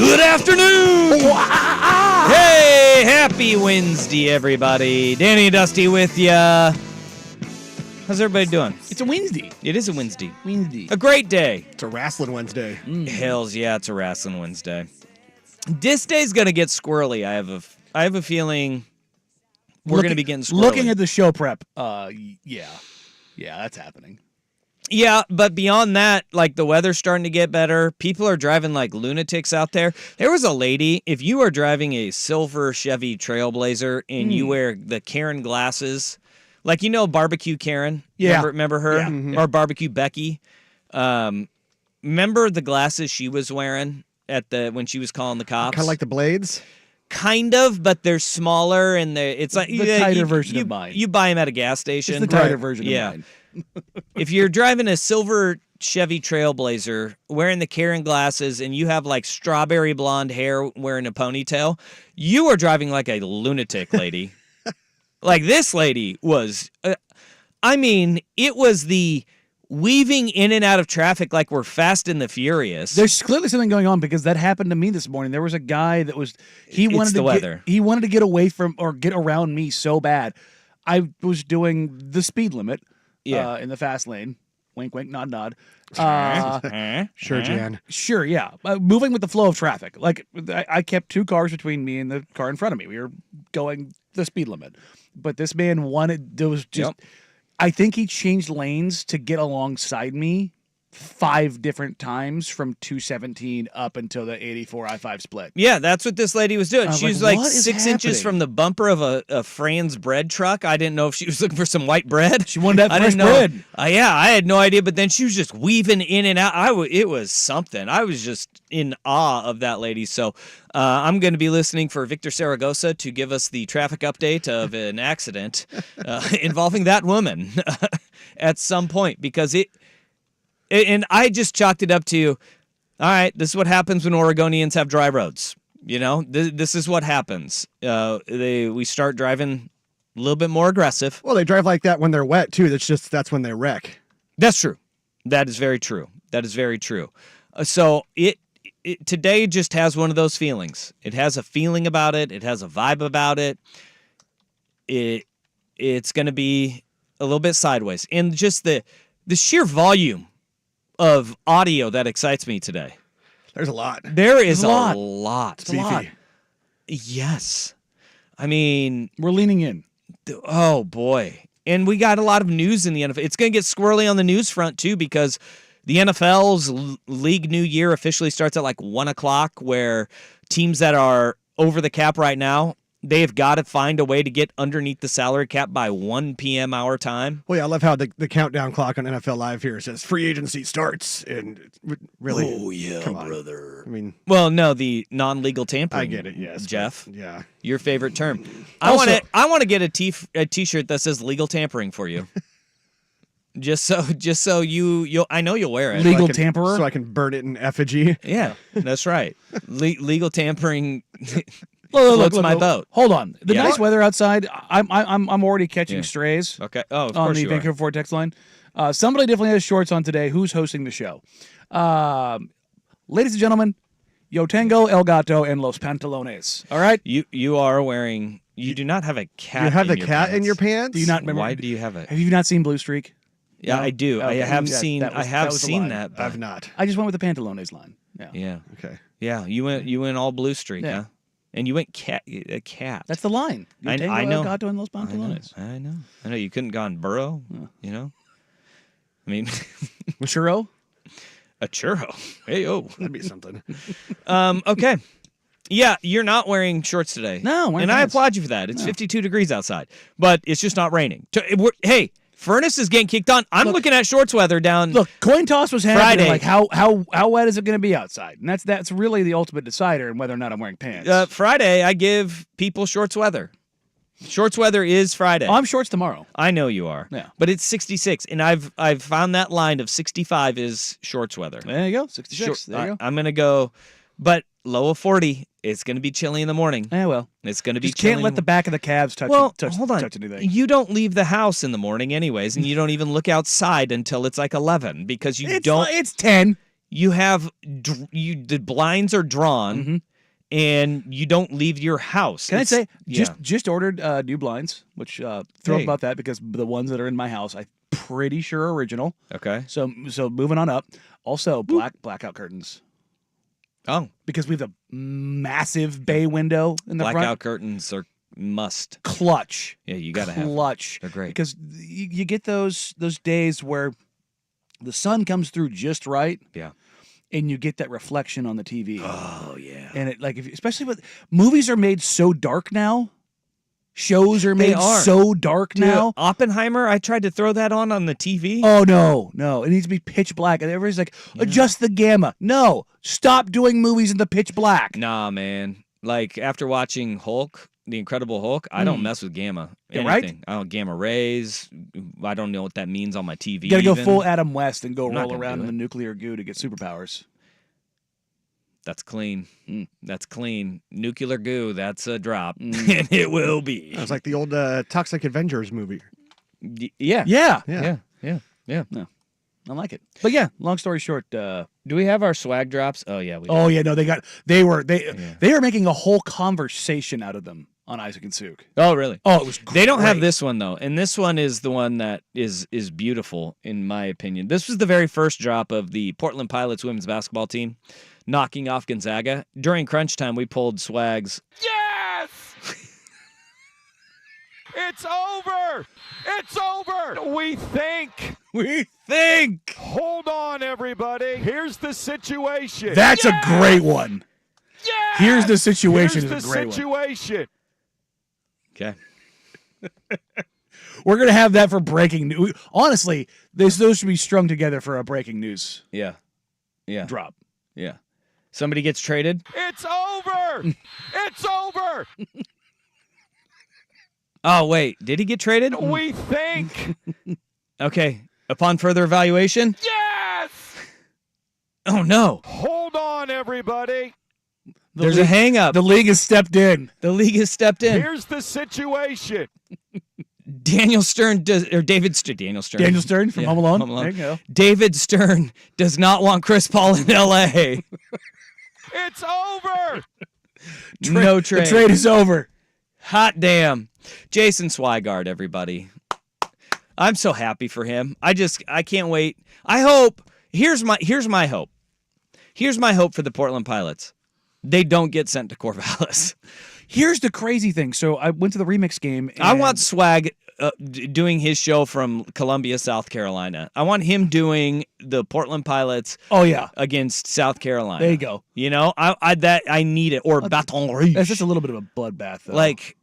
Good afternoon! Hey, happy Wednesday, everybody. Danny and Dusty with ya. How's everybody doing? It's a Wednesday. It is a Wednesday. Wednesday. A great day. It's a wrestling Wednesday. Hells yeah, it's a wrestling Wednesday. This day's gonna get squirrely. I have a feeling we're gonna be getting squirrely. Looking at the show prep, yeah, that's happening. Yeah, but beyond that, like the weather's starting to get better. People are driving like lunatics out there. There was a lady, if you are driving a silver Chevy Trailblazer and you wear the Karen glasses, like Barbecue Karen? Yeah. Remember her? Yeah. Mm-hmm. Or Barbecue Becky? Remember the glasses she was wearing when she was calling the cops? Kind of like the Blades. Kind of, but they're smaller and it's like The tighter version of mine. You buy them at a gas station. It's the tighter version of mine. If you're driving a silver Chevy Trailblazer, wearing the Karen glasses, and you have like strawberry blonde hair wearing a ponytail, you are driving like a lunatic, lady. Like this lady was, it was the weaving in and out of traffic like we're Fast and the Furious. There's clearly something going on because that happened to me this morning. There was a guy that was he wanted to get away from or get around me so bad. I was doing the speed limit in the fast lane. Wink, wink, nod, nod. Sure, Jan. Sure, yeah. Moving with the flow of traffic. Like I kept two cars between me and the car in front of me. We were going the speed limit. But this man I think he changed lanes to get alongside me 5 different times from 217 up until the 84 I-5 split. Yeah, that's what this lady was doing. She was like what is 6 inches happening? from the bumper of a Fran's bread truck. I didn't know if she was looking for some white bread. She wanted that I fresh didn't know. bread. I had no idea. But then she was just weaving in and out. It was something. I was just in awe of that lady. So I'm going to be listening for Victor Saragosa to give us the traffic update of an accident involving that woman at some point because And I just chalked it up to, all right, this is what happens when Oregonians have dry roads. This is what happens. We start driving a little bit more aggressive. Well, they drive like that when they're wet, too. That's when they wreck. That's true. That is very true. That is very true. So it today just has one of those feelings. It has a feeling about it. It has a vibe about it. It's going to be a little bit sideways. And just the sheer volume of audio that excites me today. There's a lot. There is a a lot. lot. It's a lot. Yes. I mean, We're leaning in. oh boy. And we got a lot of news in the NFL. It's going to get squirrely on the news front too because the NFL's league new year officially starts at like 1 o'clock where teams that are over the cap right now, they've got to find a way to get underneath the salary cap by 1 p.m. our time. Well, yeah, I love how the countdown clock on NFL Live here says free agency starts. And really, yeah, come on. brother. I mean, Well, no, the non-legal tampering. I get it, yes. Jeff. but Yeah. Your favorite term. Also- I want to get a t-shirt that says legal tampering for you. just so you I know you'll wear it. Legal So tamperer? So I can burn it in effigy. Yeah, that's right. Legal tampering Look, floats my boat. Hold on. The Yeah. nice weather outside. I'm already catching strays Okay. Oh, of on course the you Vancouver Ford text line. Somebody definitely has shorts on today. Who's hosting the show? Ladies and gentlemen, Yo Tango, El Gato, and Los Pantalones. All right. You are wearing. You do not have a cat. You have in the your cat pants. in your pants? Do you not remember? Why do you have it? Have you not seen Blue Streak? Yeah, No? I do. I Okay. have Yeah, seen. that was- I have that was a seen lie. that. but- I've not. I just went with the Pantalones line. Yeah. Yeah. Okay. Yeah. You went all blue streak, Yeah. huh? And you went a cat. That's the line. Yo I Tango, know. El Gato, and Los I know. Pantalones. I know. You couldn't gone burro. You know. I mean, Churro? a churro. Hey, oh. That'd be something. Okay. Yeah, you're not wearing shorts today. No, I'm wearing and I pants. applaud you for that. It's 52 degrees outside, but it's just not raining. Hey, furnace is getting kicked on. I'm looking at shorts weather down. Look, coin toss was happening. Friday. Like how wet is it going to be outside? And that's really the ultimate decider in whether or not I'm wearing pants. Friday, I give people shorts weather. Shorts weather is Friday. I'm shorts tomorrow. I know you are. Yeah. But it's 66, and I've found that line of 65 is shorts weather. There you go, 66. There you go. I'm gonna go, but low of 40. It's gonna be chilly in the morning. Yeah, well, It's gonna be. just chilly can't in let the back of the calves touch. Well, touch, hold on. touch anything. You don't leave the house in the morning, anyways, and you don't even look outside until it's like 11 because you don't. It's 10. you have the blinds are drawn, and you don't leave your house. Can I say yeah. just ordered new blinds, which thrilled Hey. about that because the ones that are in my house, I'm pretty sure are original. Okay. So moving on up. Also blackout curtains Oh, because we have a massive bay window in the blackout front. curtains are must. Clutch. Yeah, you got to have them. Clutch. They're great. Because you get those days where the sun comes through just right. Yeah. And you get that reflection on the TV. Oh yeah. And it especially with movies are made so dark now. Shows are They made are. so dark Dude, now. Oppenheimer, I tried to throw that on the TV. Oh no. It needs to be pitch black. And everybody's like, adjust the gamma. No. Stop doing movies in the pitch black. Nah, man. Like after watching Hulk, The Incredible Hulk, I don't mess with gamma. Yeah, Anything. right? I don't gamma rays. I don't know what that means on my TV. You gotta go even. full Adam West and go I'm not roll gonna around do in it. the nuclear goo to get superpowers. That's clean. That's clean. Nuclear goo, that's a drop. And it will be. It was like the old Toxic Avengers movie. Yeah. Yeah. Yeah. I like it. But yeah, long story short, Do we have our swag drops? Oh yeah, we do. oh yeah, no, they were making a whole conversation out of them on Isaac and Suk. Oh really? Oh, it was great. They don't have this one though, and this one is the one that is beautiful in my opinion. This was the very first drop of the Portland Pilots women's basketball team knocking off Gonzaga. During crunch time, we pulled swags. Yes! It's over! It's over! We think. We think. Hold on, everybody. Here's the situation. That's a great one. Yes! Here's the situation Here's is a the great one. situation. Okay. We're gonna have that for breaking news. Honestly, those should be strung together for a breaking news Yeah. Yeah. drop. Yeah. Somebody gets traded. It's over! It's over! Oh wait, did he get traded? We think. Okay. Upon further evaluation. Yes! Oh no. Hold on, everybody. There's a hang up. The league has stepped in. The league has stepped in. Here's the situation. Daniel Stern Daniel Stern. Daniel Stern from Yeah, Home Alone. Home Alone. There you go. David Stern does not want Chris Paul in LA. It's over! No trade. The trade is over. Hot damn. Jason Swigard, everybody. I'm so happy for him. I can't wait. I hope here's my hope. Here's my hope for the Portland Pilots. They don't get sent to Corvallis. Here's the crazy thing. So I went to the remix game. I and- want Swag doing his show from Columbia, South Carolina. I want him doing the Portland Pilots Oh yeah, against South Carolina. there you go. You know, I need it. Or Baton Rouge. That's just a little bit of a bloodbath, though. Like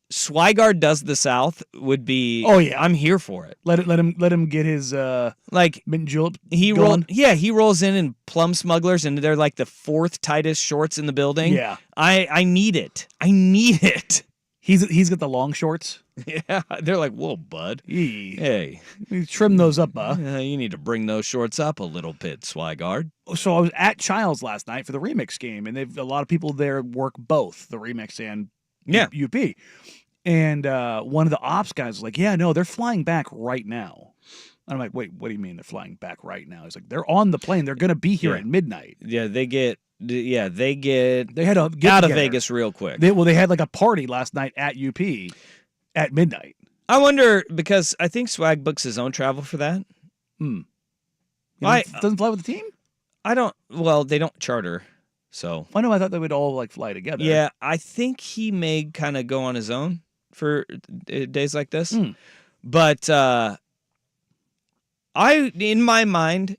Swigard does the South would be. Oh, yeah. I'm here for it. let him get his Like mint julep. he going. he rolls in Plum Smugglers, and they're like the fourth tightest shorts in the building. Yeah. I need it. I need it. He's got the long shorts. Yeah, they're like, whoa, bud. Yee. Hey, You trim those up, you need to bring those shorts up a little bit, Swigard. So I was at Childs last night for the remix game, and a lot of people there work both the remix and Yeah. UP. And one of the ops guys was like, "Yeah, no, they're flying back right now." And I'm like, "Wait, what do you mean they're flying back right now?" He's like, "They're on the plane. They're going to be here Yeah. at midnight." Yeah, they get They had a get out of together. Vegas real quick. They had like a party last night at UP at midnight. I wonder because I think Swag books his own travel for that. You I- know, doesn't fly with the team. I don't. Well, they don't charter, so I know. I thought they would all like fly together. yeah. I think he may kind of go on his own for days like this. Hmm. But in my mind,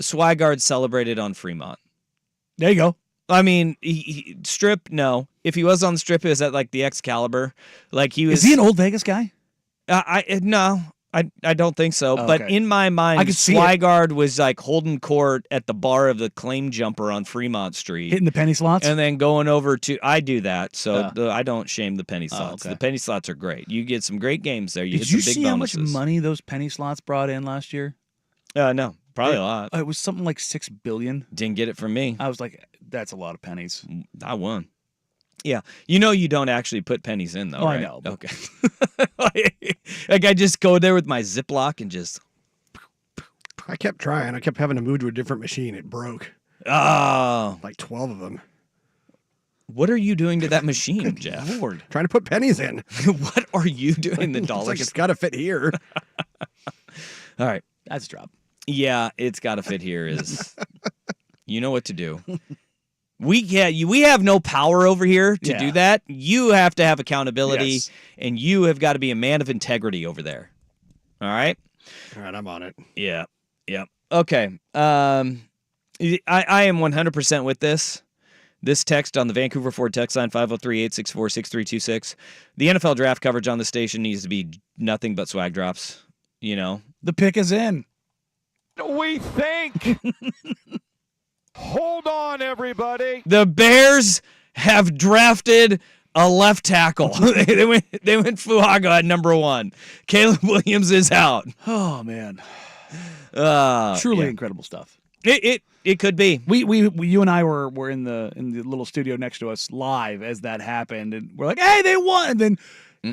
Swigard celebrated on Fremont. There you go. I mean, Strip. No, if he was on the Strip, it was at like the Excalibur. Like he was. Is he an old Vegas guy? No, I don't think so. Oh, But okay. in my mind, I could see it. Swigard was like holding court at the bar of the Claim Jumper on Fremont Street. Hitting the penny slots. And then going over to, I do that, so Yeah. I don't shame the penny slots. okay. The penny slots are great. You get some great games there. You Did hit you some big see how much bonuses. money those penny slots brought in last year? No, probably a lot. It was something like $6 billion. Didn't get it from me. I was like, that's a lot of pennies. I won. Yeah, you know you don't actually put pennies in though. Oh, I right? know, but- Okay. Like I just go there with my Ziploc and just. I kept trying. I kept having to move to a different machine. It broke. Oh, Like 12 of them. what are you doing to that machine, Jeff? Lord. Trying to put pennies in. What are you doing? The It's dollars. like it's got to fit here. All right. That's a drop. Yeah, it's got to fit here. Is you know what to do. We have no power over here to do Yeah. that. You have to have accountability, Yes. and you have got to be a man of integrity over there. All right. All right, I'm on it. Yeah. Yep. Okay. I am 100% with this. This text on the Vancouver Ford text line 503-864-6326. The NFL draft coverage on the station needs to be nothing but swag drops. You know. The pick is in. We think. Hold on, everybody. The Bears have drafted a left tackle. they went Fuaga at number 1. Caleb Williams is out. Oh man. Truly yeah. incredible stuff. It could be. We you and I were in the little studio next to us live as that happened, and we're like, "Hey, they won!" And then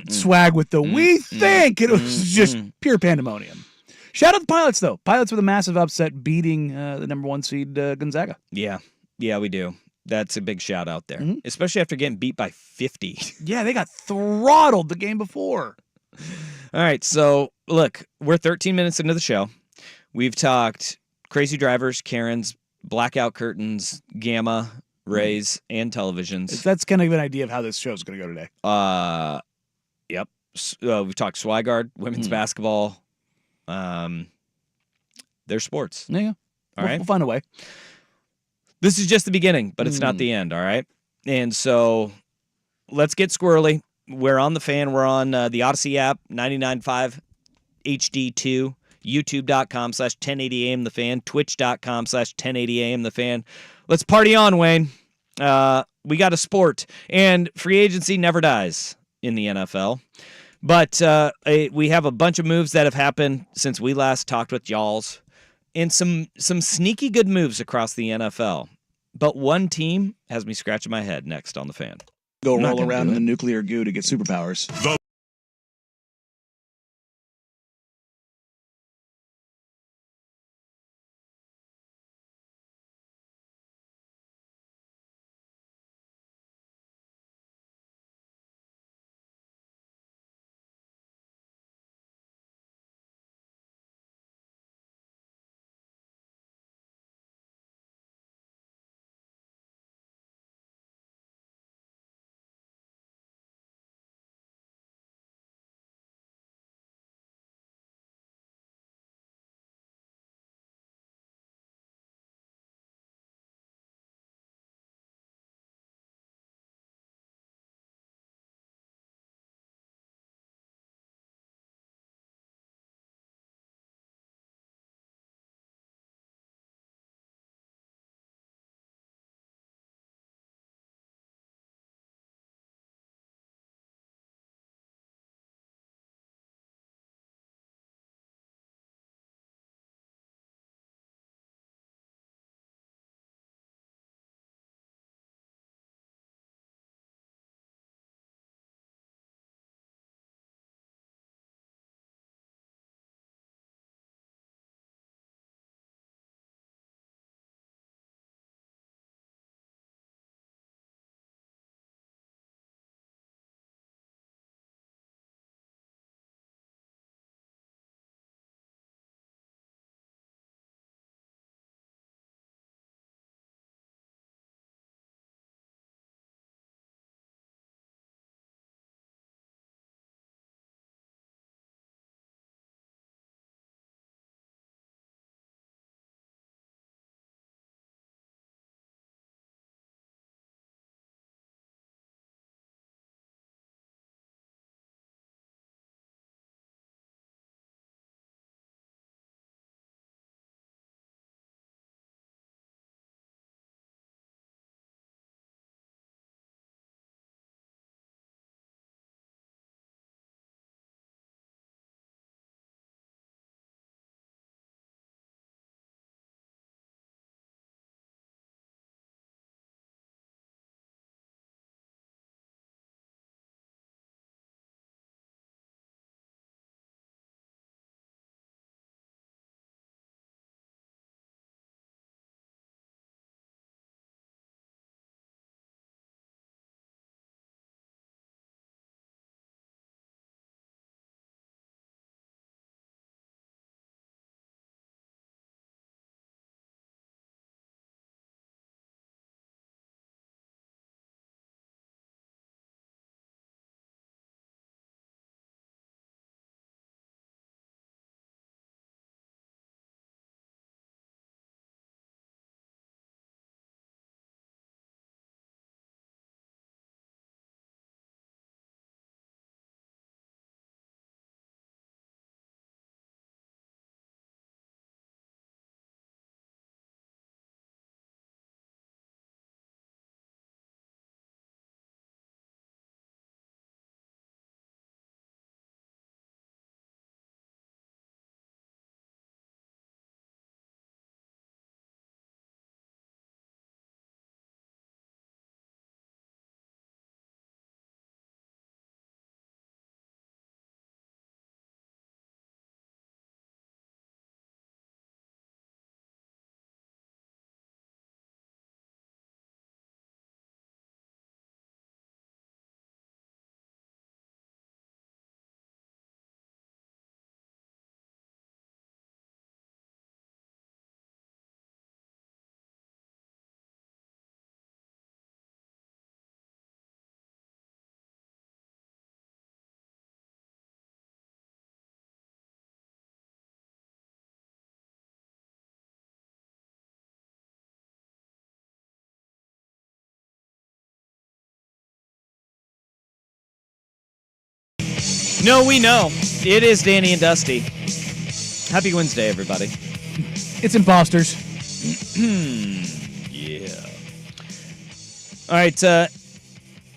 swag with the "we think," and it was just pure pandemonium. Shout out the Pilots though. Pilots with a massive upset, beating the number 1 seed Gonzaga. Yeah, we do. That's a big shout out there, especially after getting beat by 50. Yeah, they got throttled the game before. All right, so look, we're 13 minutes into the show. We've talked crazy drivers, Karens, blackout curtains, gamma rays, and televisions. That's kind of an idea of how this show's going to go today. Yep. We've talked Swigard, women's basketball. They're sports. Yeah, All right. We'll find a way. This is just the beginning, but it's not the end. All right. And so let's get squirrely. We're on the fan. We're on the Odyssey app, 99.5 HD2, youtube.com/1080am the fan, twitch.com/1080am the fan. Let's party on, Wayne. We got a sport, and free agency never dies in the NFL. But we have a bunch of moves that have happened since we last talked with y'alls, and some sneaky good moves across the NFL. But one team has me scratching my head next on the fan. Go not roll gonna around do in it. the nuclear goo to get superpowers. No, we know. It is Danny and Dusty. Happy Wednesday, everybody. It's imposters. Yeah. All right,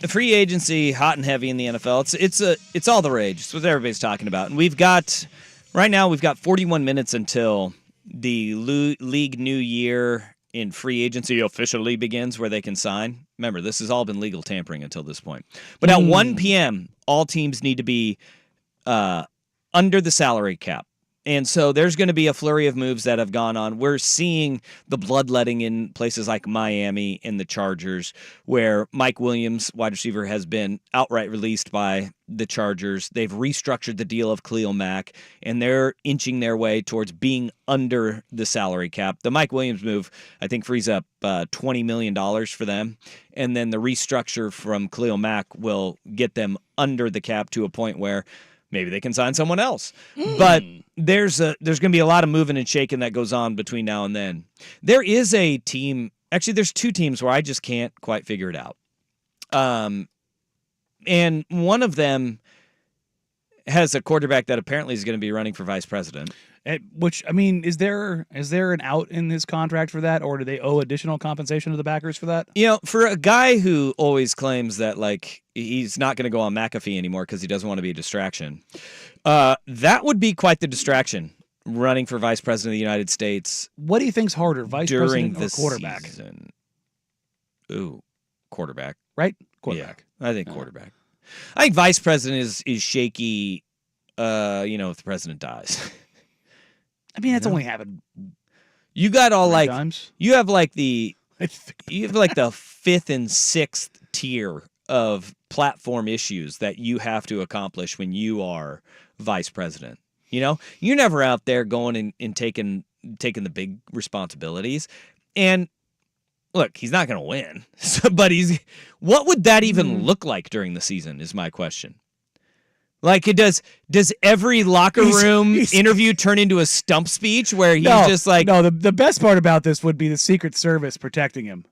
free agency, hot and heavy in the NFL. It's all the rage. It's what everybody's talking about. And we've got 41 minutes until the league new year in free agency officially begins, where they can sign. Remember, this has all been legal tampering until this point. But at 1 p.m., all teams need to be under the salary cap. And so there's going to be a flurry of moves that have gone on. We're seeing the bloodletting in places like Miami and the Chargers, where Mike Williams, wide receiver, has been outright released by the Chargers. They've restructured the deal of Khalil Mack, and they're inching their way towards being under the salary cap. The Mike Williams move, I think, frees up $20 million for them. And then the restructure from Khalil Mack will get them under the cap to a point where maybe they can sign someone else. But there's going to be a lot of moving and shaking that goes on between now and then. There is a team, actually there's two teams where I just can't quite figure it out. And one of them has a quarterback that apparently is going to be running for vice president. Which, I mean, is there an out in his contract for that, or do they owe additional compensation to the backers for that? You know, for a guy who always claims that, like, he's not going to go on McAfee anymore because he doesn't want to be a distraction, that would be quite the distraction, running for vice president of the United States. What do you think's harder, vice during president or quarterback? Season. Ooh, quarterback. Right? Quarterback. Yeah, I think quarterback. I think vice president is shaky, if the president dies. I mean, that's only happened You got all like times. You have like the fifth and sixth tier of platform issues that you have to accomplish when you are vice president. You know, you're never out there going and taking the big responsibilities. And look, he's not going to win, but what would that even look like during the season is my question. Like, does every locker room interview turn into a stump speech where he's just like... No, the best part about this would be the Secret Service protecting him.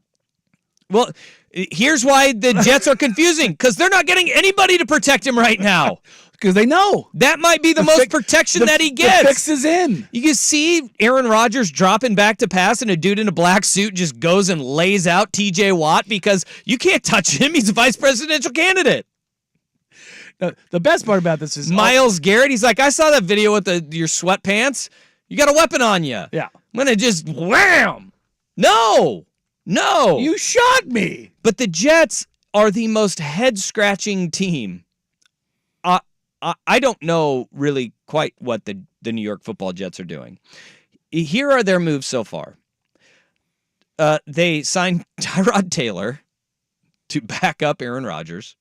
Well, here's why the Jets are confusing, because they're not getting anybody to protect him right now. Because they know. That might be the most protection that he gets. The fix is in. You can see Aaron Rodgers dropping back to pass, and a dude in a black suit just goes and lays out T.J. Watt because you can't touch him. He's a vice presidential candidate. The best part about this is Myles Garrett. He's like, I saw that video with your sweatpants. You got a weapon on you. Yeah. I'm going to just wham. No. You shot me. But the Jets are the most head-scratching team. I don't know really quite what the New York Football Jets are doing. Here are their moves so far. They signed Tyrod Taylor to back up Aaron Rodgers.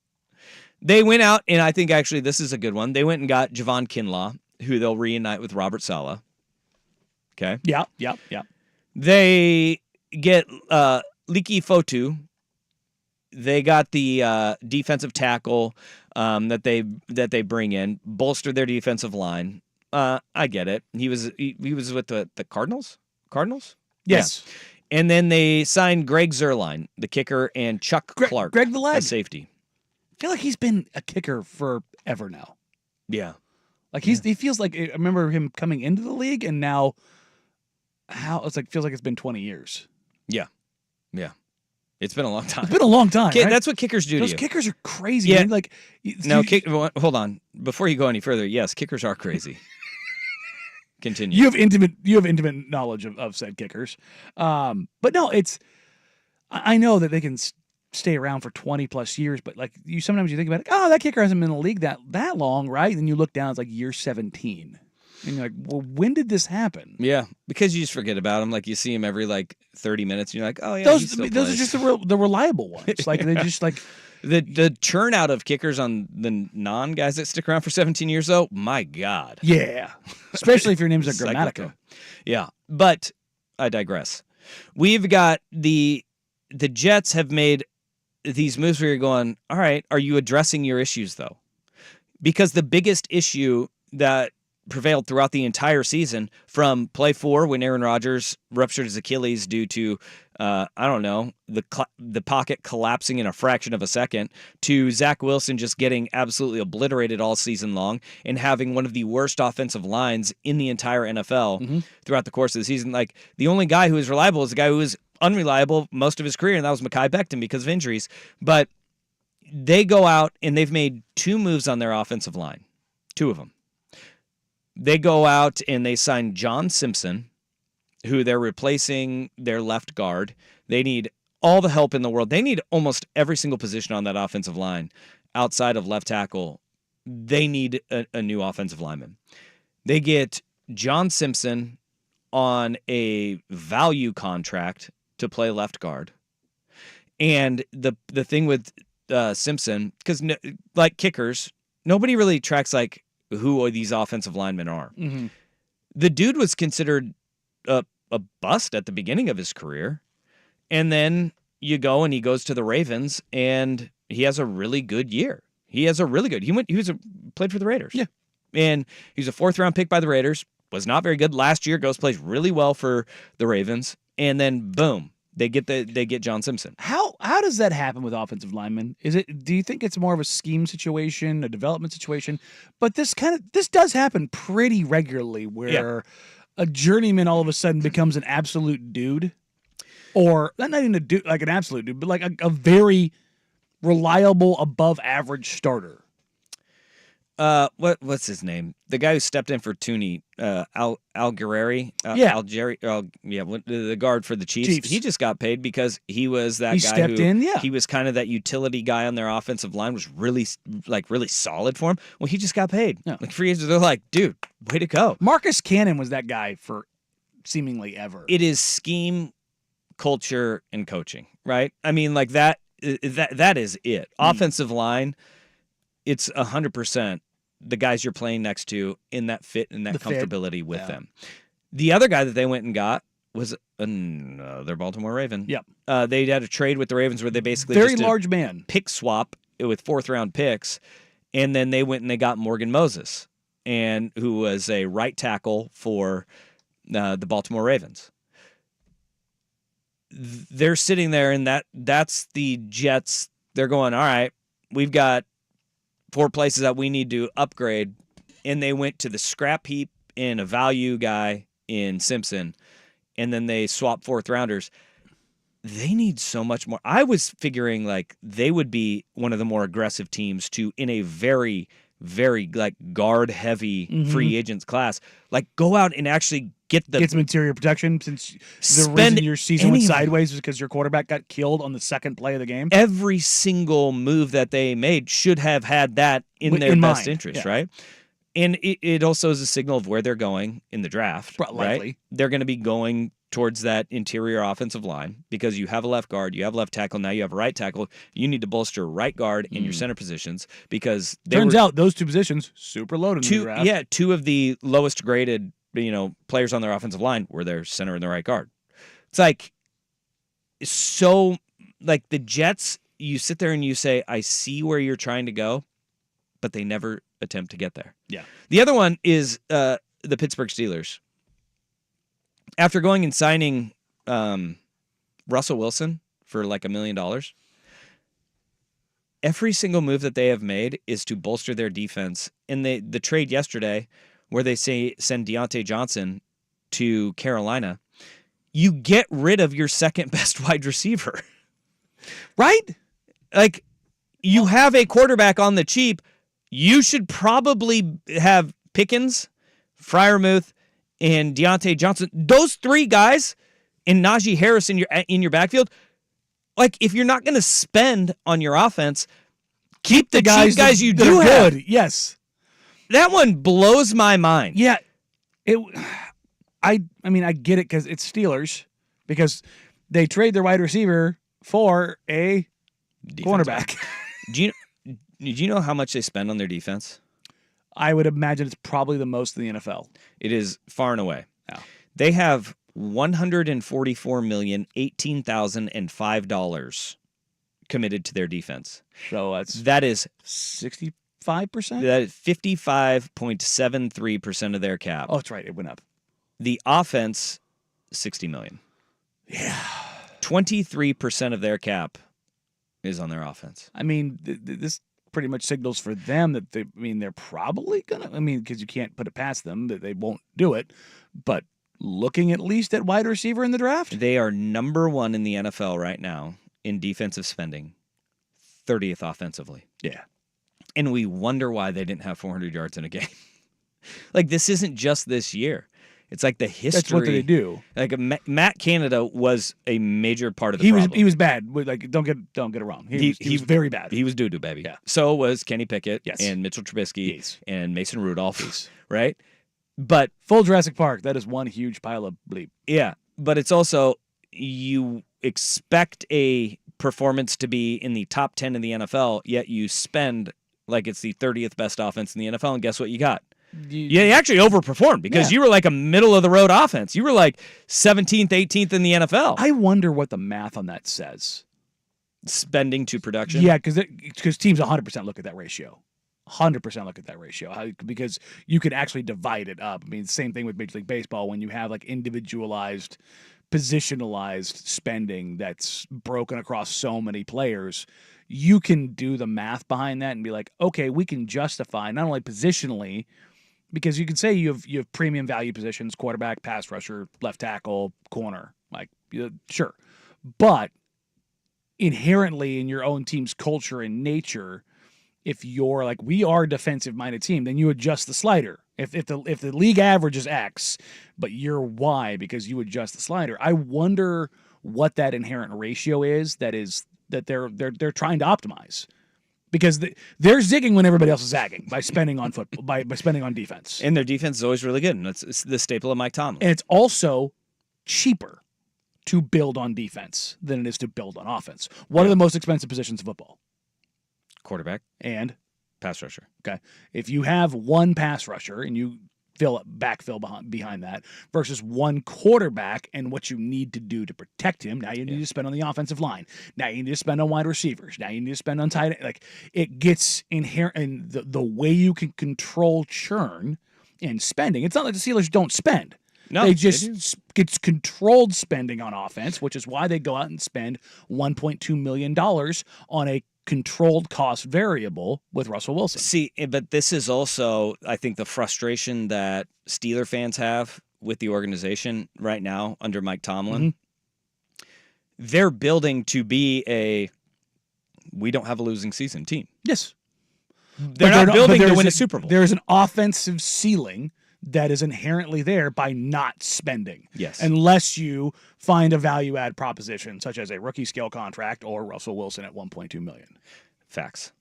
They went out, and I think actually this is a good one. They went and got Javon Kinlaw, who they'll reunite with Robert Saleh. Okay? Yeah. They get Leki Fotu. They got the defensive tackle that they bring in, bolster their defensive line. I get it. He was with the Cardinals? Cardinals? Yes. Yeah. And then they signed Greg Zuerlein, the kicker, and Chuck Clark, Greg the Leg. at safety. I feel like he's been a kicker forever now. Yeah. Like he feels like, I remember him coming into the league, and now feels like it's been 20 years. Yeah. It's been a long time. It's been a long time. Right? That's what kickers do Those to you. kickers are crazy. Yeah. Man. Like, Hold on. Before you go any further, yes, kickers are crazy. Continue. You have intimate knowledge of said kickers. But no, I know that they can stay around for 20 plus years, but like sometimes you think about it, oh, that kicker hasn't been in the league that long, right? And you look down, it's like year 17. And you're like, well, when did this happen? Yeah, because you just forget about him. Like you see him every 30 minutes, and you're like, oh yeah, those are just the reliable ones. Like they just like the churn out of kickers on the non-guys that stick around for 17 years, though. My God. Yeah, especially if your name's a Grammatica. Yeah, but I digress. We've got the Jets have made these moves where you're going, all right, are you addressing your issues though? Because the biggest issue that prevailed throughout the entire season, from play 4 when Aaron Rodgers ruptured his Achilles due to I don't know, the pocket collapsing in a fraction of a second, to Zach Wilson just getting absolutely obliterated all season long and having one of the worst offensive lines in the entire NFL throughout the course of the season. Like, the only guy who is reliable is the guy who was unreliable most of his career, and that was Mekhi Becton because of injuries. But they go out and they've made 2 moves on their offensive line, 2 of them. They go out and they sign John Simpson, who they're replacing their left guard. They need all the help in the world. They need almost every single position on that offensive line outside of left tackle. They need a new offensive lineman. They get John Simpson on a value contract to play left guard. And the thing with Simpson, because like kickers, nobody really tracks like who these offensive linemen are. Mm-hmm. The dude was considered a bust at the beginning of his career, and then you go and he goes to the Ravens and he has a really good year. He played for the Raiders. Yeah. And he was a 4th round pick by the Raiders, was not very good last year, plays really well for the Ravens, and then boom, they get John Simpson. How does that happen with offensive linemen? Do you think it's more of a scheme situation, a development situation? But this does happen pretty regularly where a journeyman all of a sudden becomes an absolute dude, or not even a dude, like an absolute dude, but like a very reliable, above average starter. What's his name? The guy who stepped in for Tooney, Algieri. The guard for the Chiefs. He just got paid because he was that guy stepped in. Yeah, he was kind of that utility guy on their offensive line. Was really solid for him. Well, he just got paid. Yeah. Like, free agents, they're like, dude, way to go. Marcus Cannon was that guy for seemingly ever. It is scheme, culture, and coaching, right? I mean, like that is it. Offensive line, it's 100% the guys you're playing next to in that fit and that comfortability with them. The other guy that they went and got was another Baltimore Raven. Yep. They had a trade with the Ravens where they basically very just did large man pick swap with 4th round picks, and then they went and they got Morgan Moses, and who was a right tackle for the Baltimore Ravens. They're sitting there, and that's the Jets. They're going, all right, we've got 4 places that we need to upgrade, and they went to the scrap heap in a value guy in Simpson, and then they swapped 4th rounders. They need so much more. I was figuring like they would be one of the more aggressive teams to, in a very, very like guard heavy free agents class, like go out and actually get some interior protection, since the reason your season went sideways was because your quarterback got killed on the 2nd play of the game. Every single move that they made should have had that in their best interest, right? And it also is a signal of where they're going in the draft, right? They're going to be going towards that interior offensive line because you have a left guard, you have left tackle, now you have a right tackle. You need to bolster right guard in your center positions because turns out those 2 positions super loaded in the draft. Yeah, 2 of the lowest graded players on their offensive line were their center and the right guard. It's like so like the Jets, you sit there and you say, I see where you're trying to go, but they never attempt to get there. Yeah. The other one is the Pittsburgh Steelers. After going and signing Russell Wilson for like $1 million, every single move that they have made is to bolster their defense. In the trade yesterday, where they send Deontay Johnson to Carolina, you get rid of your 2nd best wide receiver. Right? Like, you have a quarterback on the cheap. You should probably have Pickens, Freiermuth, and Deontay Johnson. Those 3 guys and Najee Harris in your backfield. Like, if you're not going to spend on your offense, keep the cheap guys you do have. Good. Yes. That one blows my mind. Yeah. I mean, I get it because it's Steelers, because they trade their wide receiver for a cornerback. Do you know how much they spend on their defense? I would imagine it's probably the most in the NFL. It is far and away. Yeah. They have $144,018,005 committed to their defense. So that is 65%? That is 55.73% of their cap. Oh, that's right. It went up. The offense, $60 million. Yeah. 23% of their cap is on their offense. I mean, this pretty much signals for them that they're probably gonna. I mean, because you can't put it past them that they won't do it. But looking at least at wide receiver in the draft, They are number 1 in the NFL right now in defensive spending, 30th offensively. yeah. And we wonder why they didn't have 400 yards in a game. Like, this isn't just this year. It's like the history. That's what they do. Like Matt Canada was a major part of the He problem. was bad. Like don't get it wrong. He was very bad. He was doo-doo, baby. Yeah. So was Kenny Pickett Yes. and Mitchell Trubisky Yes. and Mason Rudolph, Yes. right? But Full Jurassic Park. That is one huge pile of bleep. yeah, but it's also you expect a performance to be in the top 10 in the NFL, yet you spend like it's the 30th best offense in the NFL, and guess what you got? You actually overperformed because Yeah. you were like a middle-of-the-road offense. You were like 17th, 18th in the NFL. I wonder what the math on that says. Spending to production. Yeah, because teams 100% look at that ratio. 100% look at that ratio because you could actually divide it up. I mean, same thing with Major League Baseball when you have like individualized, positionalized spending that's broken across so many players. You can do the math behind that and be like, okay, we can justify not only positionally, because you can say you have premium value positions, quarterback, pass rusher, left tackle, corner, like sure, but inherently in your own team's culture and nature, if you're like we are a defensive minded team, then you adjust the slider. If the league average is X, but you're Y because you adjust the slider. I wonder what that inherent ratio is that they're trying to optimize. Because they're zigging when everybody else is zagging by spending on football, by spending on defense. And their defense is always really good. And it's the staple of Mike Tomlin. And it's also cheaper to build on defense than it is to build on offense. What are the most expensive positions in football? Quarterback, And pass rusher. okay, if you have one pass rusher and you backfill behind that versus one quarterback and what you need to do to protect him, now you need to spend on the offensive line. Now you need to spend on wide receivers. Now you need to spend on tight end. Like it gets inherent in the way you can control churn and spending. It's not like the Steelers don't spend. No, they do. just get controlled spending on offense, which is why they go out and spend $1.2 million on a controlled cost variable with Russell Wilson. See, but this is also, I think, the frustration that Steeler fans have with the organization right now under Mike Tomlin. Mm-hmm. They're building to be we don't have a losing season team. Yes. They're not building to win a Super Bowl. There's an offensive ceiling that is inherently there by not spending. Yes. Unless you find a value add proposition such as a rookie scale contract or Russell Wilson at $1.2 million. Facts.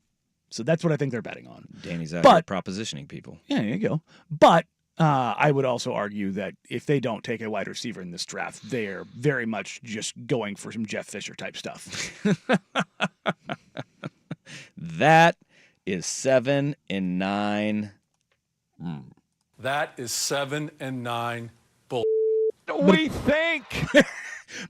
So that's what I think they're betting on. Danny's out But- here propositioning people. Yeah, there you go. But I would also argue that if they don't take a wide receiver in this draft, they're very much just going for some Jeff Fisher type stuff. That is 7 and 9. That is 7 and 9 bull. We think.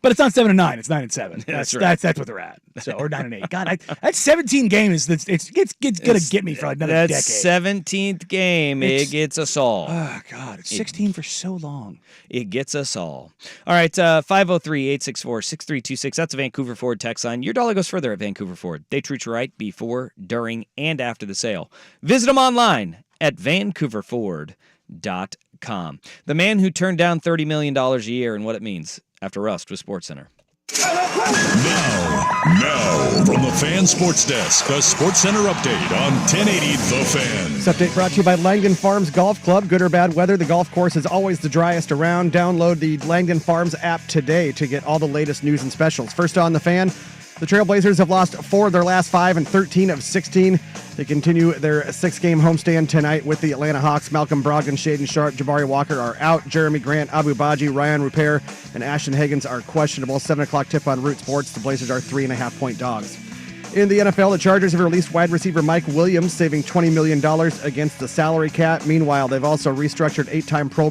But it's not 7 and 9; it's 9 and 7. That's right. That's what they're at. So or 9 and 8. God, that 17 games. It's gonna get me for another That decade. 17th game, It's- it gets us all. Oh God, it's 16 for so long. It gets us all. All right, 503-864-6326. That's a Vancouver Ford text line. Your dollar goes further at Vancouver Ford. They treat you right before, during, and after the sale. Visit them online at vancouverford.com. The man who turned down $30 million a year and what it means after Rust with SportsCenter. Now, from the Fan Sports Desk, a SportsCenter update on 1080 The Fan. This update brought to you by Langdon Farms Golf Club. Good or bad weather, the golf course is always the driest around. Download the Langdon Farms app today to get all the latest news and specials. First on The Fan, the Trailblazers have lost 4 of their last 5 and 13 of 16. They continue their 6-game homestand tonight with the Atlanta Hawks. Malcolm Brogdon, Shaden Sharp, Jabari Walker are out. Jeremy Grant, Abu Baji, Ryan Rupert, and Ashton Higgins are questionable. 7 o'clock tip on Root Sports. The Blazers are 3.5-point dogs. In the NFL, the Chargers have released wide receiver Mike Williams, saving $20 million against the salary cap. Meanwhile, they've also restructured 8-time Pro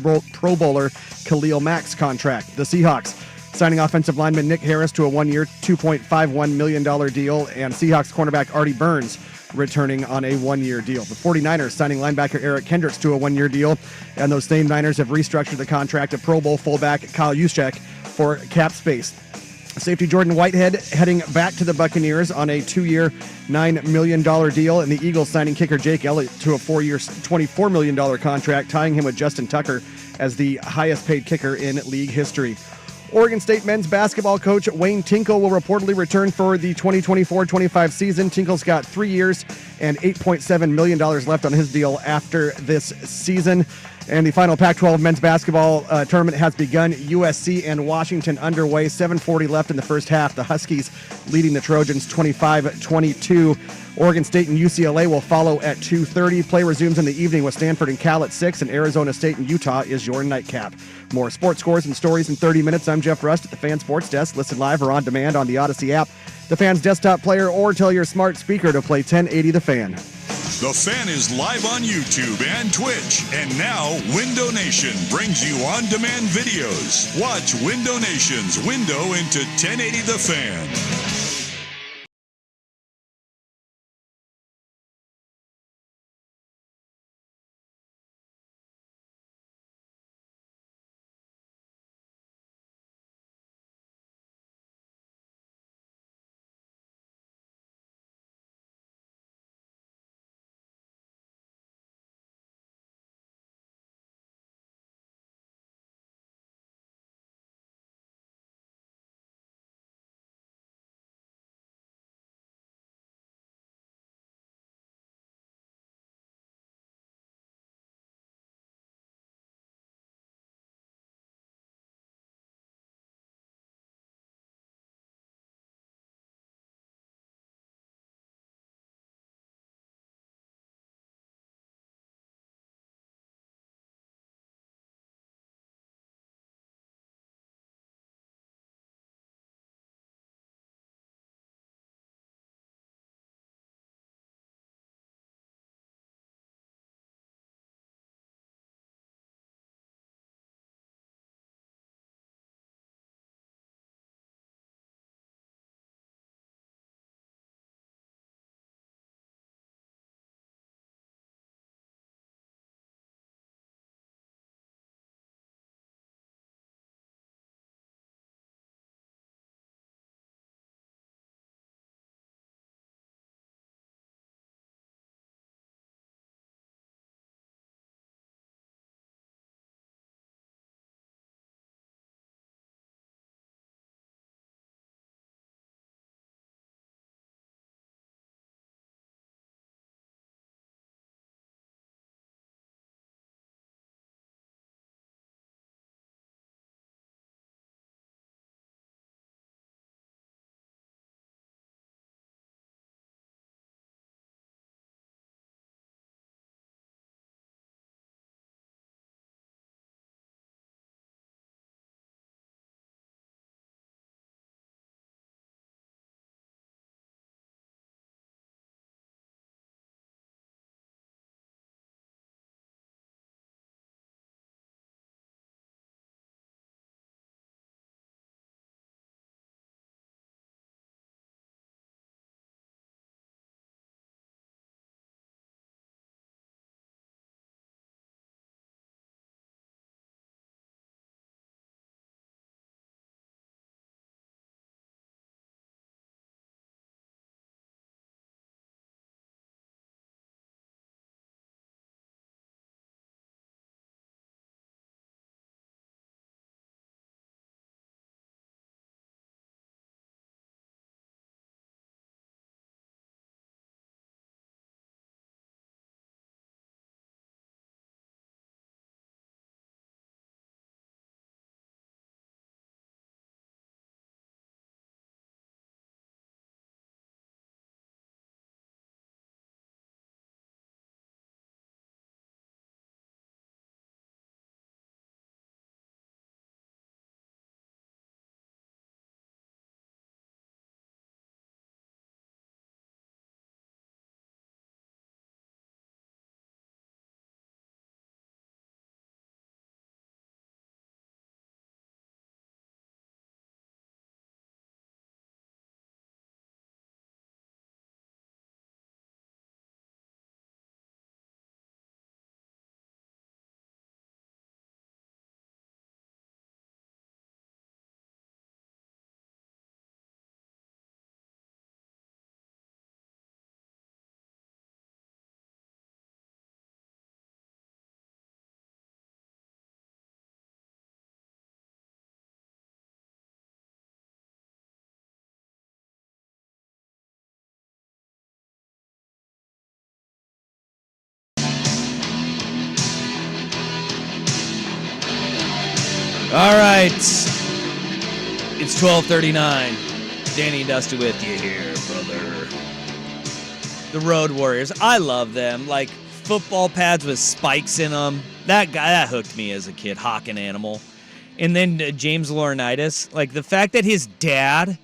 Bowler Khalil Mack's contract. The Seahawks signing offensive lineman Nick Harris to a 1-year, $2.51 million deal, and Seahawks cornerback Artie Burns returning on a 1-year deal. The 49ers signing linebacker Eric Kendricks to a 1-year deal, and those same Niners have restructured the contract of Pro Bowl fullback Kyle Juszczyk for cap space. Safety Jordan Whitehead heading back to the Buccaneers on a 2-year, $9 million deal, and the Eagles signing kicker Jake Elliott to a 4-year, $24 million contract, tying him with Justin Tucker as the highest-paid kicker in league history. Oregon State men's basketball coach Wayne Tinkle will reportedly return for the 2024-25 season. Tinkle's got 3 years and $8.7 million left on his deal after this season. And the final Pac-12 men's basketball tournament has begun. USC and Washington underway. 7:40 left in the first half. The Huskies leading the Trojans 25-22. Oregon State and UCLA will follow at 2:30. Play resumes in the evening with Stanford and Cal at 6, and Arizona State and Utah is your nightcap. More sports scores and stories in 30 minutes. I'm Jeff Rust at the Fan Sports Desk. Listen live or on demand on the Odyssey app, the Fan's desktop player, or tell your smart speaker to play 1080 The Fan. The Fan is live on YouTube and Twitch. And now, Window Nation brings you on-demand videos. Watch Window Nation's window into 1080 The Fan. All right. It's 12:39. Danny and Dusty with you here, brother. The Road Warriors. I love them. Like football pads with spikes in them. That guy, that hooked me as a kid. Hawk and Animal. And then James Laurinaitis. Like the fact that his dad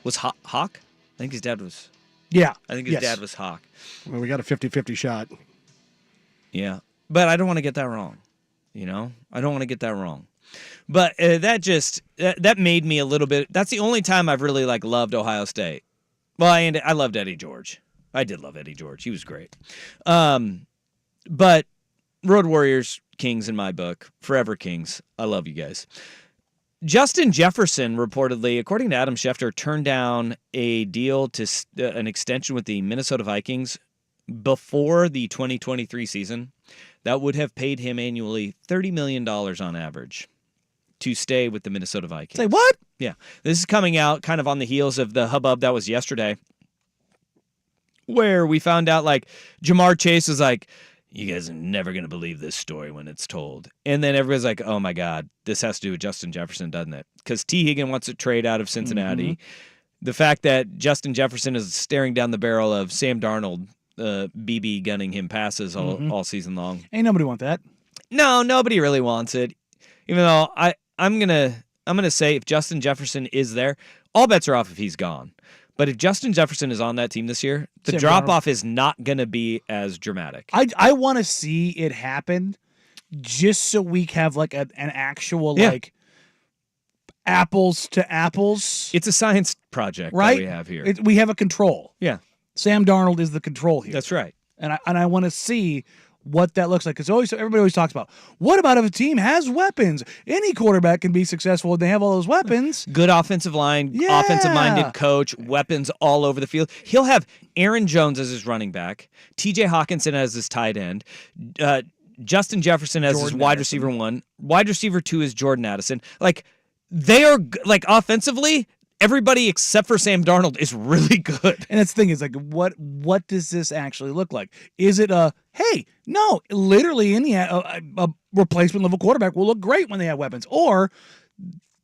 was Hawk. I think his dad was. Yeah. I think his dad was Hawk. Well, we got a 50-50 shot. Yeah. But I don't want to get that wrong. I don't want to get that wrong. But that made me a little bit. That's the only time I've really loved Ohio State. Well, I loved Eddie George. I did love Eddie George. He was great. But Road Warriors, Kings in my book, forever Kings. I love you guys. Justin Jefferson reportedly, according to Adam Schefter, turned down a deal to an extension with the Minnesota Vikings before the 2023 season. That would have paid him annually $30 million on average to stay with the Minnesota Vikings. Say what? Yeah. This is coming out kind of on the heels of the hubbub that was yesterday, where we found out Jamar Chase was like, you guys are never going to believe this story when it's told. And then everybody's like, oh my God, this has to do with Justin Jefferson, doesn't it? Because T. Higgins wants to trade out of Cincinnati. Mm-hmm. The fact that Justin Jefferson is staring down the barrel of Sam Darnold, BB gunning him passes all season long. Ain't nobody want that. No, nobody really wants it. Even though I'm gonna say if Justin Jefferson is there, all bets are off if he's gone. But if Justin Jefferson is on that team this year, the drop off is not gonna be as dramatic. I want to see it happen, just so we have an actual apples to apples. It's a science project right? that we have here. We have a control. Yeah. Sam Darnold is the control here. That's right. And I want to see what that looks like. Because everybody always talks about, what about if a team has weapons? Any quarterback can be successful if they have all those weapons. Good offensive line, offensive-minded coach, weapons all over the field. He'll have Aaron Jones as his running back, T.J. Hawkinson as his tight end, Justin Jefferson as his wide receiver 1. Wide receiver 2 is Jordan Addison. They are, offensively, everybody except for Sam Darnold is really good. And that's the thing is what does this actually look like? Is it no, literally a replacement level quarterback will look great when they have weapons, or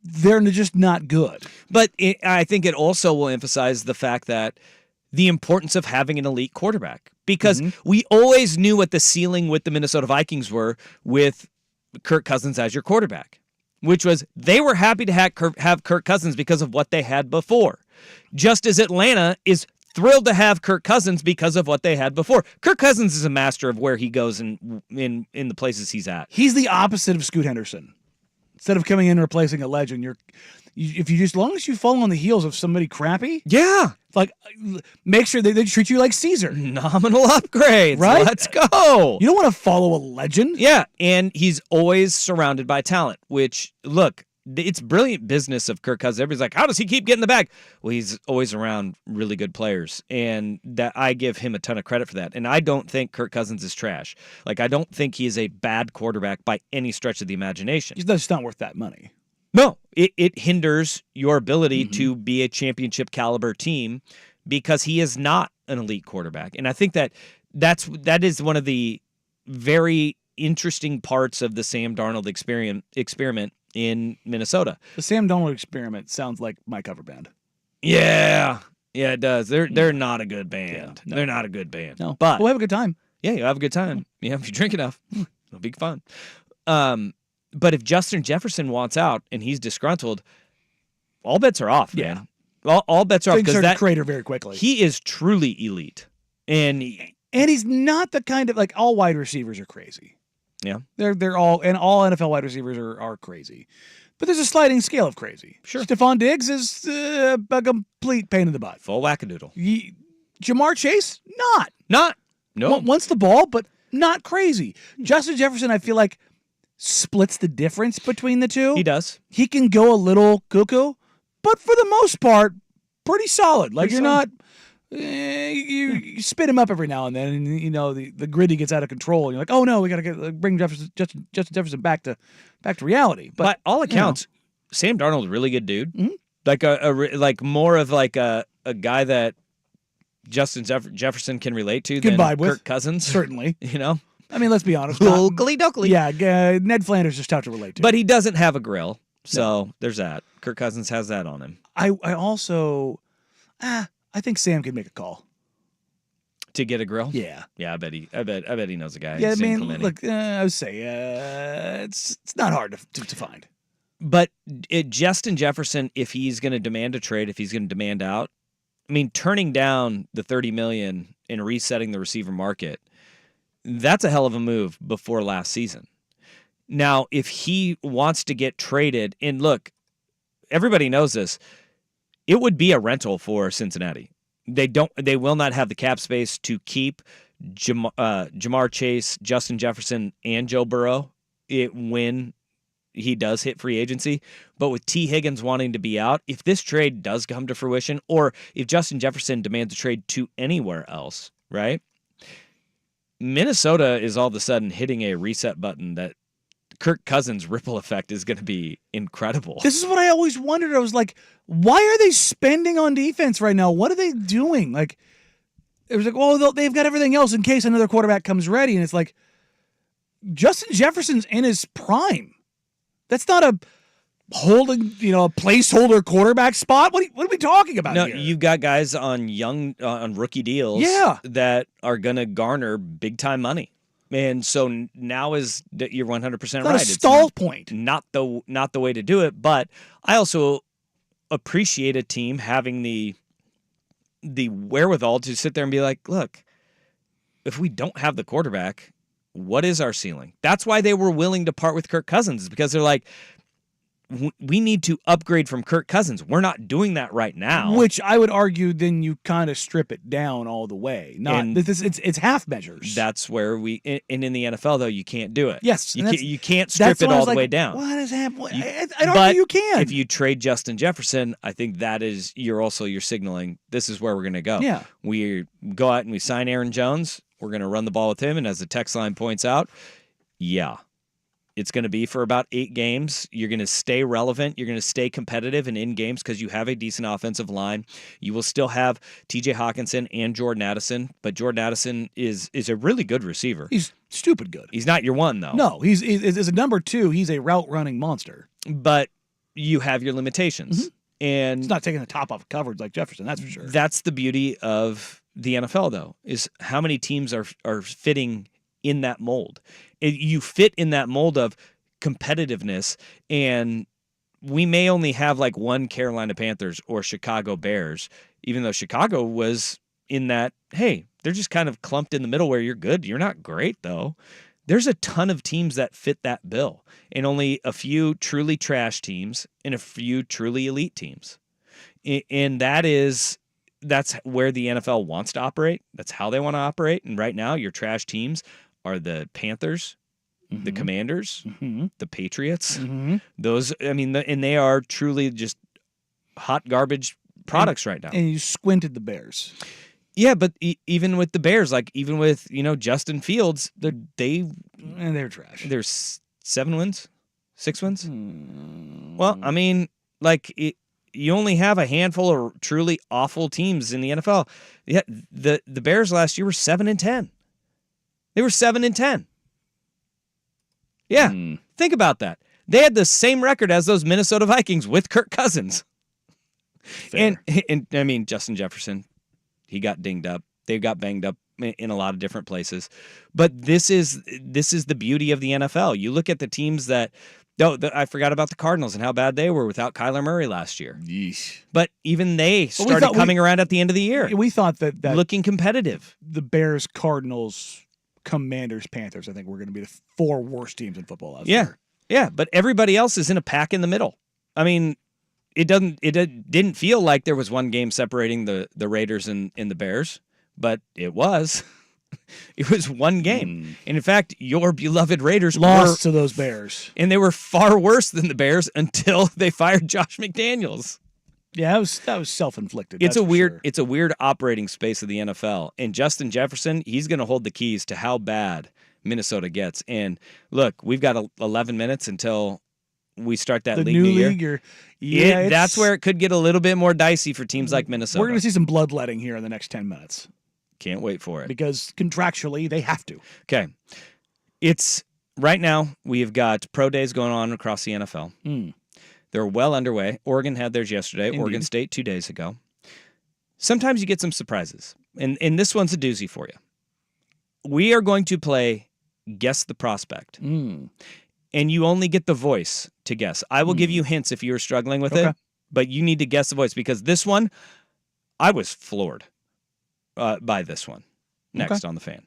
they're just not good. But I think it also will emphasize the fact that the importance of having an elite quarterback, because we always knew what the ceiling with the Minnesota Vikings were with Kirk Cousins as your quarterback, which was they were happy to have Kirk Cousins because of what they had before. Just as Atlanta is thrilled to have Kirk Cousins because of what they had before. Kirk Cousins is a master of where he goes in the places he's at. He's the opposite of Scoot Henderson. Instead of coming in and replacing a legend, as long as you fall on the heels of somebody crappy, make sure they treat you like Caesar. Nominal upgrades, right? Let's go. You don't want to follow a legend. Yeah, and he's always surrounded by talent, which, look, it's brilliant business of Kirk Cousins. Everybody's like, how does he keep getting the bag? Well, he's always around really good players, and that I give him a ton of credit for that. And I don't think Kirk Cousins is trash. I don't think he is a bad quarterback by any stretch of the imagination. He's just not worth that money. No, it hinders your ability to be a championship caliber team because he is not an elite quarterback. And I think that is one of the very interesting parts of the Sam Darnold experiment in Minnesota. The Sam Darnold experiment sounds like my cover band. Yeah, it does. They're not a good band. Yeah, no. They're not a good band. No, but we'll have a good time. Yeah, you'll have a good time. Yeah, if you drink enough, it'll be fun. But if Justin Jefferson wants out and he's disgruntled, all bets are off, man. All bets are off because that crater very quickly. He is truly elite, and he's not the kind of all wide receivers are crazy. Yeah, they're all NFL wide receivers are crazy, but there's a sliding scale of crazy. Sure, Stephon Diggs is a complete pain in the butt. Full wackadoodle. Jamar Chase, not no. Wants the ball, but not crazy. Justin Jefferson, I feel like, splits the difference between the two. He does. He can go a little cuckoo, but for the most part, pretty solid. You're not. You spit him up every now and then, and the gritty gets out of control. And you're like, oh no, we got to bring Justin Jefferson back to reality. But by all accounts, Sam Darnold's a really good dude. Mm-hmm. More of a guy that Justin Jefferson can relate to than vibe with. Kirk Cousins. Certainly. I mean, let's be honest. Oakley dokley. Yeah, Ned Flanders is tough to relate to. But he doesn't have a grill, so there's that. Kirk Cousins has that on him. I also, I think Sam could make a call. To get a grill? Yeah. Yeah, I bet he knows a guy. Yeah, I San mean, Clemente. look, I would say it's not hard to find. But Justin Jefferson, if he's going to demand a trade, if he's going to demand out, I mean, turning down the $30 million and resetting the receiver market, that's a hell of a move before last season. Now, if he wants to get traded, and look, everybody knows this, it would be a rental for Cincinnati. They will not have the cap space to keep Jamar Chase, Justin Jefferson, and Joe Burrow when he does hit free agency. But with T. Higgins wanting to be out, if this trade does come to fruition, or if Justin Jefferson demands a trade to anywhere else, right? Minnesota is all of a sudden hitting a reset button that Kirk Cousins' ripple effect is going to be incredible. This is what I always wondered. I was like, why are they spending on defense right now? What are they doing? Like, it was like, oh, they've got everything else in case another quarterback comes ready. And it's like, Justin Jefferson's in his prime. That's not a holding, a placeholder quarterback spot. What are we talking about No, here? you've got guys on rookie deals that are going to garner big time money. And so now is that you're 100% It's right. not a stall point. Not the way to do it. But I also appreciate a team having the wherewithal to sit there and be like, look, if we don't have the quarterback, what is our ceiling? That's why they were willing to part with Kirk Cousins, is because they're like, we need to upgrade from Kirk Cousins. We're not doing that right now. Which I would argue, then you kind of strip it down all the way. It's half measures. That's where and in the NFL though, you can't do it. Yes, you can't strip it all the way down. What is happening? I don't think you can. If you trade Justin Jefferson, I think that is you're signaling this is where we're going to go. Yeah, we go out and we sign Aaron Jones. We're going to run the ball with him, and as the text line points out, it's going to be for about 8 games. You're going to stay relevant. You're going to stay competitive and in games because you have a decent offensive line. You will still have T.J. Hawkinson and Jordan Addison, but Jordan Addison is a really good receiver. He's stupid good. He's not your one, though. No, he's as a number 2, he's a route-running monster. But you have your limitations. Mm-hmm. And he's not taking the top off coverage like Jefferson, that's for sure. That's the beauty of the NFL, though, is how many teams are fitting in that mold. You fit in that mold of competitiveness, and we may only have like one Carolina Panthers or Chicago Bears, even though Chicago was in that, hey, they're just kind of clumped in the middle where you're good. You're not great, though. There's a ton of teams that fit that bill, and only a few truly trash teams and a few truly elite teams. And that's where the NFL wants to operate. That's how they want to operate. And right now, your trash teams are the Panthers, the Commanders, the Patriots. Those, and they are truly just hot garbage products right now. And you squinted the Bears. Yeah, but even with the Bears, like even with Justin Fields, they're trash. There's 7 wins, 6 wins. Well, you only have a handful of truly awful teams in the NFL. Yeah, the Bears last year were 7-10. They were 7-10. Yeah, think about that. They had the same record as those Minnesota Vikings with Kirk Cousins. Fair. And Justin Jefferson, he got dinged up. They got banged up in a lot of different places. But this is the beauty of the NFL. You look at the teams I forgot about the Cardinals and how bad they were without Kyler Murray last year. Yeesh. But even they started coming around at the end of the year. We thought that looking competitive. The Bears, Cardinals, Commanders, Panthers, I think were going to be the 4 worst teams in football last year. Yeah, but everybody else is in a pack in the middle. It didn't feel like there was one game separating the Raiders and the Bears, but it was. It was one game. And in fact, your beloved Raiders lost to those Bears. And they were far worse than the Bears until they fired Josh McDaniels. Yeah, that was self-inflicted. It's a weird operating space of the NFL. And Justin Jefferson, he's going to hold the keys to how bad Minnesota gets. And look, we've got 11 minutes until we start that new league. That's where it could get a little bit more dicey for teams like Minnesota. We're going to see some bloodletting here in the next 10 minutes. Can't wait for it. Because contractually, they have to. Okay. It's right now we have got pro days going on across the NFL. They're well underway. Oregon had theirs yesterday. Indeed. Oregon State 2 days ago. Sometimes you get some surprises, and this one's a doozy for you. We are going to play Guess the Prospect, and you only get the voice to guess. I will give you hints if you're struggling with it, but you need to guess the voice because this one, I was floored by this one. Next on the Fan.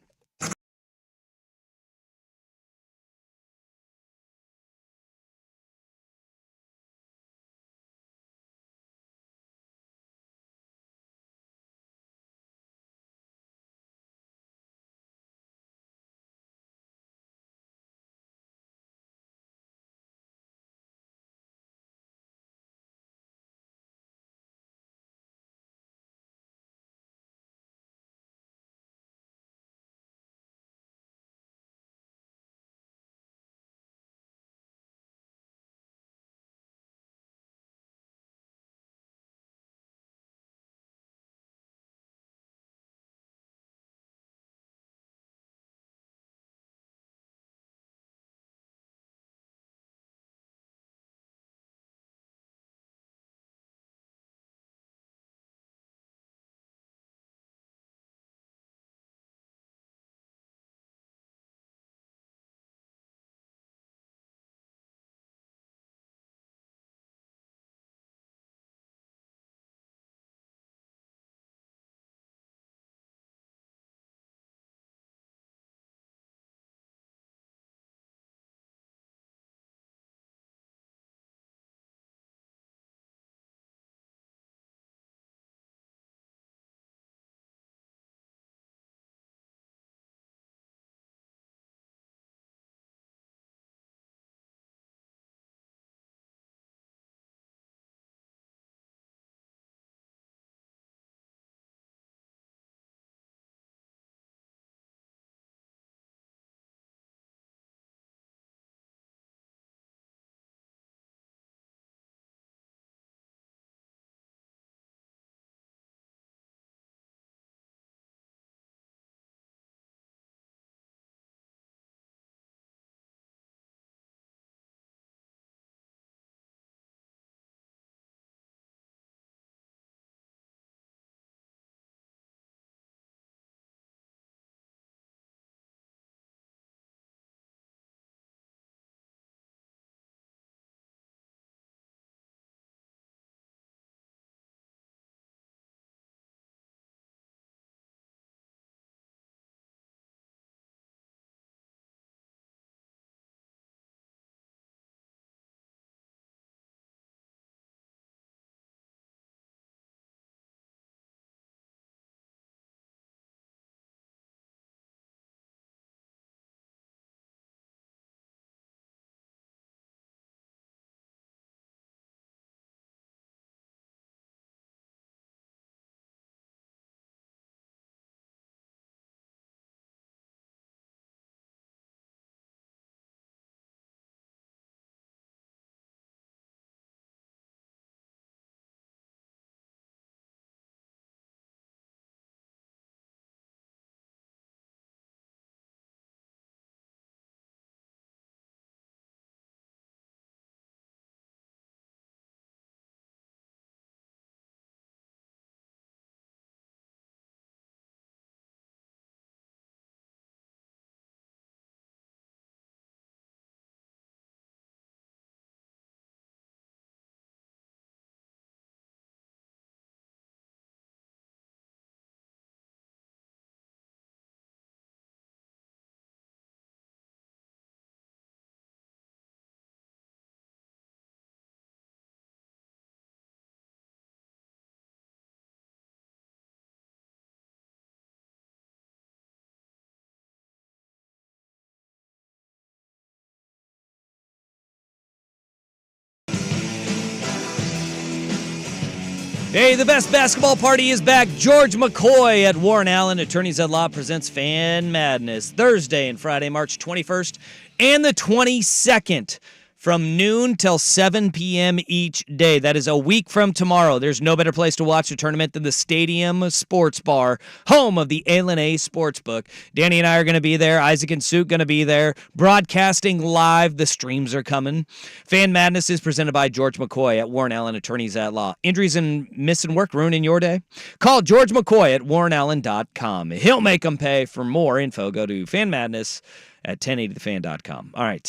Hey, the best basketball party is back. George McCoy at Warren Allen Attorneys at Law presents Fan Madness Thursday and Friday, March 21st and the 22nd. from noon till 7 p.m. each day. That is a week from tomorrow. There's no better place to watch the tournament than the Stadium Sports Bar, home of the A Sportsbook. Danny and I are going to be there. Isaac and Sue going to be there. Broadcasting live. The streams are coming. Fan Madness is presented by George McCoy at Warren Allen Attorneys at Law. Injuries and missing work ruining your day? Call George McCoy at warrenallen.com. He'll make them pay. For more info, go to Fan Madness at 1080thefan.com. All right.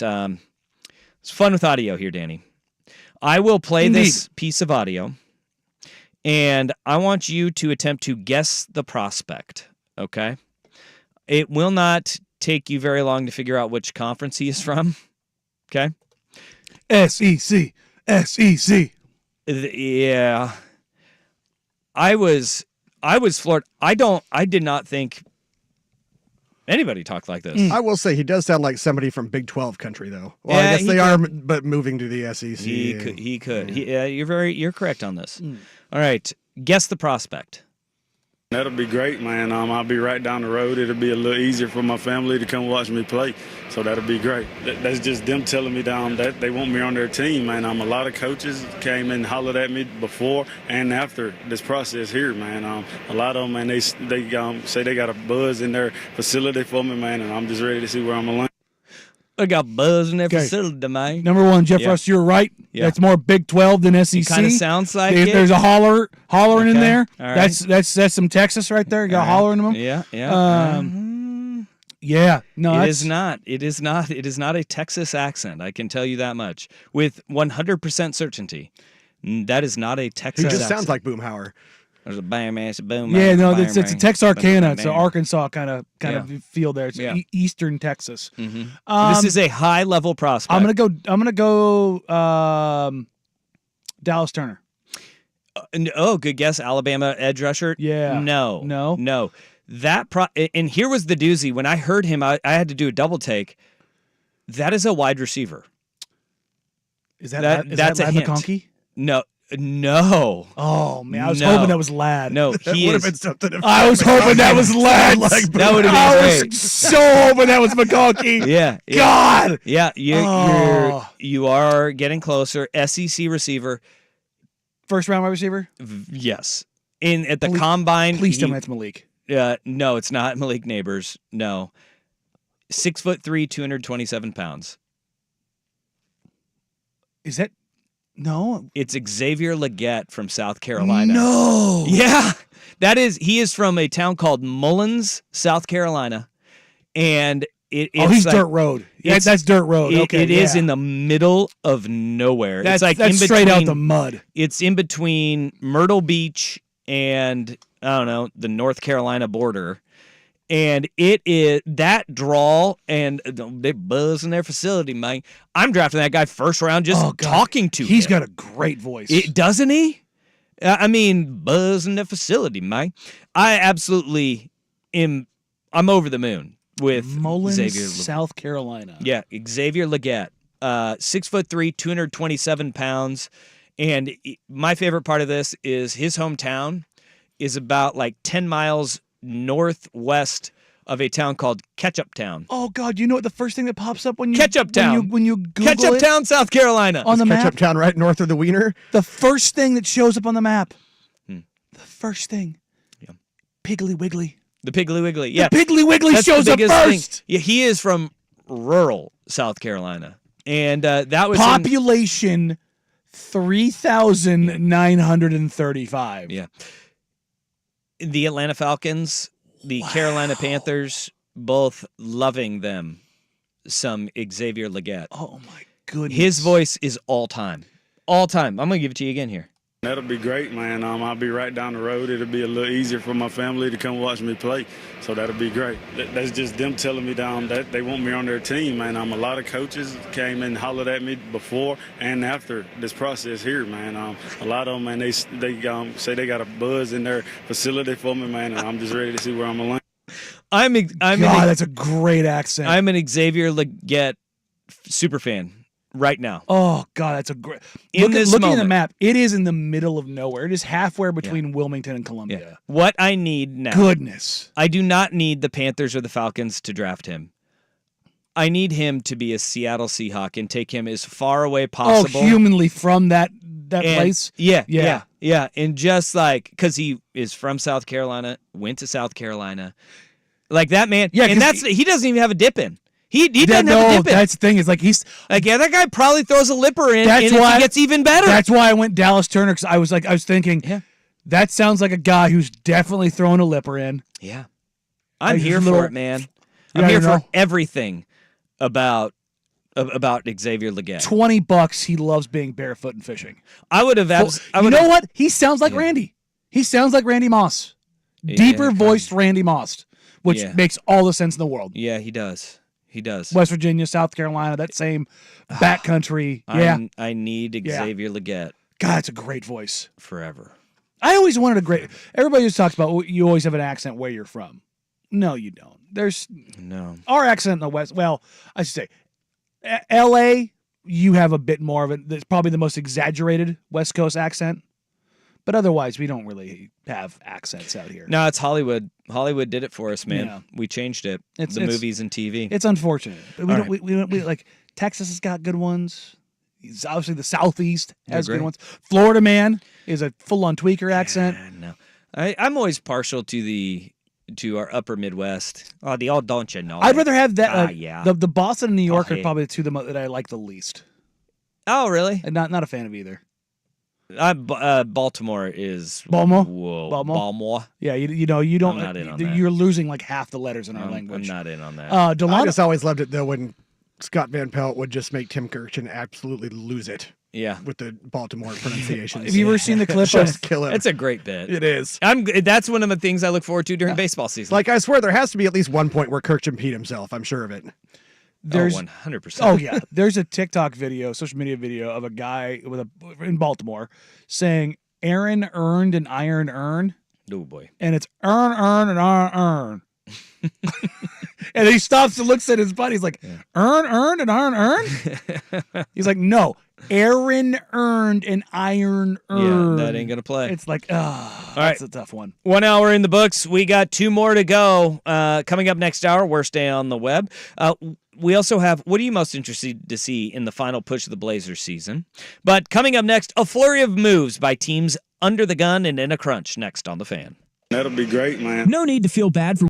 It's fun with audio here, Danny. I will play this piece of audio, and I want you to attempt to guess the prospect, okay? It will not take you very long to figure out which conference he is from, okay? SEC. Yeah. I was floored. I did not think anybody talked like this. I will say he does sound like somebody from Big 12 country, though. Well, Yeah, I guess he they could. are, but moving to the SEC. He could. You're correct on this. All right. Guess the prospect. That'll be great, man. I'll be right down the road. It'll be a little easier for my family to come watch me play, so that'll be great. That's just them telling me that they want me on their team, man. A lot of coaches came and hollered at me before and after this process here, man. A lot of them, man, they say they got a buzz in their facility for me, man, and I'm just ready to see where I'm going to land. I got buzz in their facility, man. Number one, Jeff Yeah. Russ, you're right. Yeah. That's more Big 12 than SEC. Kind of sounds like it. There's a hollering in Okay. there. All right. That's some Texas right there. You got hollering in them. Yeah. Yeah. No, It is not. It is not a Texas accent. I can tell you that much with 100% certainty. That is not a He Texas just accent. sounds like Boomhauer. There's a bam ass boom. Yeah, no, bam, it's a bam, Texarkana. bam, It's bam. an Arkansas kind of Yeah. feel there. It's Yeah. Eastern Texas. This is a high level prospect. I'm gonna go Dallas Turner. Oh, good guess. Alabama edge rusher. Yeah. No. That and here was the doozy. When I heard him, I had to do a double take. That is a wide receiver. Is that's that's a Ladd hint. McConkey? No. Oh man, I was No. hoping that was Ladd. No, That he would is. have been something. if I was McConkey hoping that was Ladd. sounded like That would have been I great. was so hoping that was McConkey. Yeah. God. Yeah. Oh. You are getting closer. SEC receiver. First round wide receiver. Yes. At the Please- combine. Please tell me that's Malik. No, it's not Malik Neighbors. No. 6'3", 227 pounds. Is that no? It's Xavier Legette from South Carolina. No. Yeah. He is from a town called Mullins, South Carolina. And it's He's like, dirt road. Yeah, it's- that's dirt road. Okay, It is yeah. in the middle of nowhere. That's it's like that's in straight between, out the mud. It's in between Myrtle Beach and I don't know, the North Carolina border. And it is that drawl and they buzz in their facility, man. I'm drafting that guy first round just Oh, God. talking to him. He's got a great voice. Doesn't he? I mean, buzz in the facility, man. I absolutely am. I'm over the moon with Mullins, Xavier. South Carolina. Yeah, Xavier Legette, 6'3", 227 pounds, and my favorite part of this is his hometown is about like 10 miles northwest of a town called Ketchup Town. Oh God, you know what the first thing that pops up when you Ketchup Town. when you Google Ketchup it Town, South Carolina. on the map? Ketchup Town right north of the Wiener. The first thing that shows up on the map. The first thing. Yeah. Piggly Wiggly. The Piggly Wiggly. Yeah. The Piggly Wiggly That's the shows up biggest first. thing. Yeah, he is from rural South Carolina. And that was Population 3,935. Yeah. The Atlanta Falcons, the Carolina Panthers, both loving them. Some Xavier Legette. Oh my goodness. His voice is all time. All time. I'm going to give it to you again here. That'll be great, man. I'll be right down the road. It'll be a little easier for my family to come watch me play, so that'll be great. That's just them telling me that they want me on their team, man. A lot of coaches came and hollered at me before and after this process here, man. A lot of them, man, they say they got a buzz in their facility for me, man, and I'm just ready to see where I'm going to land. God, that's a great accent. I'm an Xavier Legette super fan right now. Oh God, that's a great. In this looking at the moment. map, it is in the middle of nowhere. It is halfway between Wilmington and Columbia. Yeah. What I need now. Goodness. I do not need the Panthers or the Falcons to draft him. I need him to be a Seattle Seahawk and take him as far away possible. humanly from that And- place. Yeah. And just like, because he is from South Carolina, went to South Carolina. Like that man. Yeah, and 'cause he doesn't even have a dip in. He Yeah, doesn't have a dip in. that's the thing. Is like he's. Like, yeah, that guy probably throws a lipper in, That's and why- it gets even better. That's why I went Dallas Turner, because I was thinking, Yeah. that sounds like a guy who's definitely throwing a lipper in. Yeah. I'm Like, here just for little- it, man. Yeah, I'm here you know. for everything about Xavier Legette. $20. He loves being barefoot and fishing. I would have You know what? He sounds like Randy. He sounds like Randy Moss. Deeper voiced Randy Moss, which Yeah. makes all the sense in the world. Yeah, he does. He does. West Virginia, South Carolina, that same backcountry. Yeah. I need Yeah. Xavier Legette God, it's a great voice. forever. I always wanted a great. Everybody just talks about you always have an accent where you're from. No, you don't. There's No. our accent in the West. Well, I should say, L.A. You have a bit more of it. That's probably the most exaggerated West Coast accent. But otherwise, we don't really have accents out here. No, it's Hollywood. Hollywood did it for us, man. Yeah. We changed it. It's- The it's- movies and TV. It's unfortunate. But we All don't. We don't. We, like Texas has got good ones. It's obviously, the Southeast has They're good great. ones. Florida man is a full-on tweaker accent. No. I'm always partial to our upper Midwest. Oh, the old don't you know? I'd rather have that. yeah. The Boston and New York hey. are probably the two that I like the least. Oh, really? And not a fan of either. Baltimore is Baltimore? Whoa, Baltimore? Yeah, you know you don't. I'm not in on that. You're losing like half the letters in our I'm language. not in on that. I Delano. just always loved it though when Scott Van Pelt would just make Tim Kirchin absolutely lose it Yeah, with the Baltimore pronunciations. Have you ever seen the clip Just of? kill him. it's a great bit. It is. That's one of the things I look forward to during baseball season. Like I swear there has to be at least one point where Kirchin peed himself. I'm sure of it. There's 100%. Oh yeah, there's a TikTok video, social media video of a guy in Baltimore saying Aaron earned an iron earn, Oh boy. and it's earn and earn. And he stops and looks at his buddy. He's like, earn and earn. He's like, no, Aaron earned an iron earn. Yeah, that ain't gonna play. It's like, that's a tough one. 1 hour in the books. We got 2 more to go. Coming up next hour, worst day on the web. We also have, what are you most interested to see in the final push of the Blazers season? But coming up next, a flurry of moves by teams under the gun and in a crunch next on The Fan. That'll be great, man. No need to feel bad for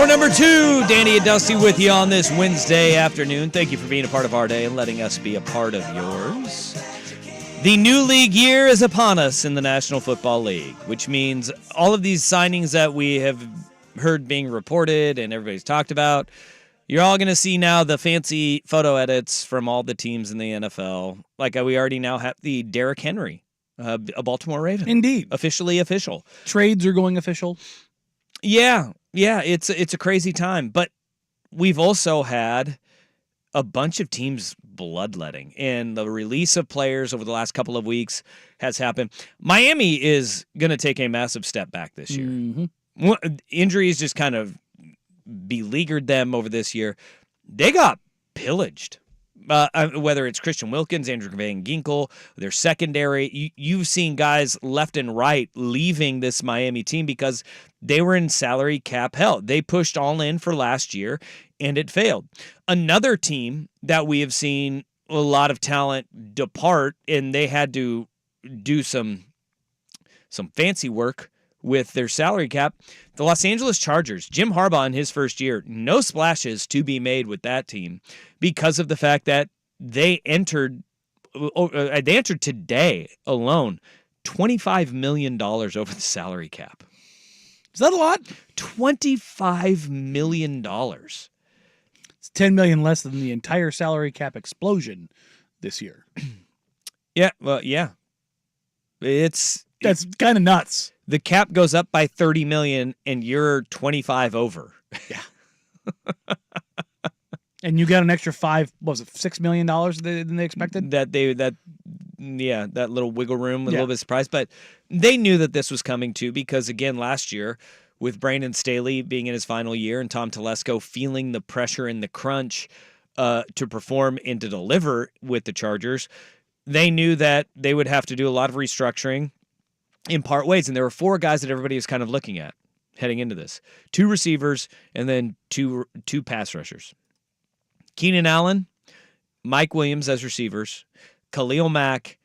Hour number 2, Danny and Dusty with you on this Wednesday afternoon. Thank you for being a part of our day and letting us be a part of yours. The new league year is upon us in the National Football League, which means all of these signings that we have heard being reported and everybody's talked about, you're all going to see now the fancy photo edits from all the teams in the NFL. Like we already now have the Derrick Henry, a Baltimore Raven. Indeed. Officially official. Trades are going official. Yeah, it's a crazy time. But we've also had a bunch of teams bloodletting, and the release of players over the last couple of weeks has happened. Miami is going to take a massive step back this year. Mm-hmm. Injuries just kind of beleaguered them over this year. They got pillaged. Whether it's Christian Wilkins, Andrew Van Ginkel, their secondary, you've seen guys left and right leaving this Miami team because they were in salary cap hell. They pushed all in for last year, and it failed. Another team that we have seen a lot of talent depart, and they had to do some fancy work with their salary cap, the Los Angeles Chargers. Jim Harbaugh in his first year, no splashes to be made with that team because of the fact that they entered today alone $25 million over the salary cap. Is that a lot? $25 million. It's $10 million less than the entire salary cap explosion this year. Yeah, well, yeah. That's kind of nuts. The cap goes up by $30 million, and you're 25 over. Yeah. And you got an extra $6 million than they expected? That little wiggle room, a little bit surprised. But they knew that this was coming too, because again, last year, with Brandon Staley being in his final year and Tom Telesco feeling the pressure and the crunch to perform and to deliver with the Chargers, they knew that they would have to do a lot of restructuring in part ways. And there were 4 guys that everybody was kind of looking at heading into this. 2 receivers and then two pass rushers. Keenan Allen, Mike Williams as receivers, Khalil Mack,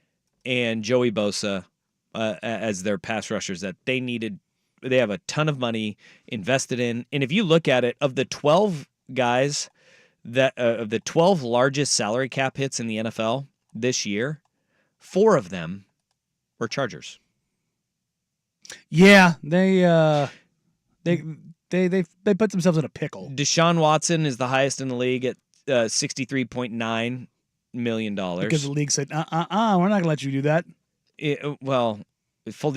and Joey Bosa as their pass rushers that they needed. They have a ton of money invested in. And if you look at it, of the 12 guys of the 12 largest salary cap hits in the NFL this year, 4 of them were Chargers. Yeah, they put themselves in a pickle. Deshaun Watson is the highest in the league at $63.9 million. Because the league said, we're not going to let you do that. They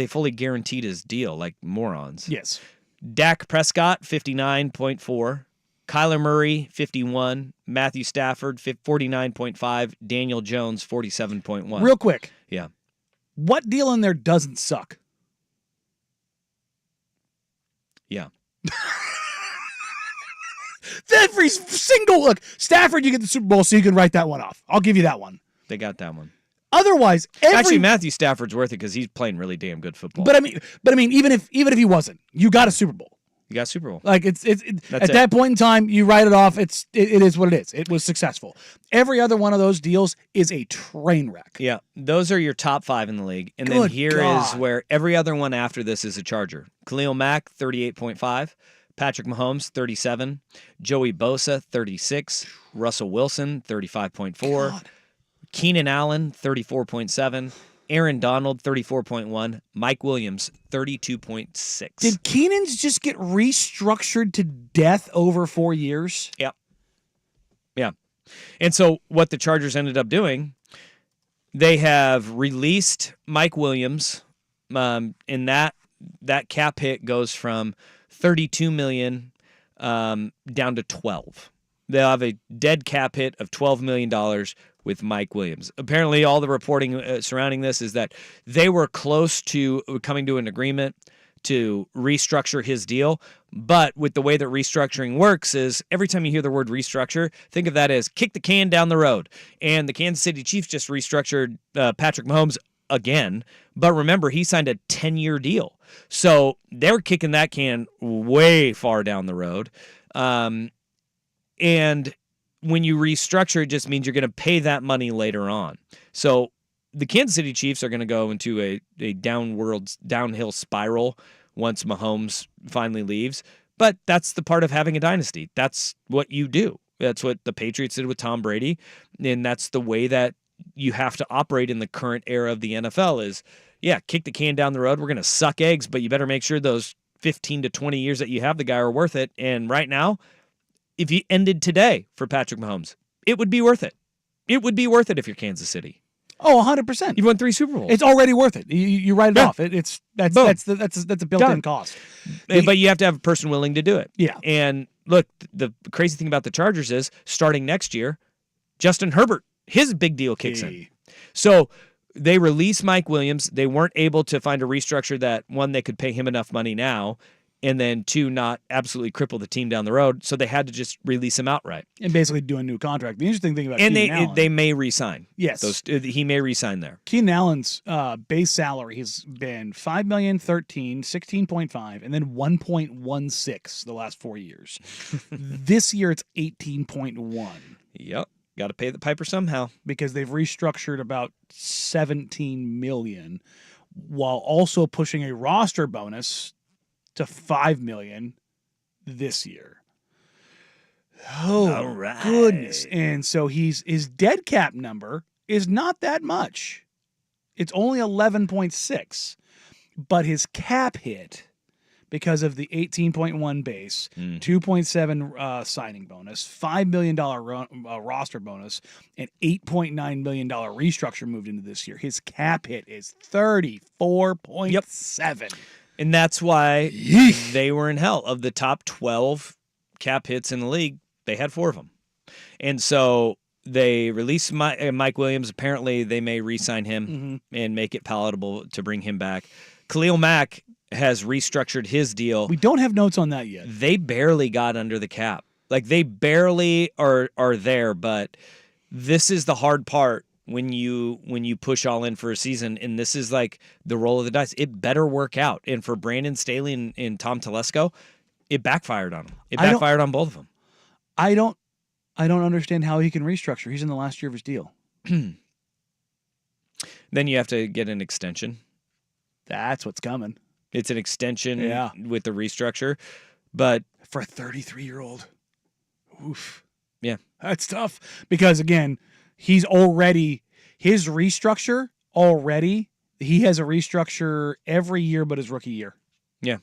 fully guaranteed his deal like morons. Yes. Dak Prescott, 59.4. Kyler Murray, 51. Matthew Stafford, 49.5. Daniel Jones, 47.1. Real quick. Yeah. What deal in there doesn't suck? Yeah. Every single look. Stafford, you get the Super Bowl, so you can write that one off. I'll give you that one. They got that one. Otherwise, actually, Matthew Stafford's worth it because he's playing really damn good football. But I mean, even if he wasn't, you got a Super Bowl. You got Super Bowl. Like at that point in time, you write it off. It is what it is. It was successful. Every other one of those deals is a train wreck. Yeah, those are your top 5 in the league, and Good then here God. is where every other one after this is a Charger. Khalil Mack, 38.5. Patrick Mahomes, 37. Joey Bosa, 36. Russell Wilson, 35.4. Keenan Allen, 34.7. Aaron Donald, 34.1. Mike Williams, 32.6. Did Keenan's just get restructured to death over 4 years? Yep. Yeah. And so what the Chargers ended up doing, they have released Mike Williams, and that cap hit goes from $32 million down to 12. They'll have a dead cap hit of $12 million with Mike Williams. Apparently, all the reporting surrounding this is that they were close to coming to an agreement to restructure his deal. But with the way that restructuring works is every time you hear the word restructure, think of that as kick the can down the road. And the Kansas City Chiefs just restructured Patrick Mahomes again. But remember, he signed a 10-year deal. So they were kicking that can way far down the road. And when you restructure, it just means you're going to pay that money later on. So the Kansas City Chiefs are going to go into a downhill spiral once Mahomes finally leaves. But that's the part of having a dynasty. That's what you do. That's what the Patriots did with Tom Brady, and that's the way that you have to operate in the current era of the NFL is, yeah, kick the can down the road. We're going to suck eggs, but you better make sure those 15 to 20 years that you have the guy are worth it. And right now, if you ended today for Patrick Mahomes, it would be worth it. It would be worth it if you're Kansas City. Oh, 100%. You've won 3 Super Bowls. It's already worth it. You write it Yeah. off. That's Boom. a built-in Done. cost. But you have to have a person willing to do it. Yeah. And look, the crazy thing about the Chargers is starting next year, Justin Herbert, his big deal kicks in. So they release Mike Williams. They weren't able to find a restructure that, one, they could pay him enough money now, and then 2, not absolutely cripple the team down the road. So they had to just release him outright. And basically do a new contract. The interesting thing about And Keenan Allen, they may re-sign. Yes. He may re-sign there. Keenan Allen's base salary has been $5 million, 13, 16.5, and then 1.16 the last 4 years. This year it's 18.1 Yep. Got to pay the piper somehow. because they've restructured about 17 million while also pushing a roster bonus to 5 million this year. Oh, All right. goodness. And so his dead cap number is not that much. It's only 11.6, but his cap hit, because of the 18.1 base, 2.7 signing bonus, $5 million roster bonus, and $8.9 million restructure moved into this year. His cap hit is 34.7. And that's why they were in hell. Of the top 12 cap hits in the league, they had 4 of them. And so they released Mike Williams. Apparently, they may re-sign him and make it palatable to bring him back. Khalil Mack has restructured his deal. We don't have notes on that yet. They barely got under the cap. Like, they barely are there, but this is the hard part when you push all in for a season, and this is like the roll of the dice. It better work out. And for Brandon Staley and Tom Telesco, it backfired on them. It backfired on both of them. I don't understand how he can restructure. He's in the last year of his deal. Then you have to get an extension. That's what's coming. It's an extension Yeah. with the restructure. But For a 33-year-old. Oof. yeah, That's tough. Because, again, his restructure already, he has a restructure every year but his rookie year. yeah.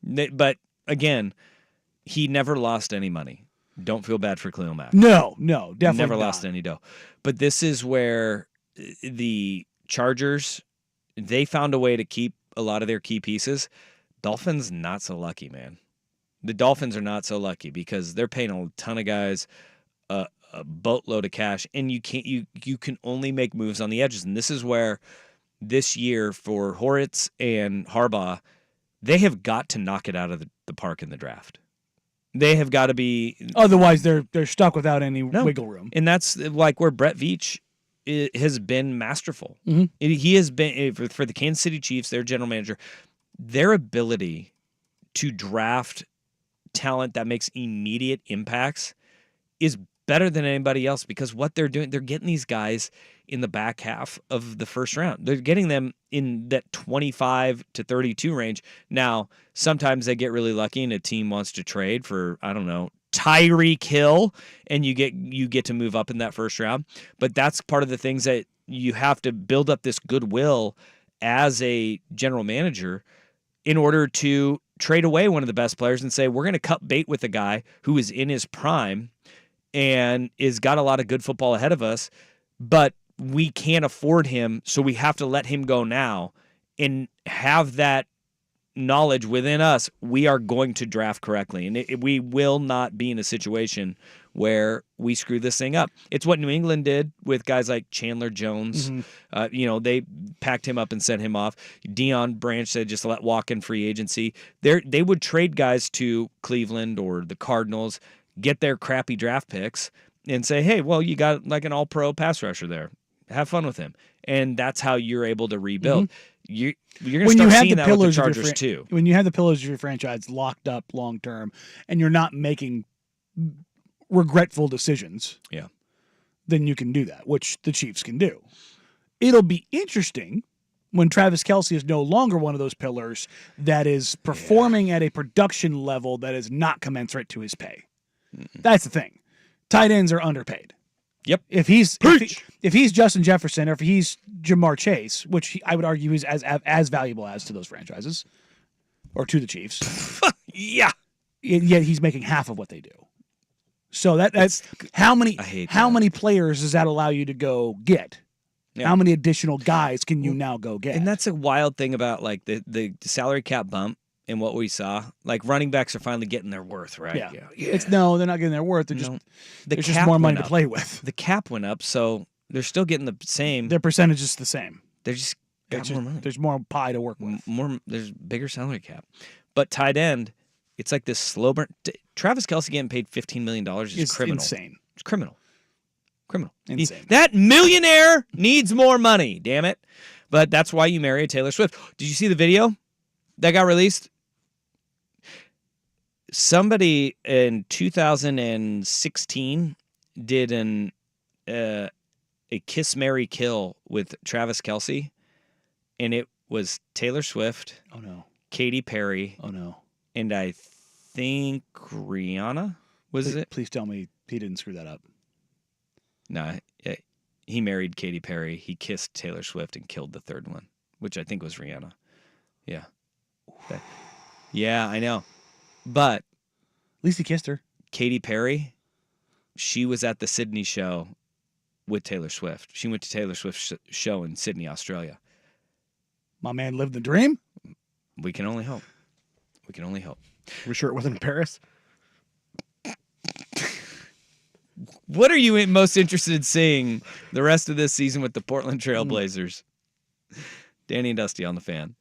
But again, he never lost any money. Don't feel bad for Khalil Mack. No, definitely Never not. lost any dough. But this is where the Chargers, they found a way to keep a lot of their key pieces. Dolphins, not so lucky, man. The Dolphins are not so lucky because they're paying a ton of guys a boatload of cash, and you can only make moves on the edges. And this is where this year for Horitz and Harbaugh, they have got to knock it out of the park in the draft. They have got to be. Otherwise, they're stuck without any wiggle room. And that's like where Brett Veach has been masterful. Mhm. He has been, for the Kansas City Chiefs, their general manager, their ability to draft talent that makes immediate impacts is better than anybody else, because what they're doing, they're getting these guys in the back half of the first round. They're getting them in that 25 to 32 range. Now, sometimes they get really lucky and a team wants to trade for, I don't know, Tyreek Hill, and you get to move up in that first round. But that's part of the things that you have to build up this goodwill as a general manager in order to trade away one of the best players and say, we're going to cut bait with a guy who is in his prime and is got a lot of good football ahead of us, but we can't afford him, so we have to let him go now and have that knowledge within us. We are going to draft correctly, and we will not be in a situation where we screw this thing up. It's what New England did with guys like Chandler Jones. They packed him up and sent him off. Deion Branch said just let walk in free agency. They would trade guys to Cleveland or the Cardinals, get their crappy draft picks, and say, hey, well, you got like an all-pro pass rusher there. Have fun with him. And that's how you're able to rebuild. You're going to start seeing that with the Chargers too. When you have the pillars of your franchise locked up long term and you're not making regretful decisions, then you can do that, which the Chiefs can do. It'll be interesting when Travis Kelce is no longer one of those pillars that is performing at a production level that is not commensurate to his pay. That's the thing. Tight ends are underpaid. Yep. If he's Justin Jefferson or if he's Jamar Chase, which I would argue is as valuable as to those franchises or to the Chiefs, Yeah. yet he's making half of what they do. So that's how many players does that allow you to go get? Yeah. How many additional guys can you now go get? And that's a wild thing about like the salary cap bump and what we saw. Like running backs are finally getting their worth, right? Yeah. It's no, they're not getting their worth. They're No. there's just more money to play with. The cap went up, so they're still getting the same. Their percentage is the same. They're just got more money. There's more pie to work with. There's bigger salary cap. But tight end, it's like this slow burn. Travis Kelce getting paid $15 million is It's criminal. insane. It's criminal. Insane. That millionaire needs more money, damn it. But that's why you marry a Taylor Swift. Did you see the video that got released? Somebody in 2016 did a Kiss, Marry, Kill with Travis Kelce, and it was Taylor Swift, Oh no. Katy Perry, Oh no. and I think Rihanna, was it? Please tell me he didn't screw that up. No, he married Katy Perry. He kissed Taylor Swift and killed the third one, which I think was Rihanna. Yeah. Yeah, I know. But At least he kissed her. Katy Perry, she was at the Sydney show with Taylor Swift. She went to Taylor Swift's show in Sydney, Australia. My man lived the dream. We can only hope. We can only hope. We're sure it wasn't in Paris. What are you most interested in seeing the rest of this season with the Portland Trail Blazers? Danny and Dusty on the Fan.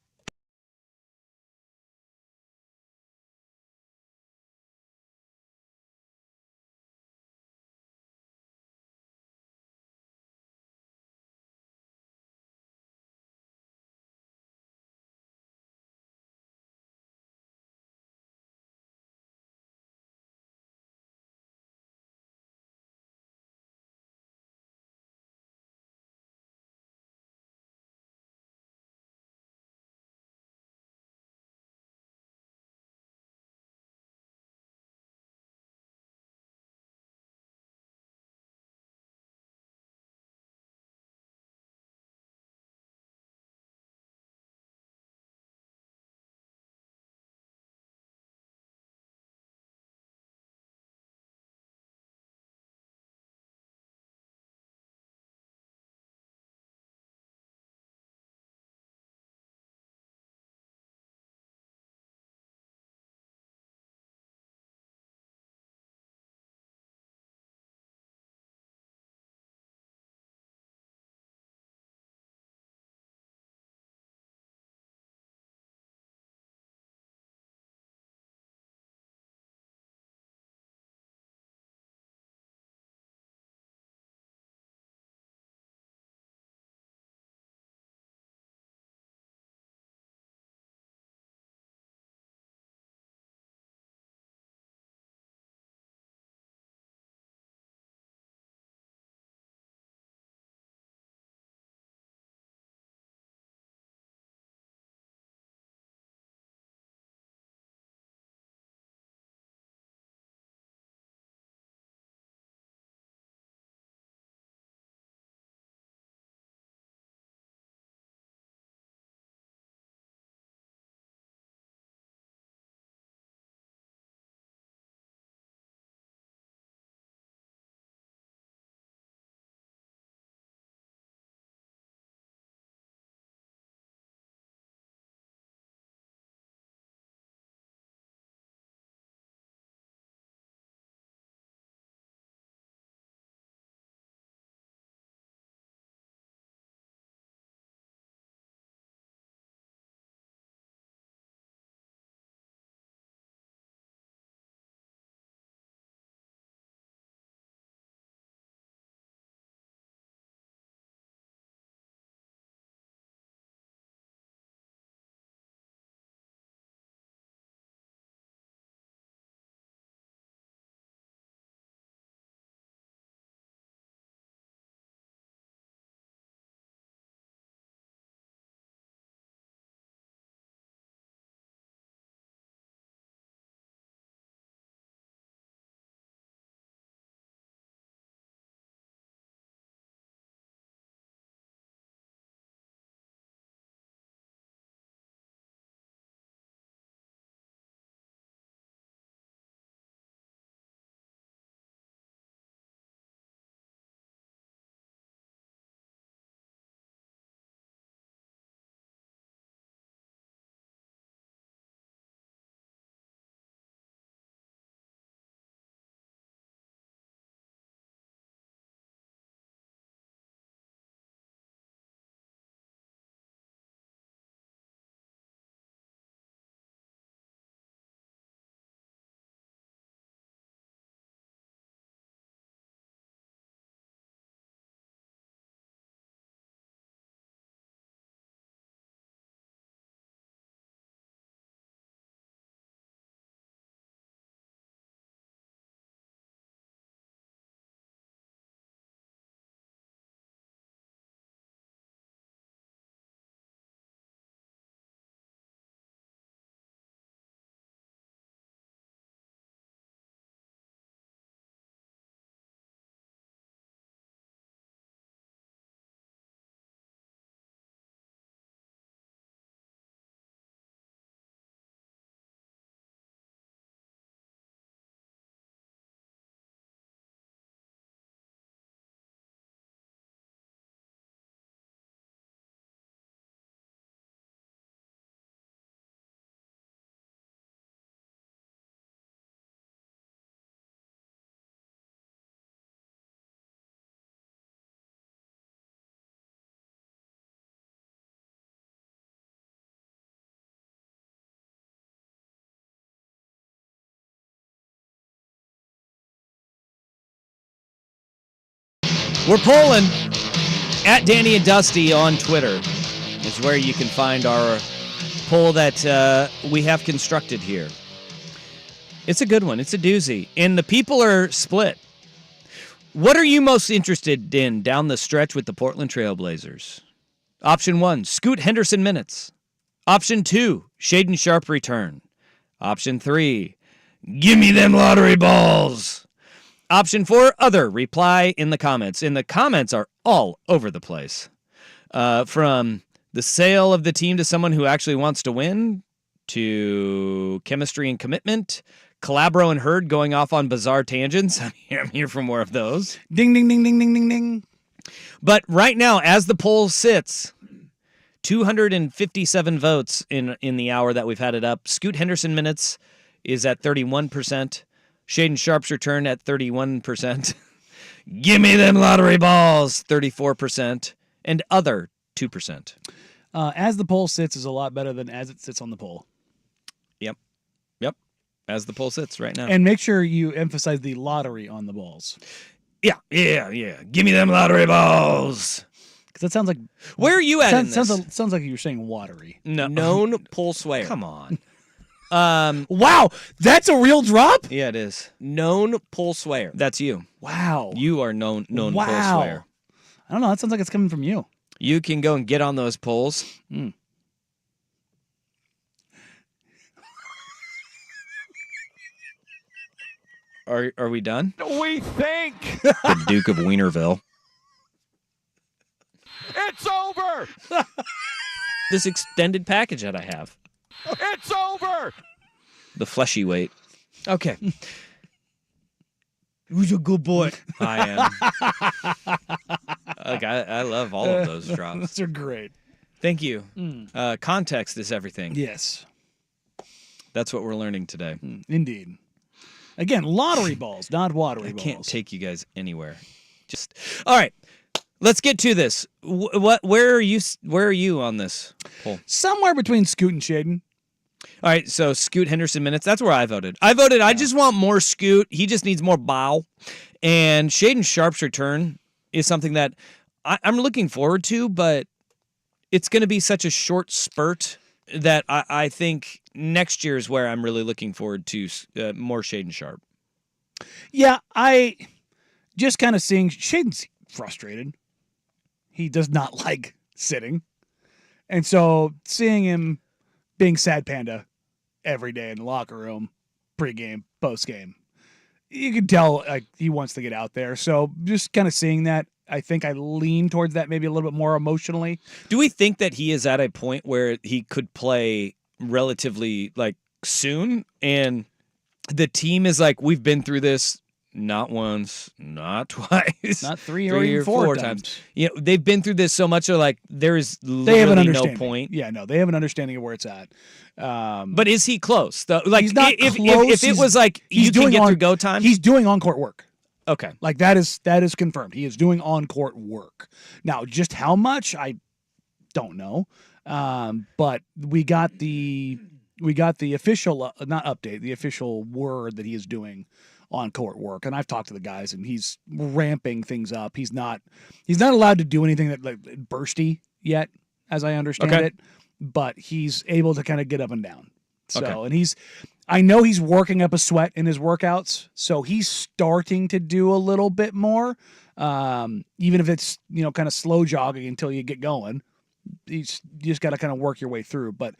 We're polling at Danny and Dusty on Twitter. Is where you can find our poll that we have constructed here. It's a good one. It's a doozy. And the people are split. What are you most interested in down the stretch with the Portland Trailblazers? Option 1, Scoot Henderson minutes. Option 2, Shaedon Sharpe return. Option 3, give me them lottery balls. Option 4, other. Reply in the comments. And the comments are all over the place. From the sale of the team to someone who actually wants to win, to chemistry and commitment, Calabro and Hurd going off on bizarre tangents. I'm here for more of those. Ding, ding, ding, ding, ding, ding, ding. But right now, as the poll sits, 257 votes in the hour that we've had it up. Scoot Henderson minutes is at 31%. Shaedon Sharpe's return at 31%. Give me them lottery balls, 34%. And other, 2%. As the poll sits is a lot better than as it sits on the poll. Yep. As the poll sits right now. And make sure you emphasize the lottery on the balls. Yeah. Give me them lottery balls. Because that sounds like... Where are you at in this? Sounds like you're saying watery. No. Known poll swear. Come on. Wow, that's a real drop? Yeah, it is. Known poll swear. That's you. Wow. You are known poll Wow. swear. I don't know. That sounds like it's coming from you. You can go and get on those polls. Are we done? We think The Duke of Wienerville. it's over. This extended package that I have. It's over. The fleshy weight. Okay. Who's a good boy? I am. Like I love all of those drops. Those are great. Thank you. Context is everything. Yes, That's what we're learning today. indeed. Again, lottery balls, not watery I balls. can't take you guys anywhere. Just all right. Let's get to this. Where are you on this poll? Somewhere between Scoot and Shaedon. All right, so Scoot Henderson minutes. That's where I voted. I just want more Scoot. He just needs more bow. And Shaedon Sharpe's return is something that I'm looking forward to, but it's going to be such a short spurt that I think next year is where I'm really looking forward to more Shaedon Sharpe. Yeah, I just kind of seeing Shaedon's frustrated. He does not like sitting. And so seeing him being sad panda every day in the locker room, pregame, postgame, you can tell like he wants to get out there. So just kind of seeing that, I think I lean towards that maybe a little bit more emotionally. Do we think that he is at a point where he could play relatively like soon and the team is like, we've been through this not once, not twice, Not three or even four times. You know, they've been through this so much. They're like, there is They have an literally no understanding. point. Yeah, no, they have an understanding of where it's at. But is he close? Though, like, He's not if close. it was like He's you can doing get on- through go time. He's doing on-court work. Okay. Like that is confirmed. He is doing on-court work. Now, just how much I don't know. But we got the official not update, the official word that he is doing on-court work. And I've talked to the guys, and he's ramping things up. He's not allowed to do anything that like bursty yet, as I understand Okay. it. But he's able to kind of get up and down. So, Okay. and I know he's working up a sweat in his workouts, so he's starting to do a little bit more, even if it's kind of slow jogging until you get going. You just got to kind of work your way through. But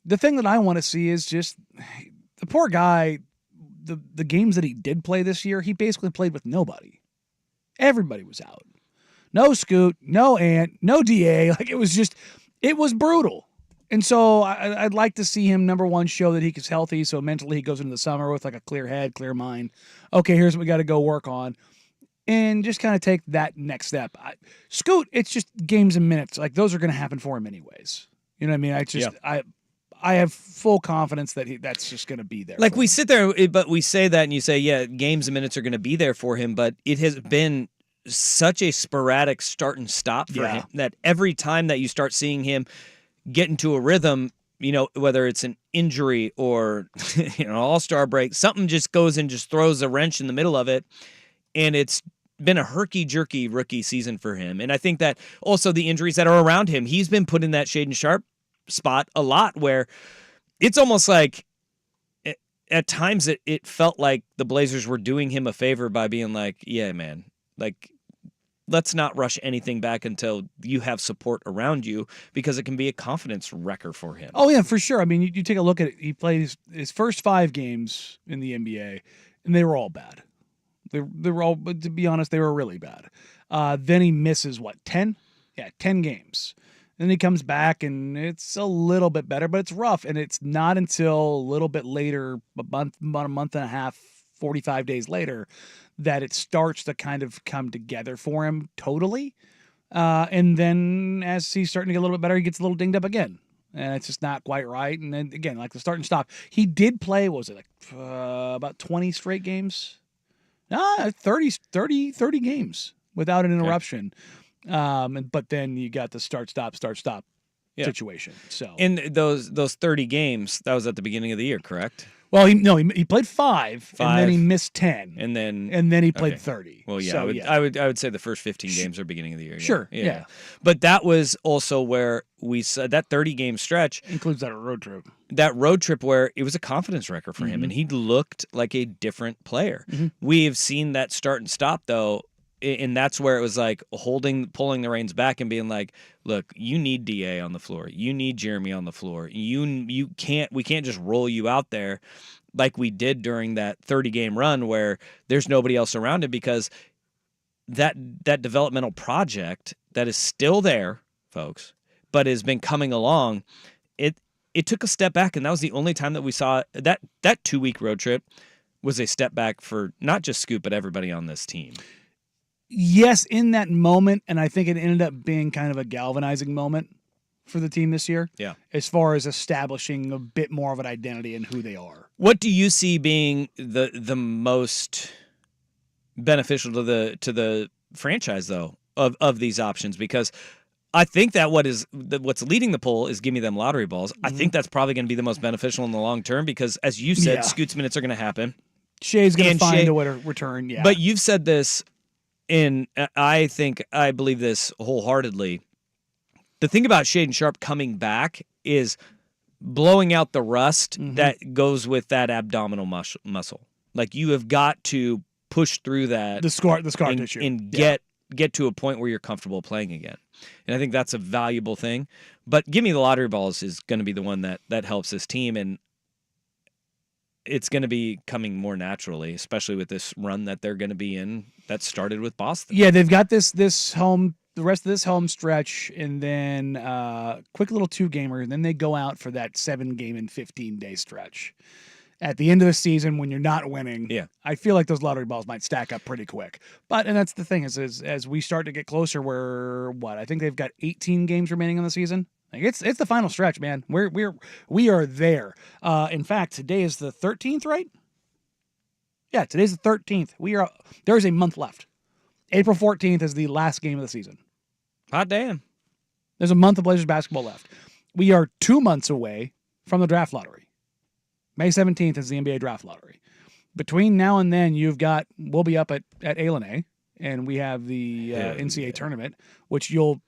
the thing that I want to see is just the poor guy. The games that he did play this year, he basically played with nobody. Everybody was out. No Scoot, no Ant, no DA. Like it was brutal. And so I'd like to see him, number one, show that he's healthy. So mentally he goes into the summer with like a clear head, clear mind. Okay, here's what we got to go work on. And just kind of take that next step. Scoot, it's just games and minutes. Like those are going to happen for him anyways. You know what I mean? I have full confidence that that's just going to be there. Like for we him. sit there, but we say that and you say, yeah, games and minutes are going to be there for him, but it has been such a sporadic start and stop for him that every time that you start seeing him get into a rhythm, whether it's an injury or all-star break, something just goes and just throws a wrench in the middle of it. And it's been a herky-jerky rookie season for him. And I think that also the injuries that are around him, he's been put in that Shaden Sharp spot a lot where it's almost like at times it felt like the Blazers were doing him a favor by being like, yeah, man, like, let's not rush anything back until you have support around you, because it can be a confidence wrecker for him. Oh, yeah, for sure. I mean, you take a look at it. He played his first 5 games in the NBA, and they were all bad. They were all, but to be honest, they were really bad. Then he misses, 10? Yeah, 10 games. Then he comes back, and it's a little bit better, but it's rough. And it's not until a little bit later, about a month and a half, 45 days later, that it starts to kind of come together for him totally. And then as he's starting to get a little bit better, he gets a little dinged up again. And it's just not quite right. And then, again, like the start and stop. He did play, what was it, about 20 straight games? 30 games without an interruption. But then you got the start stop situation. So in those 30 games, that was at the beginning of the year, correct? Well, he played 5, and then he missed 10, and then he played 30. Well, yeah, So, I would say the first 15 games are beginning of the year. Sure, yeah. But that was also where we said that 30-game stretch includes that road trip. That road trip where it was a confidence wrecker for him, and he looked like a different player. We have seen that start and stop though. And that's where it was like pulling the reins back and being like, look, you need DA on the floor. You need Jeremy on the floor. We can't just roll you out there like we did during that 30-game run where there's nobody else around him, because that developmental project that is still there, folks, but has been coming along, it took a step back, and that was the only time that we saw that 2-week road trip was a step back for not just Scoop, but everybody on this team. Yes, in that moment, and I think it ended up being kind of a galvanizing moment for the team this year. Yeah. As far as establishing a bit more of an identity in who they are. What do you see being the most beneficial to the franchise though of these options? Because I think that what's leading the poll is give me them lottery balls. I think that's probably going to be the most beneficial in the long term, because as you said, Scoot's minutes are going to happen. Shea's going to find a way to return. Yeah. But you've said this. And I believe this wholeheartedly. The thing about Shaden Sharp coming back is blowing out the rust that goes with that abdominal muscle. Like, you have got to push through that the scar tissue and get to a point where you're comfortable playing again. And I think that's a valuable thing. But give me the lottery balls is going to be the one that helps this team, and it's going to be coming more naturally, especially with this run that they're going to be in that started with Boston. Yeah, they've got the rest of this home stretch, and then quick little 2-gamer, and then they go out for that 7-game and 15-day stretch. At the end of the season, when you're not winning, I feel like those lottery balls might stack up pretty quick. And that's the thing is as we start to get closer, I think they've got 18 games remaining in the season. Like it's the final stretch, man. We are there. In fact, today is the 13th, right? Yeah, today's the 13th. There's a month left. April 14th is the last game of the season. Hot damn. There's a month of Blazers basketball left. We are 2 months away from the draft lottery. May 17th is the NBA draft lottery. Between now and then, we'll be up at A&A, and we have the NCAA tournament, which you'll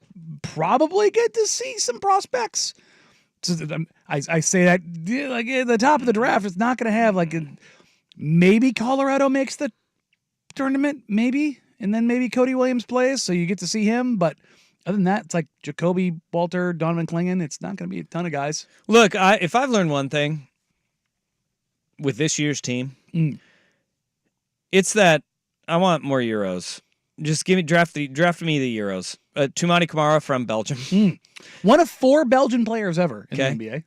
probably get to see some prospects. So, I say that like at the top of the draft, it's not going to have maybe Colorado makes the tournament, maybe, and then maybe Cody Williams plays, so you get to see him. But other than that, it's like Jacoby Walter, Donovan Clingan. It's not going to be a ton of guys. Look, if I've learned one thing with this year's team, it's that I want more Euros. Just draft me the Euros. Toumani Camara from Belgium. One of 4 Belgian players ever in the NBA.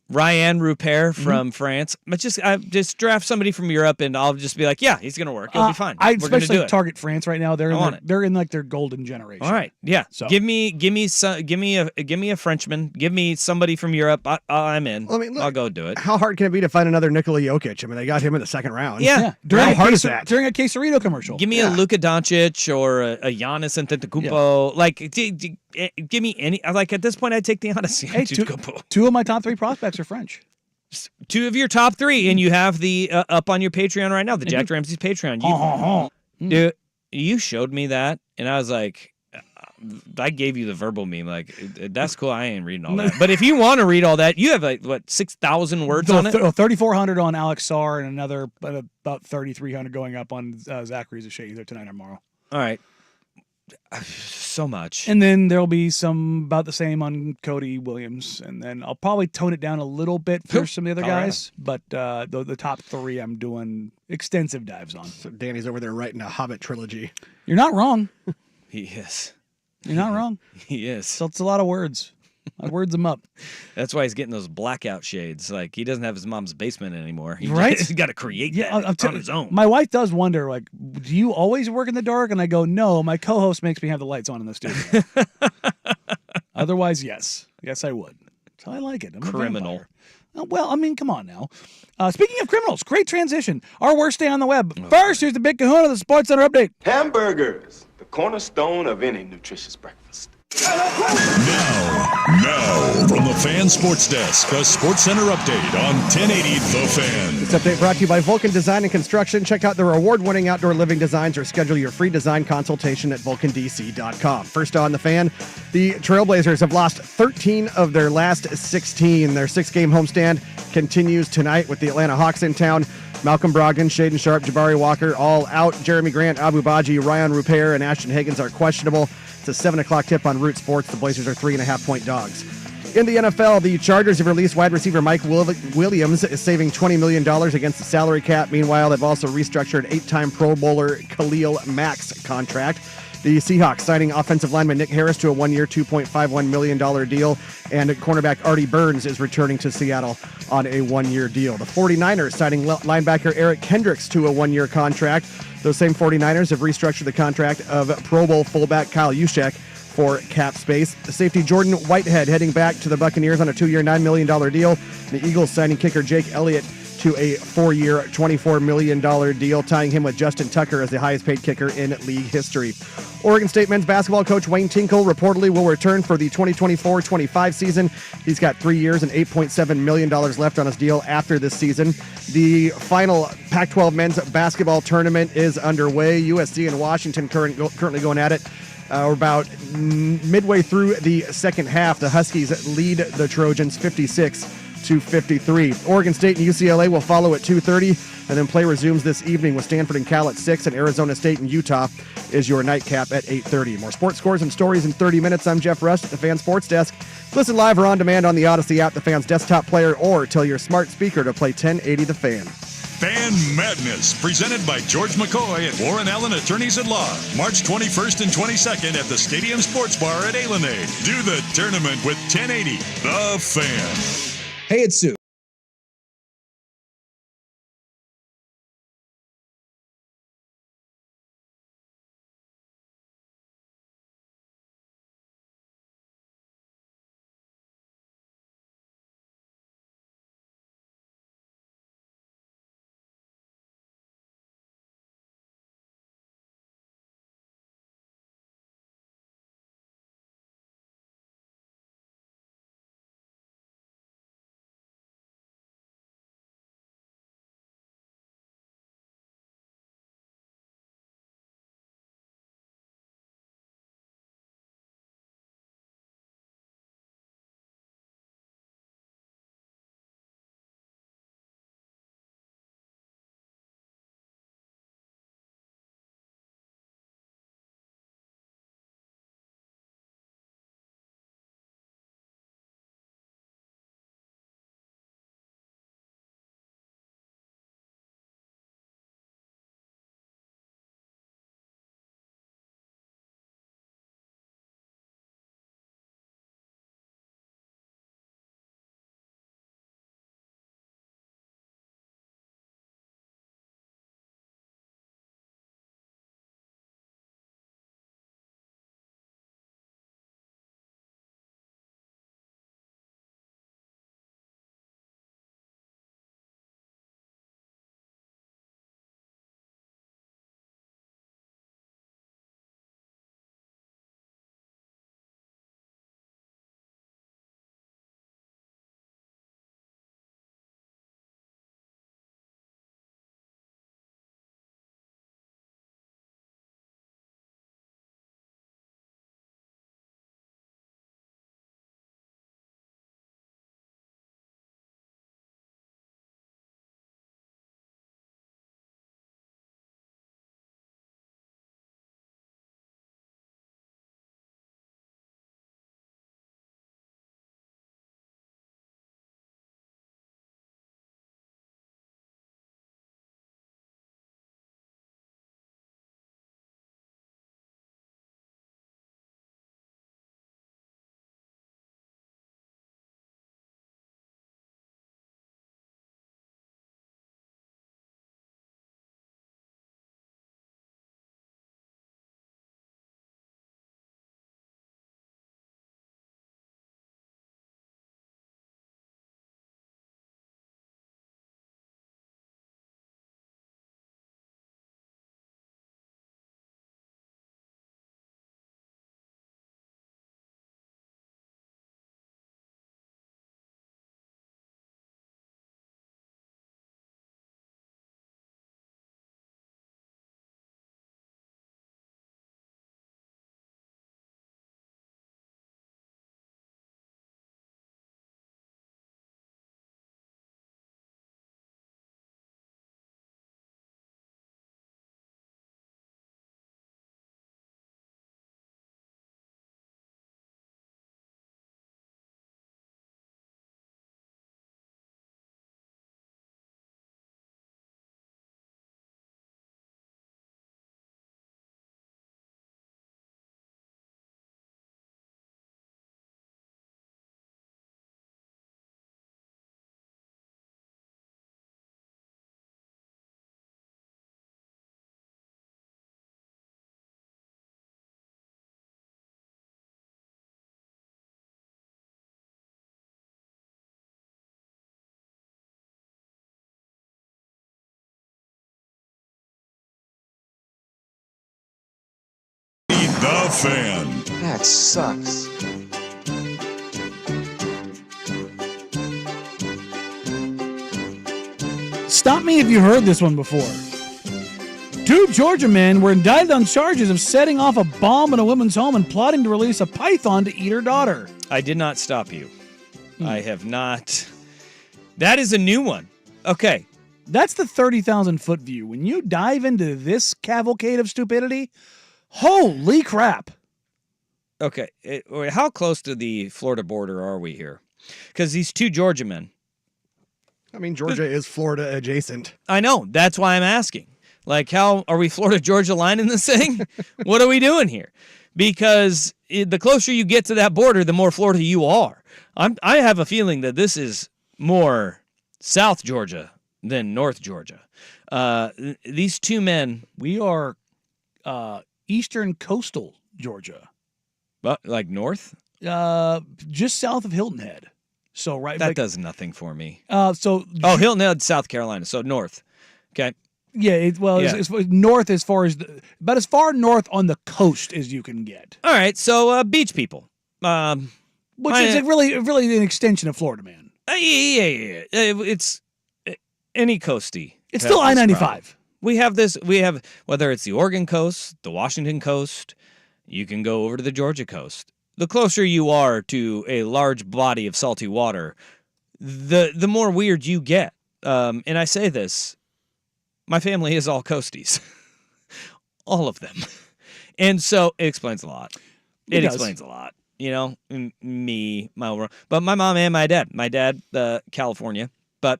Ryan Rupert from France. But just draft somebody from Europe, and I'll just be like, yeah, he's going to work. He'll be fine. I We're going to especially do it. target France right now. They're in like their golden generation. All right, yeah. So give me a Frenchman. Give me somebody from Europe. I'm in. Well, I mean, look, I'll go do it. How hard can it be to find another Nikola Jokic? I mean, they got him in the second round. Yeah. How hard is that? During a Quesarito commercial. Give me a Luka Doncic or a Giannis Antetokounmpo. Yeah. Like, give me any. Like, at this point, I'd take the Giannis Antetokounmpo. 2 of my top 3 prospects are French. 2 of your top 3, and you have the up on your Patreon right now, the Jack Ramsey's Patreon. You showed me that, and I was like, I gave you the verbal meme. Like, that's cool. I ain't reading all that. But if you want to read all that, you have like, what, 6,000 words on it? 3,400 on Alex Sarr and another about 3,300 going up on Zachary Zachet either tonight or tomorrow. All right. So much. And then there'll be some about the same on Cody Williams. And then I'll probably tone it down a little bit for some of the other guys. But the top three I'm doing extensive dives on. So Danny's over there writing a Hobbit trilogy. You're not wrong. He is. You're not wrong. He is. So it's a lot of words. I words them up. That's why he's getting those blackout shades. Like, he doesn't have his mom's basement anymore. He's got to create that on his own. My wife does wonder, like, do you always work in the dark? And I go, no, my co-host makes me have the lights on in the studio. Otherwise, yes. Yes, I would. So I like it. I'm Criminal. Well, I mean, come on now. Speaking of criminals, great transition. Our worst day on the web. First, here's the big kahuna, the Sports Center update. Hamburgers, the cornerstone of any nutritious breakfast. Now, from the Fan Sports Desk, a Sports Center update on 1080 The Fan. This update brought to you by Vulcan Design and Construction. Check out their award-winning outdoor living designs or schedule your free design consultation at vulcandc.com. First on The Fan, the Trailblazers have lost 13 of their last 16. Their six-game homestand continues tonight with the Atlanta Hawks in town. Malcolm Brogdon, Shaden Sharp, Jabari Walker all out. Jeremy Grant, Abu Baji, Ryan Rupert, and Ashton Higgins are questionable. It's a 7 o'clock tip on Root Sports. The Blazers are 3.5-point dogs. In the NFL, the Chargers have released wide receiver Mike Williams, is saving $20 million against the salary cap. Meanwhile, they've also restructured 8-time Pro Bowler Khalil Mack's contract. The Seahawks signing offensive lineman Nick Harris to a one-year, $2.51 million deal, and cornerback Artie Burns is returning to Seattle on a one-year deal. The 49ers signing linebacker Eric Kendricks to a one-year contract. Those same 49ers have restructured the contract of Pro Bowl fullback Kyle Juszczyk for cap space. The safety Jordan Whitehead heading back to the Buccaneers on a 2-year, $9 million deal. The Eagles signing kicker Jake Elliott to a 4-year, $24 million deal, tying him with Justin Tucker as the highest paid kicker in league history. Oregon State men's basketball coach Wayne Tinkle reportedly will return for the 2024-25 season. He's got 3 years and $8.7 million left on his deal after this season. The final Pac-12 men's basketball tournament is underway. USC and Washington currently going at it. We're about midway through the second half. The Huskies lead the Trojans 56-53. Oregon State and UCLA will follow at 2:30, and then play resumes this evening with Stanford and Cal at 6, and Arizona State and Utah is your nightcap at 8:30. More sports scores and stories in 30 minutes. I'm Jeff Rust at the Fan Sports Desk. Listen live or on demand on the Odyssey app, the Fan's desktop player, or tell your smart speaker to play 1080 The Fan. Fan Madness, presented by George McCoy and Warren Allen Attorneys at Law. March 21st and 22nd at the Stadium Sports Bar at Alenade. Do the tournament with 1080 The Fan. Hey, it's Sue. Fan. That sucks. Stop me if you heard this one before. Two Georgia men were indicted on charges of setting off a bomb in a woman's home and plotting to release a python to eat her daughter. I did not stop you. I have not. That is a new one. Okay. That's the 30,000-foot view. When you dive into this cavalcade of stupidity, holy crap. Okay. How close to the Florida border are we here? Because these two Georgia men. I mean, Georgia is Florida adjacent. I know. That's why I'm asking. Like, how are we Florida-Georgia line in this thing? What are we doing here? Because the closer you get to that border, the more Florida you are. I have a feeling that this is more South Georgia than North Georgia. These two men. We are eastern coastal Georgia. Like north? Just south of Hilton Head. So right. That does nothing for me. Hilton Head, South Carolina. So north. Okay. Yeah, it's north as far as about as far north on the coast as you can get. All right, so beach people, which is really an extension of Florida, man. Yeah. It's any coastie. It's still I-95. We have this. We have whether it's the Oregon coast, the Washington coast. You can go over to the Georgia coast. The closer you are to a large body of salty water, the more weird you get. And I say this. My family is all coasties. All of them. And so it explains a lot. It explains a lot. You know, me, my overall. But my mom and my dad. My dad, California, but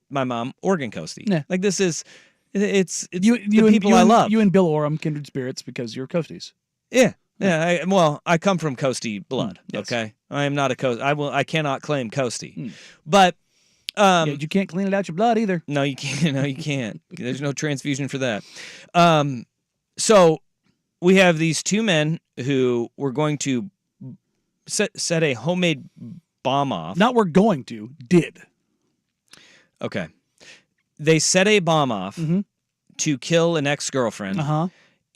my mom, Oregon coastie. Yeah. Like this is, it's you the people I love. You and Bill Oram, kindred spirits, because you're coasties. Yeah. Yeah. I come from coastie blood. Yes. Okay. I am not a coast. I cannot claim coastie. But you can't clean it out your blood either. No, you can't. No, you can't. There's no transfusion for that. So we have these two men who were going to set a homemade bomb off. Not we're going to, did. Okay. They set a bomb off to kill an ex-girlfriend. Uh-huh.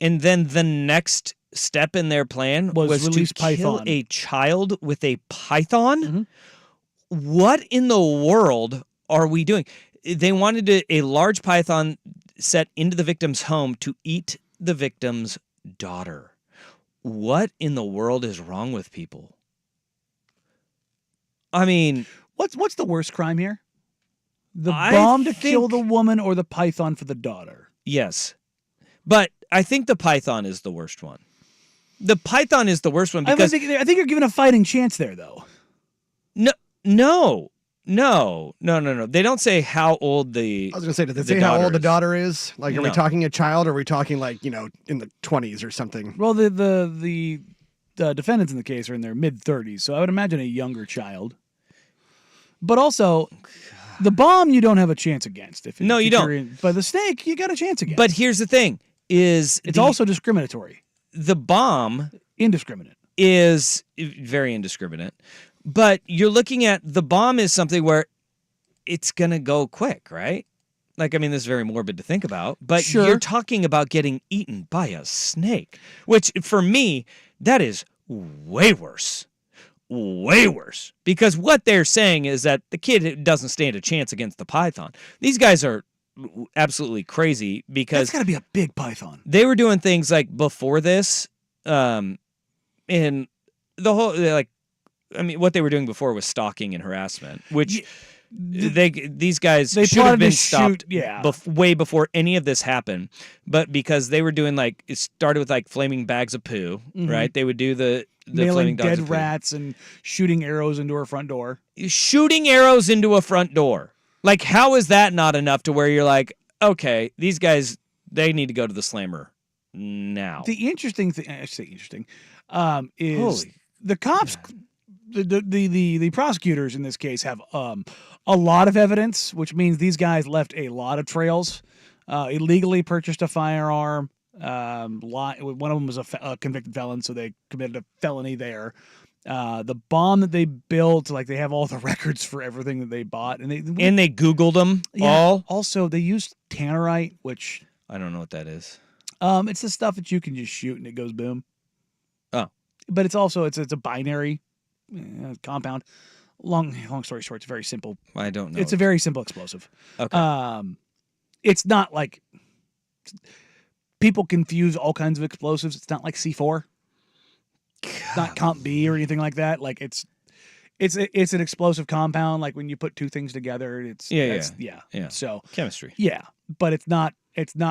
And then the next step in their plan was release to kill python. a child with a python. Mm-hmm. What in the world are we doing? They wanted a large python set into the victim's home to eat the victim's daughter. What in the world is wrong with people? I mean, what's the worst crime here? The bomb to kill the woman or the python for the daughter? Yes. But I think the python is the worst one. The python is the worst one because I think you're given a fighting chance there, though. No. They don't say how old the. I was going to say, did they say how old the daughter is? Like, are we talking a child, or are we talking like in the 20s or something? Well, the defendants in the case are in their mid-30s, so I would imagine a younger child. But also, the bomb you don't have a chance against. You don't. But the snake you got a chance against. But here's the thing: it's also discriminatory. The bomb indiscriminate is very indiscriminate. But you're looking at the bomb is something where it's going to go quick, right? Like, I mean, this is very morbid to think about, but you're talking about getting eaten by a snake, which for me, that is way worse. Way worse. Because what they're saying is that the kid doesn't stand a chance against the python. These guys are absolutely crazy because that's got to be a big python. They were doing things like before this, and the whole, what they were doing before was stalking and harassment, which these guys should have been stopped way before any of this happened. But because they were doing it started with flaming bags of poo, right? They would do the mailing flaming dead rats and shooting arrows into her front door. Shooting arrows into a front door. Like, how is that not enough to where you're like, okay, these guys, they need to go to the slammer now. The interesting thing, I say interesting, is the cops. The prosecutors in this case have a lot of evidence, which means these guys left a lot of trails. Illegally purchased a firearm. One of them was a convicted felon, so they committed a felony there. The bomb that they built, they have all the records for everything that they bought, and they Googled them all. Also, they used tannerite, which I don't know what that is. It's the stuff that you can just shoot and it goes boom. but it's also it's a binary compound. Long story short, it's very simple. I don't know. It's a very simple explosive. Okay. It's not like people confuse all kinds of explosives. It's not like C4. It's not Comp B or anything like that. Like it's an explosive compound. Like when you put two things together, it's Yeah. So Chemistry. yeah, but it's not.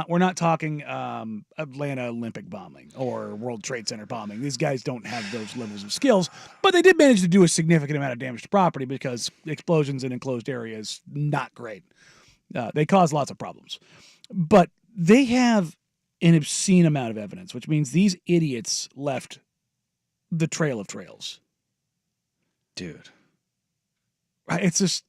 We're not talking Atlanta Olympic bombing or World Trade Center bombing. These guys don't have those levels of skills, but they did manage to do a significant amount of damage to property because explosions in enclosed areas not great. They cause lots of problems, but they have an obscene amount of evidence, which means these idiots left the trail of trails. Dude. Right? It's just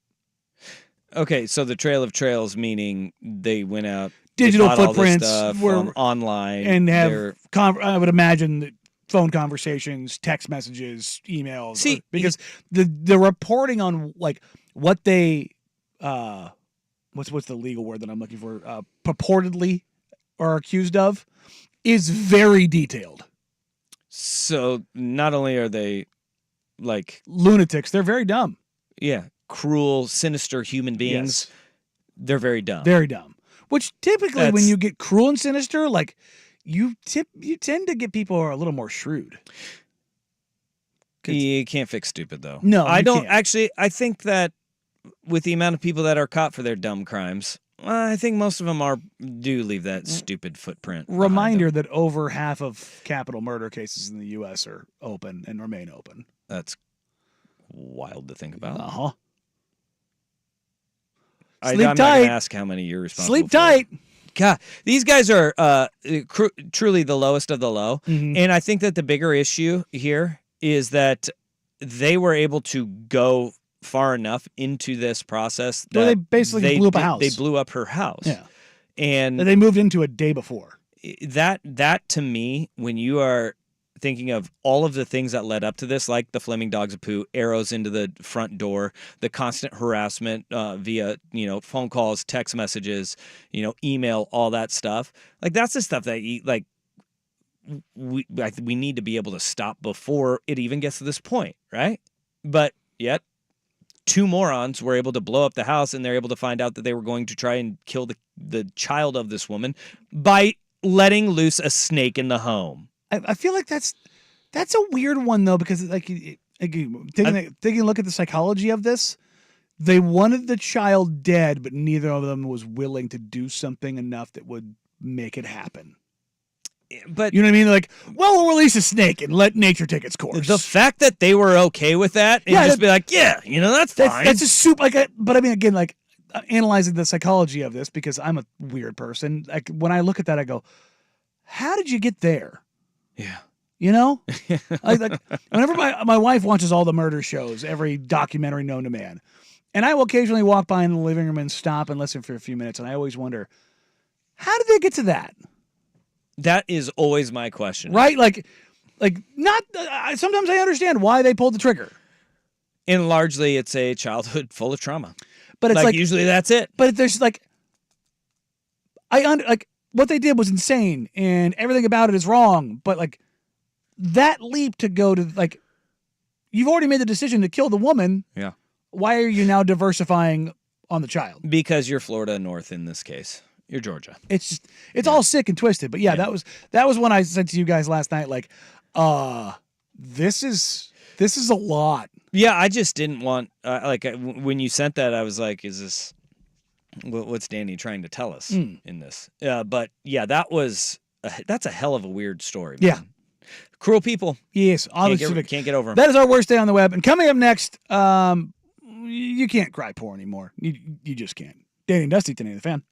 Okay, so the Trail of Trails, meaning they went out, digital they bought all this footprints stuff were online, and have They're- I would imagine that phone conversations, text messages, emails. See, because the reporting on like what they what's the legal word that I'm looking for, purportedly are accused of is very detailed. So not only are they like Lunatics, they're very dumb. cruel, sinister human beings, they're very dumb. Very dumb. Which typically when That's- you get cruel and sinister, like you tend to get people who are a little more shrewd. You can't fix stupid though. No, I you don't can't. actually. I think that with the amount of people that are caught for their dumb crimes, I think most of them do leave that stupid footprint. behind Reminder them. that over half of capital murder cases in the U.S. are open and remain open. That's wild to think about. Uh-huh. I'm Sleep not tight. gonna ask how many you're responsible Sleep for. tight. God, these guys are truly the lowest of the low. Mhm. And I think that the bigger issue here is that they were able to go far enough into this process that Well, they basically blew up a house. They blew up her house. Yeah. And They moved into a day before. that to me, when you are thinking of all of the things that led up to this, like the Fleming dogs of poo, arrows into the front door, the constant harassment via phone calls, text messages, email, all that stuff, like that's the stuff that we need to be able to stop before it even gets to this point, right? But yet two morons were able to blow up the house, and they're able to find out that they were going to try and kill the child of this woman by letting loose a snake in the home. I feel like that's a weird one though, because taking a look at the psychology of this, they wanted the child dead, but neither of them was willing to do something enough that would make it happen. But You know what I mean? Like, well, we'll release a snake and let nature take its course. the fact that they were okay with that and Yeah, just be like, that's fine. That's a soup. But I mean, again, like analyzing the psychology of this, because I'm a weird person. Like when I look at that, I go, "How did you get there?" Yeah. You know, like whenever my wife watches all the murder shows, every documentary known to man, and I will occasionally walk by in the living room and stop and listen for a few minutes, and I always wonder, how did they get to that? That is always my question. Right? Like not. Sometimes I understand why they pulled the trigger, And largely it's a childhood full of trauma. but it's like usually that's it. But there's like, what they did was insane, and everything about it is wrong. But like, that leap to go to like, you've already made the decision to kill the woman. Yeah. Why are you now diversifying on the child? Because you're Florida North in this case. You're Georgia. It's just, it's all sick and twisted. But yeah, that was when I said to you guys last night, like, this is a lot. Yeah, I just didn't want when you sent that, I was like, is this what's Danny trying to tell us in this? But yeah, that's a hell of a weird story. Yeah. Man. Cruel people. Yes, obviously Can't get over 'em. That is our worst day on the web. And coming up next, you can't cry poor anymore. You just can't. Danny and Dusty, Danny the Fan.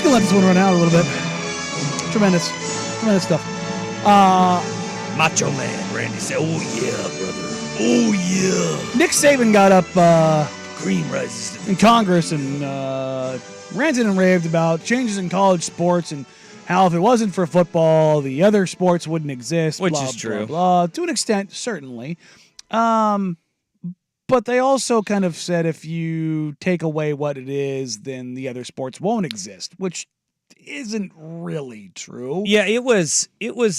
can let this one run out a little bit. Tremendous stuff. Macho Man Randy said, "Oh yeah, brother. Oh yeah." Nick Saban got up Cream rises. in Congress and ranted and raved about changes in college sports and how if it wasn't for football, the other sports wouldn't exist. Which blah, is true. Blah, blah. To an extent, certainly. But they also kind of said if you take away what it is, then the other sports won't exist, which isn't really true. Yeah, it was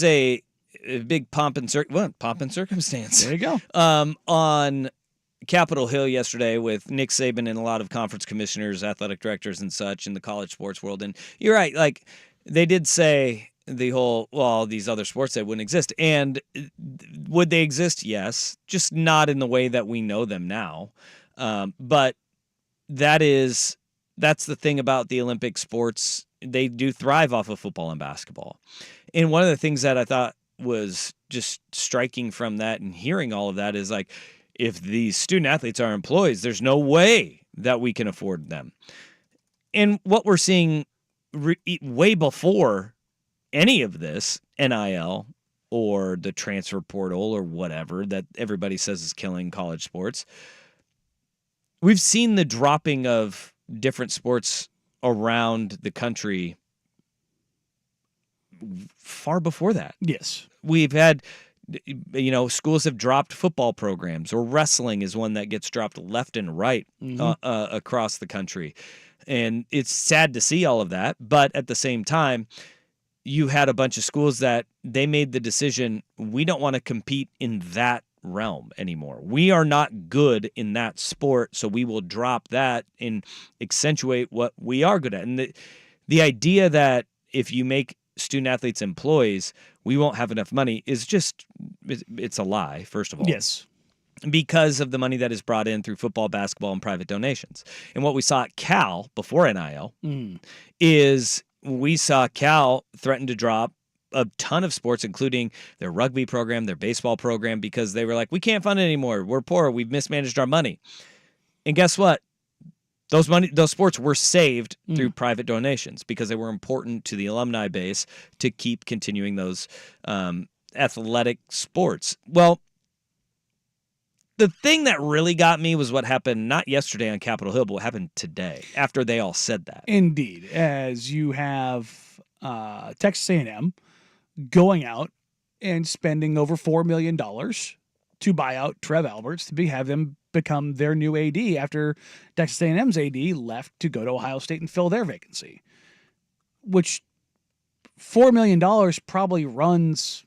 a big pomp and circumstance. There you go. On Capitol Hill yesterday with Nick Saban and a lot of conference commissioners, athletic directors, and such in the college sports world. And you're right, like they did say the whole, well, these other sports that wouldn't exist. And would they exist? Yes, just not in the way that we know them now. But that's the thing about the Olympic sports. They do thrive off of football and basketball. And one of the things that I thought was just striking from that and hearing all of that is like, if these student athletes are employees, there's no way that we can afford them. And what we're seeing way before any of this, NIL or the transfer portal or whatever that everybody says is killing college sports, we've seen the dropping of different sports around the country far before that. Yes. We've had, schools have dropped football programs, or wrestling is one that gets dropped left and right across the country. And it's sad to see all of that. But at the same time, you had a bunch of schools that they made the decision, we don't want to compete in that realm anymore. We are not good in that sport, so we will drop that and accentuate what we are good at. And the idea that if you make student athletes employees, we won't have enough money is just, it's a lie, first of all. Yes. Because of the money that is brought in through football, basketball, and private donations. And what we saw at Cal before NIL is we saw Cal threaten to drop a ton of sports, including their rugby program, their baseball program, because they were like, we can't fund it anymore. We're poor. We've mismanaged our money. And guess what? Those sports were saved through private donations because they were important to the alumni base to keep continuing those athletic sports. Well, the thing that really got me was what happened not yesterday on Capitol Hill, but what happened today after they all said that. Indeed, as you have Texas A&M going out and spending over $4 million to buy out Trev Alberts to have them become their new AD after Texas A&M's AD left to go to Ohio State and fill their vacancy, which $4 million probably runs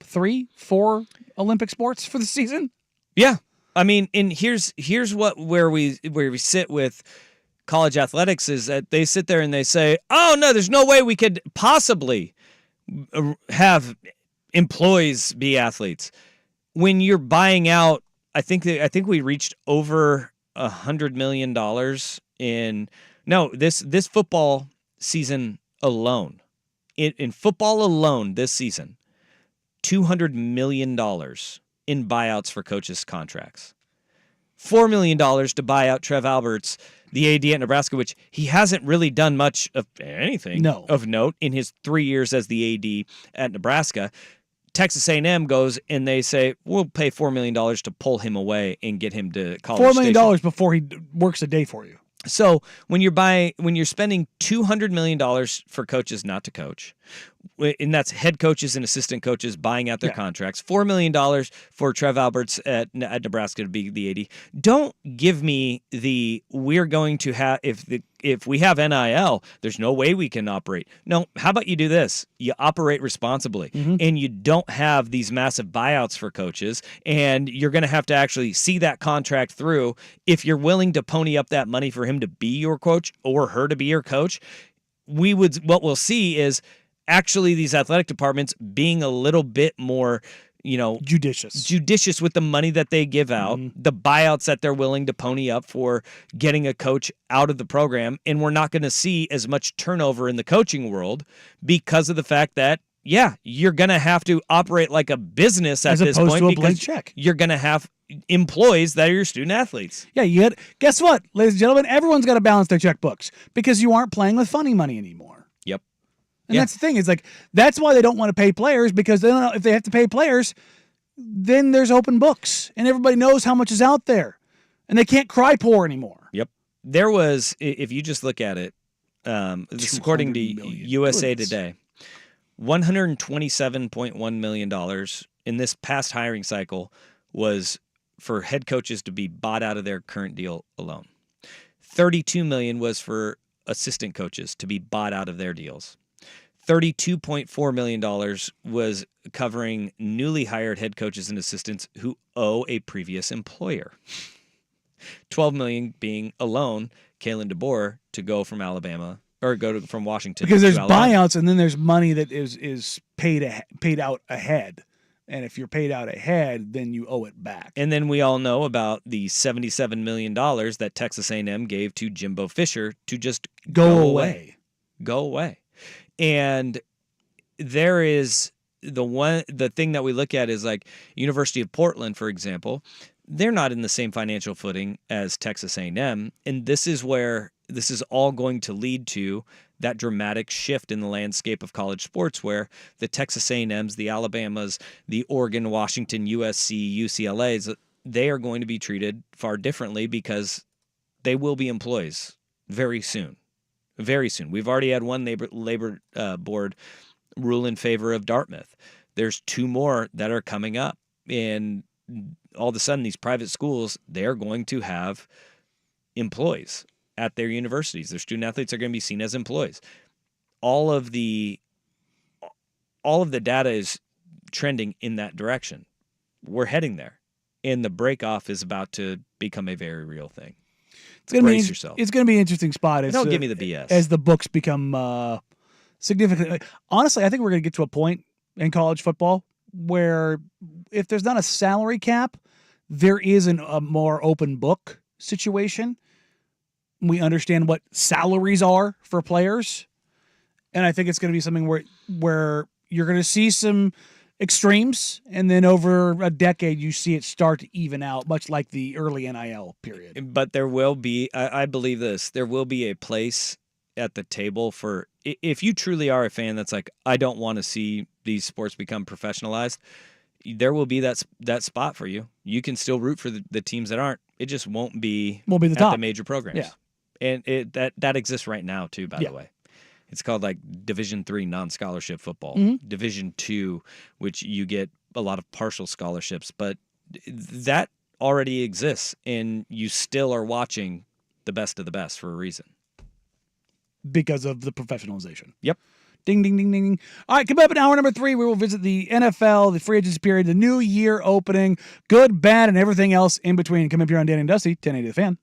3-4 Olympic sports for the season. Yeah. I mean, and here's where we sit with college athletics is that they sit there and they say, oh no, there's no way we could possibly have employees be athletes. When you're buying out, I think we reached over $100 million this football season alone. In football alone this season, $200 million in buyouts for coaches' contracts. $4 million to buy out Trev Alberts, the AD at Nebraska, which he hasn't really done much of anything of note in his 3 years as the AD at Nebraska. Texas A&M goes and they say, we'll pay $4 million to pull him away and get him to College $4 million Station. before he works a day for you. So when you're spending $200 million for coaches not to coach, and that's head coaches and assistant coaches buying out their contracts, $4 million for Trev Alberts at Nebraska to be the AD. Don't give me we're going to have, if we have NIL, there's no way we can operate. No, how about you do this? You operate responsibly and you don't have these massive buyouts for coaches, and you're going to have to actually see that contract through. If you're willing to pony up that money for him to be your coach or her to be your coach, what we'll see is actually these athletic departments being a little bit more, judicious with the money that they give out, the buyouts that they're willing to pony up for getting a coach out of the program. And we're not going to see as much turnover in the coaching world because of the fact that yeah, you're going to have to operate like a business at As this opposed point to a because blank check. you're going to have employees that are your student athletes. Yeah, guess what, ladies and gentlemen? Everyone's got to balance their checkbooks because you aren't playing with funny money anymore. Yep. And Yeah. that's the thing. It's like, that's why they don't want to pay players, because they don't know if they have to pay players, then there's open books and everybody knows how much is out there and they can't cry poor anymore. Yep. There was, if you just look at it, this is according to 200 million. USA Goodness. Today, $127.1 million in this past hiring cycle was for head coaches to be bought out of their current deal alone. $32 million was for assistant coaches to be bought out of their deals. $32.4 million was covering newly hired head coaches and assistants who owe a previous employer. $12 million being alone, Kalen DeBoer to go from Alabama or from Washington. Because there's to Alabama. buyouts and then there's money that is paid out ahead. And if you're paid out ahead, then you owe it back. And then we all know about the $77 million that Texas A&M gave to Jimbo Fisher to just Go away. Go away. And there is the thing that we look at is like University of Portland, for example, they're not in the same financial footing as Texas A&M, and this is where this is all going to lead to that dramatic shift in the landscape of college sports, where the Texas A&Ms, the Alabamas, the Oregon, Washington, USC, UCLAs, they are going to be treated far differently because they will be employees very soon. Very soon. We've already had one labor board rule in favor of Dartmouth. There's two more that are coming up. And all of a sudden, these private schools, they're going to have employees at their universities. Their student athletes are going to be seen as employees. All of the data is trending in that direction. We're heading there. And the break-off is about to become a very real thing. Brace yourself. It's going to be an interesting spot. Don't give me the BS. As the books become significant. Honestly, I think we're going to get to a point in college football where if there's not a salary cap, there is a more open book situation. We understand what salaries are for players. And I think it's going to be something where you're going to see some extremes, and then over a decade you see it start to even out, much like the early NIL period. But there will be, I believe this, there will be a place at the table for, if you truly are a fan that's like, I don't want to see these sports become professionalized, there will be that spot for you. You can still root for the teams that aren't. It just won't be the at top. the major programs. Yeah. And that exists right now too, by the way. It's called like Division III non-scholarship football. Mm-hmm. Division II, which you get a lot of partial scholarships, but that already exists, and you still are watching the best of the best for a reason. Because of the professionalization. Yep. Ding, ding, ding, ding. All right, coming up in hour number 3, we will visit the NFL, the free agency period, the new year opening, good, bad, and everything else in between. Come up here on Danny and Dusty, 1080 The Fan.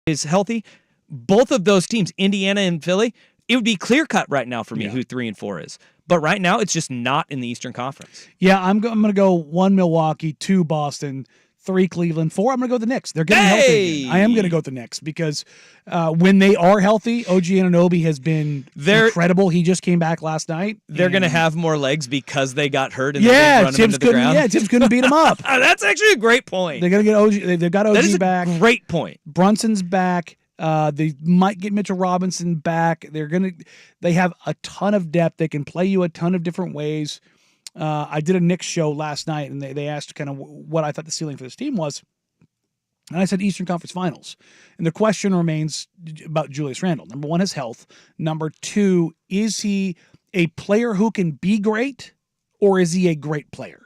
is healthy, both of those teams, Indiana and Philly, it would be clear cut right now for me who 3 and 4 is. But right now, it's just not in the Eastern Conference. Yeah, I'm going to go 1 Milwaukee, 2 Boston, 3 Cleveland, 4. I'm going to go the Knicks. They're getting healthy again. I am going to go with the Knicks because when they are healthy, OG Anunoby has been incredible. He just came back last night. They're going to have more legs because they got hurt and they run him into the ground. Yeah, Tibbs couldn't beat him up. That's actually a great point. They're going to get OG. They've got OG that is back. A great point. Brunson's back. They might get Mitchell Robinson back. They have a ton of depth. They can play you a ton of different ways. I did a Knicks show last night, and they asked kind of what I thought the ceiling for this team was. And I said Eastern Conference Finals. And the question remains about Julius Randle. Number 1, his health. Number 2, is he a player who can be great, or is he a great player?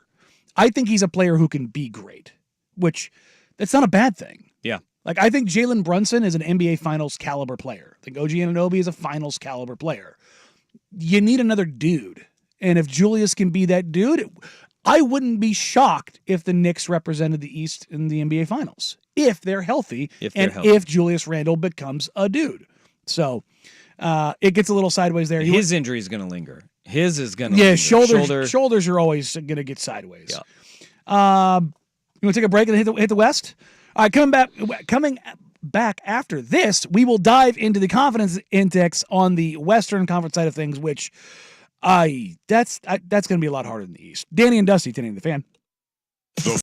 I think he's a player who can be great, which that's not a bad thing. Yeah. Like, I think Jalen Brunson is an NBA Finals caliber player. I think OG Anunoby is a Finals caliber player. You need another dude. And if Julius can be that dude, I wouldn't be shocked if the Knicks represented the East in the NBA Finals, if they're healthy, if Julius Randle becomes a dude. So it gets a little sideways there. His injury is going to linger. His is going to linger. Shoulders are always going to get sideways. Yeah. You want to take a break and hit the West? All right, coming back after this, we will dive into the confidence index on the Western Conference side of things, which that's going to be a lot harder than the East. Danny and Dusty, 1080 The Fan. The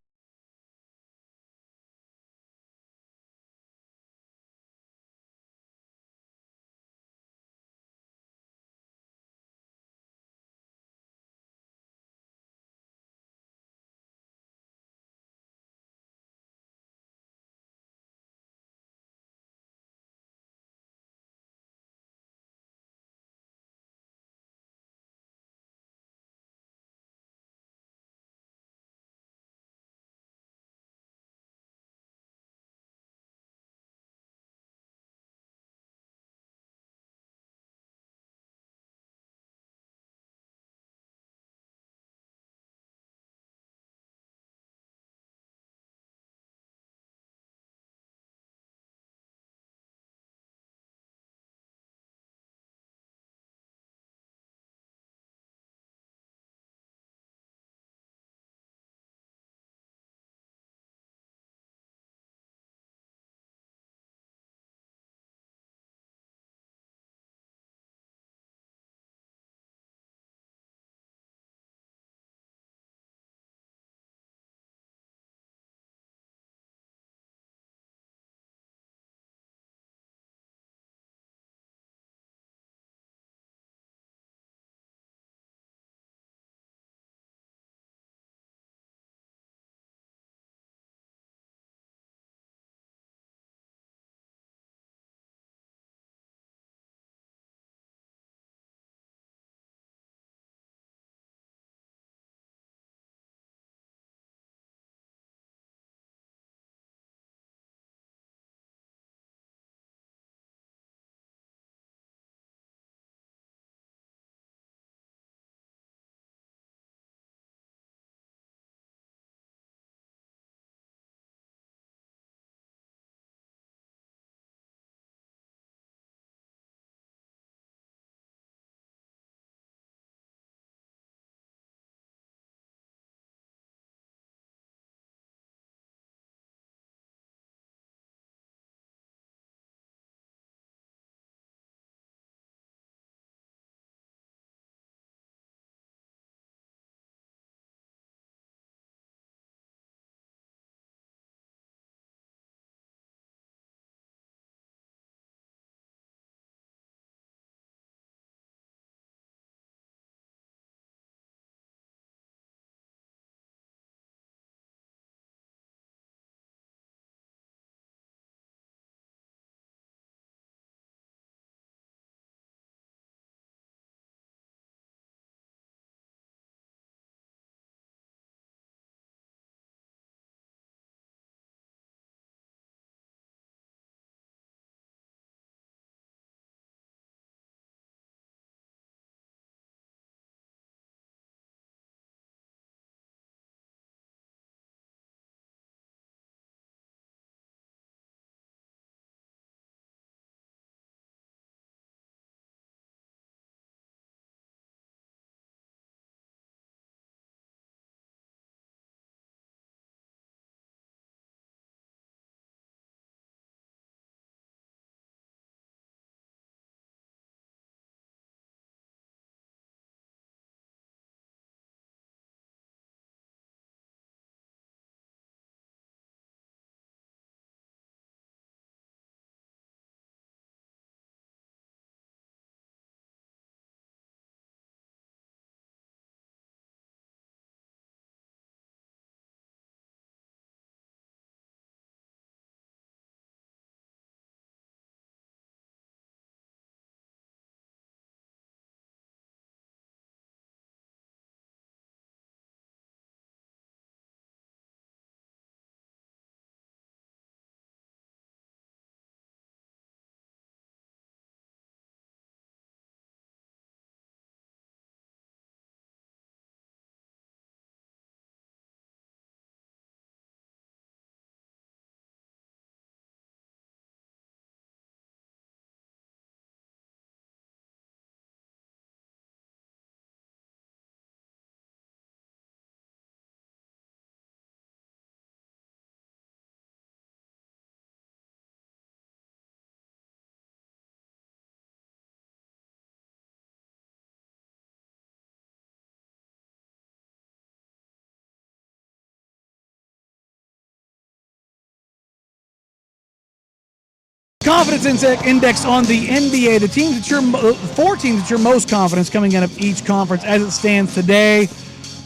confidence index on the NBA. The teams that you're 4 teams that you're most confident coming out of each conference as it stands today.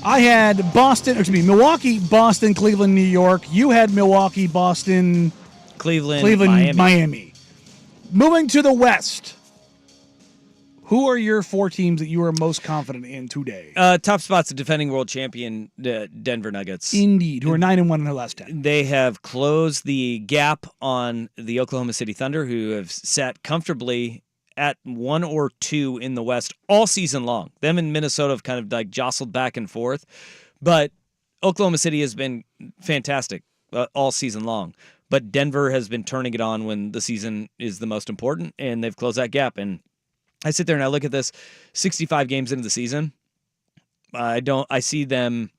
I had Milwaukee, Boston, Cleveland, New York. You had Milwaukee, Boston, Cleveland, Miami. Moving to the West. Who are your 4 teams that you are most confident in today? Top spot's the defending world champion Denver Nuggets. Indeed, who are 9-1 in their last 10. They have closed the gap on the Oklahoma City Thunder, who have sat comfortably at 1 or 2 in the West all season long. Them and Minnesota have kind of like jostled back and forth, but Oklahoma City has been fantastic all season long. But Denver has been turning it on when the season is the most important, and they've closed that gap. And I sit there and I look at this 65 games into the season. I see them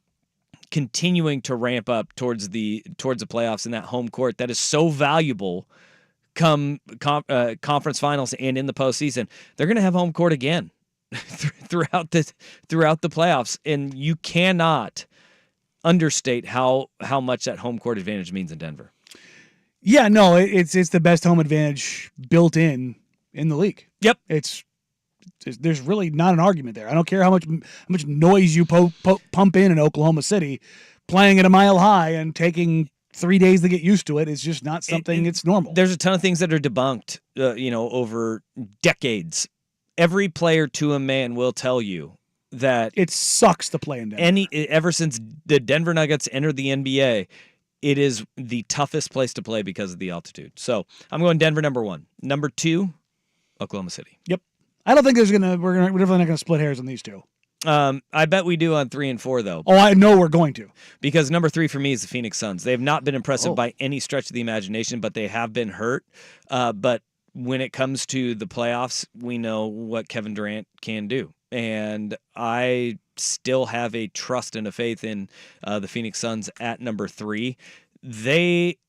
continuing to ramp up towards the playoffs in that home court that is so valuable come conference finals and in the postseason. They're going to have home court again throughout the playoffs, and you cannot understate how much that home court advantage means in Denver. Yeah, no, it's the best home advantage built in the league. Yep. There's really not an argument there. I don't care how much noise you pump in Oklahoma City, playing at a mile high and taking 3 days to get used to it is just not something it's normal. There's a ton of things that are debunked, over decades. Every player to a man will tell you that it sucks to play in Denver. Ever since the Denver Nuggets entered the NBA, it is the toughest place to play because of the altitude. So I'm going Denver number 1. Number 2, Oklahoma City. Yep. I don't think we're definitely not gonna split hairs on these 2. I bet we do on 3 and 4 though. Oh, I know we're going to. Because number 3 for me is the Phoenix Suns. They have not been impressive by any stretch of the imagination, but they have been hurt. But when it comes to the playoffs, we know what Kevin Durant can do. And I still have a trust and a faith in the Phoenix Suns at number 3. They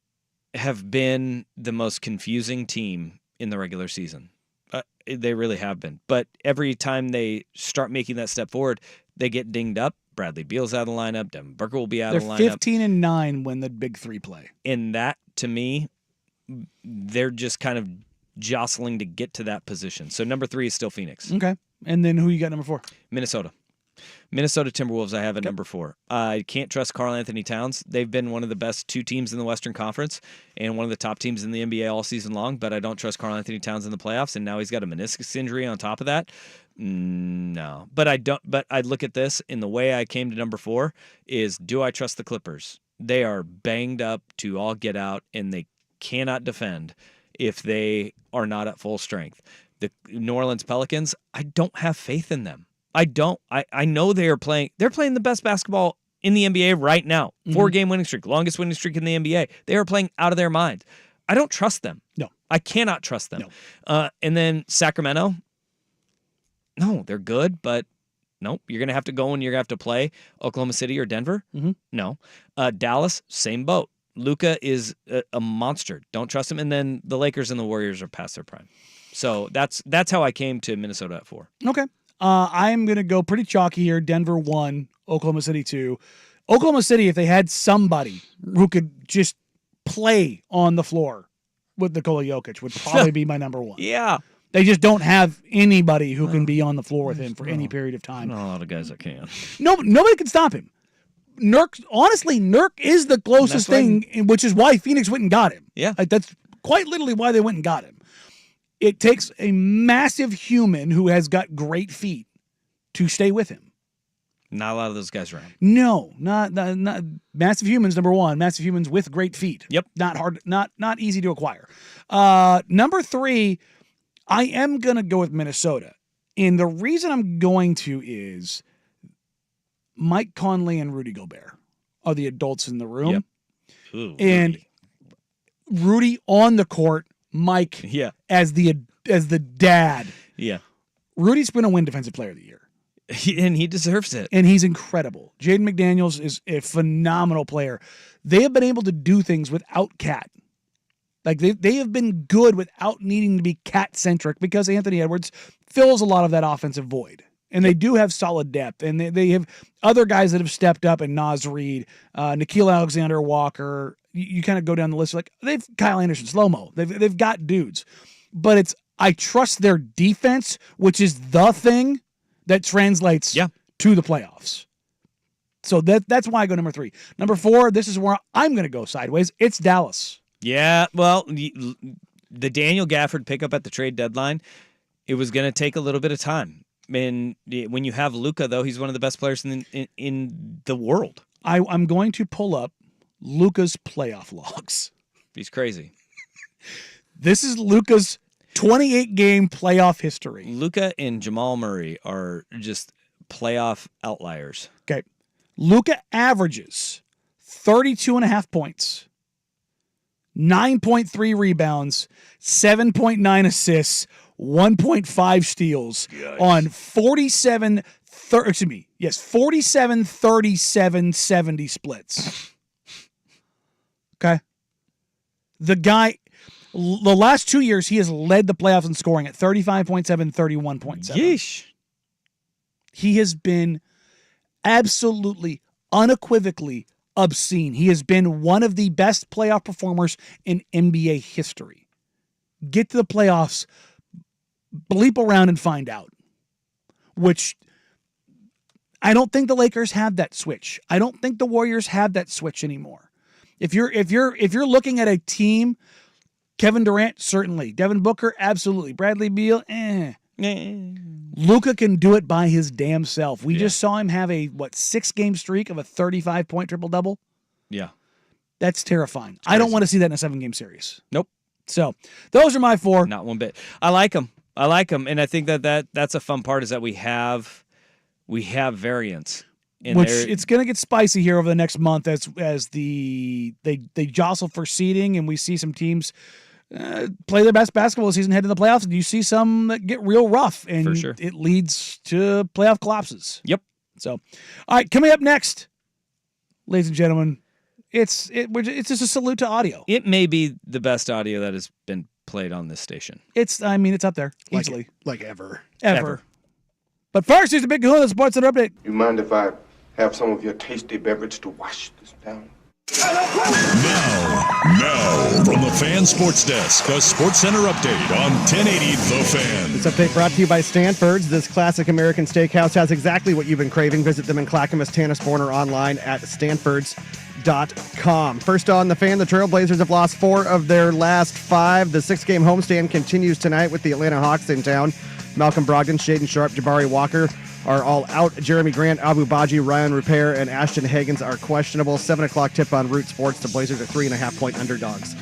have been the most confusing team in the regular season. They really have been. But every time they start making that step forward, they get dinged up. Bradley Beal's out of the lineup. Devin Booker will be out of the lineup. They're 15-9 when the big 3 play. And that, to me, they're just kind of jostling to get to that position. So number 3 is still Phoenix. Okay. And then who you got number 4? Minnesota Timberwolves I have at number 4. I can't trust Karl Anthony Towns. They've been one of the best 2 teams in the Western Conference and one of the top teams in the NBA all season long, but I don't trust Karl Anthony Towns in the playoffs, and now he's got a meniscus injury on top of that. No. But I look at this, and the way I came to number 4 is, do I trust the Clippers? They are banged up to all get out, and they cannot defend if they are not at full strength. The New Orleans Pelicans, I don't have faith in them. I don't. I know they're playing the best basketball in the NBA right now. 4-game winning streak, longest winning streak in the NBA. They are playing out of their minds. I don't trust them. No. I cannot trust them. No. And then Sacramento, no, they're good, but nope. You're going to have to go and you're going to have to play Oklahoma City or Denver. Mm-hmm. No. Dallas, same boat. Luka is a monster. Don't trust him. And then the Lakers and the Warriors are past their prime. So that's how I came to Minnesota at 4. Okay. I'm going to go pretty chalky here. Denver 1, Oklahoma City 2. Oklahoma City, if they had somebody who could just play on the floor with Nikola Jokic, would probably be my number 1. Yeah. They just don't have anybody who can be on the floor with him for any period of time. Not a lot of guys that can. No, nobody can stop him. Nurk is the closest thing, which is why Phoenix went and got him. Yeah. Like, that's quite literally why they went and got him. It takes a massive human who has got great feet to stay with him. Not a lot of those guys around. No, not massive humans. Number 1, massive humans with great feet. Yep. Not hard, not easy to acquire. Number 3, I am gonna go with Minnesota, and the reason I'm going to is Mike Conley and Rudy Gobert are the adults in the room. Yep. Ooh, and Rudy on the court. Mike as the dad. Yeah. Rudy's going to win Defensive Player of the Year. And he deserves it. And he's incredible. Jaden McDaniels is a phenomenal player. They have been able to do things without Cat. Like they have been good without needing to be Cat-centric because Anthony Edwards fills a lot of that offensive void. And they do have solid depth. And they have other guys that have stepped up, and Naz Reid, Nickeil Alexander-Walker, you kind of go down the list like they've Kyle Anderson, slow-mo. They've got dudes. But I trust their defense, which is the thing that translates to the playoffs. So that's why I go number 3. Number 4, this is where I'm going to go sideways. It's Dallas. Yeah, well, the Daniel Gafford pickup at the trade deadline, it was going to take a little bit of time. And when you have Luka, though, he's one of the best players in the world. I'm going to pull up Luka's playoff logs. He's crazy. This is Luka's 28-game playoff history. Luka and Jamal Murray are just playoff outliers. Okay. Luka averages 32.5 points, 9.3 rebounds, 7.9 assists, 1.5 steals on 47 37 70 splits. Okay. The guy, the last 2 years, he has led the playoffs in scoring at 35.7, 31.7. Yeesh. He has been absolutely, unequivocally obscene. He has been one of the best playoff performers in NBA history. Get to the playoffs, bleep around and find out. Which I don't think the Lakers have that switch. I don't think the Warriors have that switch anymore. If you're looking at a team, Kevin Durant, certainly. Devin Booker, absolutely. Bradley Beal, Luka can do it by his damn self. We just saw him have a 6-game streak of a 35-point triple-double. Yeah. That's terrifying. I don't want to see that in a 7-game series. Nope. So those are my 4. Not one bit. I like them. And I think that's a fun part is that we have variance. Which it's going to get spicy here over the next month as they jostle for seeding and we see some teams play their best basketball season, head to the playoffs, and you see some that get real rough, and for sure. It leads to playoff collapses. Yep. So, all right, coming up next, ladies and gentlemen, it's just a salute to audio. It may be the best audio that has been played on this station. It's up there easily, like ever. But first, here's the Big Kahuna Sports Center update. You mind if I have some of your tasty beverage to wash this down? Now, from the Fan Sports Desk, a Sports Center update on 1080 The Fan. This update brought to you by Stanford's. This classic American steakhouse has exactly what you've been craving. Visit them in Clackamas, Tanasbourne, or online at stanfords.com. First on The Fan, the Trailblazers have lost 4 of their last 5. The 6-game homestand continues tonight with the Atlanta Hawks in town. Malcolm Brogdon, Shaden Sharp, Jabari Walker are all out. Jeremy Grant, Abu Baji, Ryan Rupert, and Ashton Hagens are questionable. 7 o'clock tip on Root Sports. The Blazers are 3.5-point underdogs.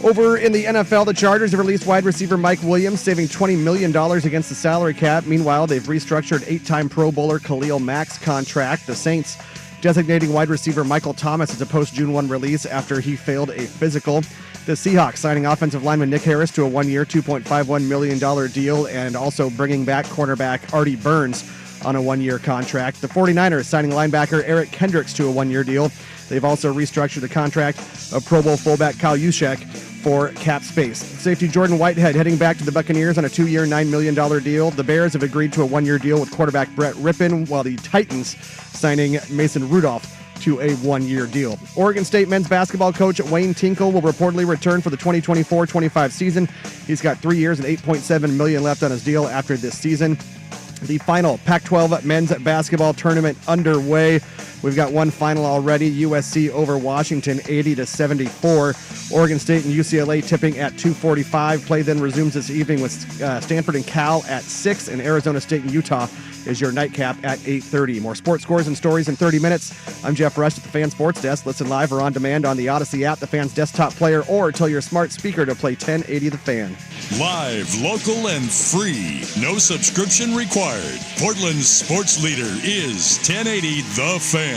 Over in the NFL, the Chargers have released wide receiver Mike Williams, saving $20 million against the salary cap. Meanwhile, they've restructured 8-time Pro Bowler Khalil Mack's contract. The Saints designating wide receiver Michael Thomas as a post-June 1 release after he failed a physical. The Seahawks signing offensive lineman Nick Harris to a 1-year, $2.51 million deal, and also bringing back cornerback Artie Burns on a 1-year contract. The 49ers signing linebacker Eric Kendricks to a 1-year deal. They've also restructured the contract of Pro Bowl fullback Kyle Juszczyk for cap space. Safety Jordan Whitehead heading back to the Buccaneers on a 2-year, $9 million deal. The Bears have agreed to a 1-year deal with quarterback Brett Rippon, while the Titans signing Mason Rudolph to a 1-year deal. Oregon State men's basketball coach Wayne Tinkle will reportedly return for the 2024-25 season. He's got 3 years and $8.7 million left on his deal after this season. The final Pac-12 men's basketball tournament underway. We've got one final already. USC over Washington, 80-74. Oregon State and UCLA tipping at 2:45. Play then resumes this evening with Stanford and Cal at 6, and Arizona State and Utah is your nightcap at 8:30. More sports scores and stories in 30 minutes. I'm Jeff Rush at the Fan Sports Desk. Listen live or on demand on the Odyssey app, the Fan's desktop player, or tell your smart speaker to play 1080 The Fan. Live, local, and free. No subscription required. Portland's sports leader is 1080 The Fan.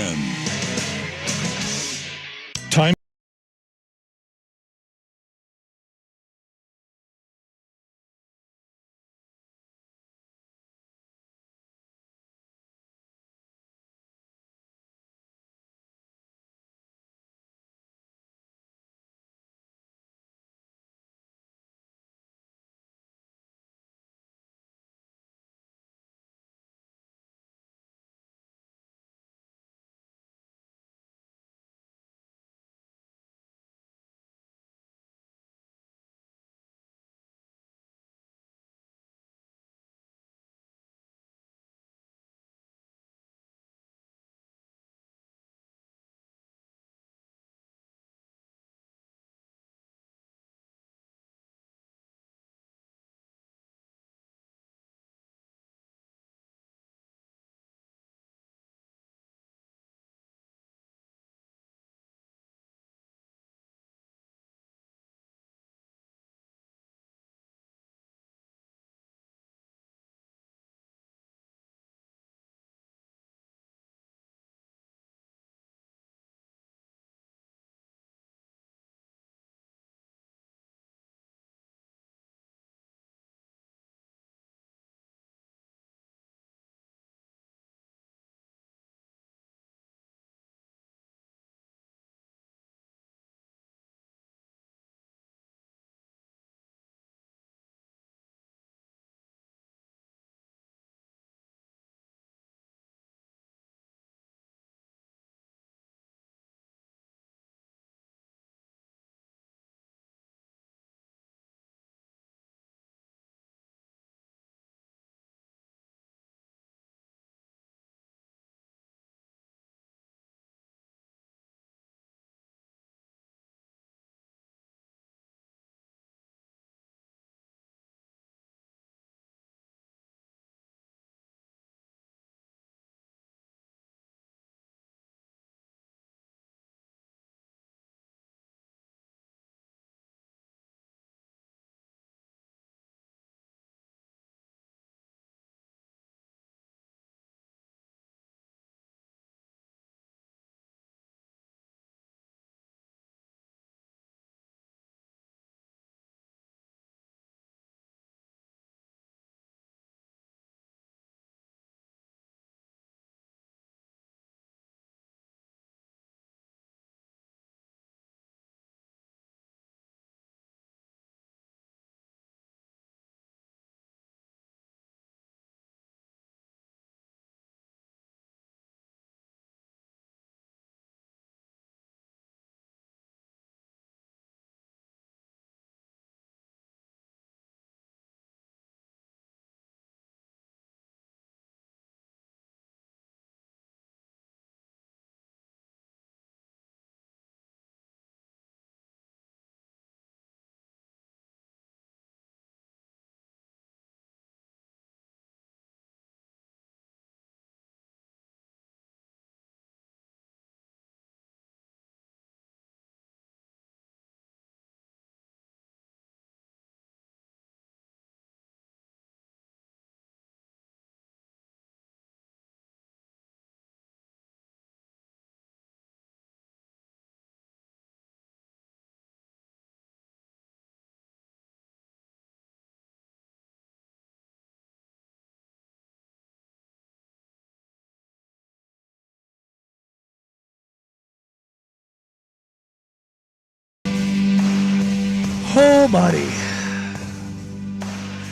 Oh, buddy.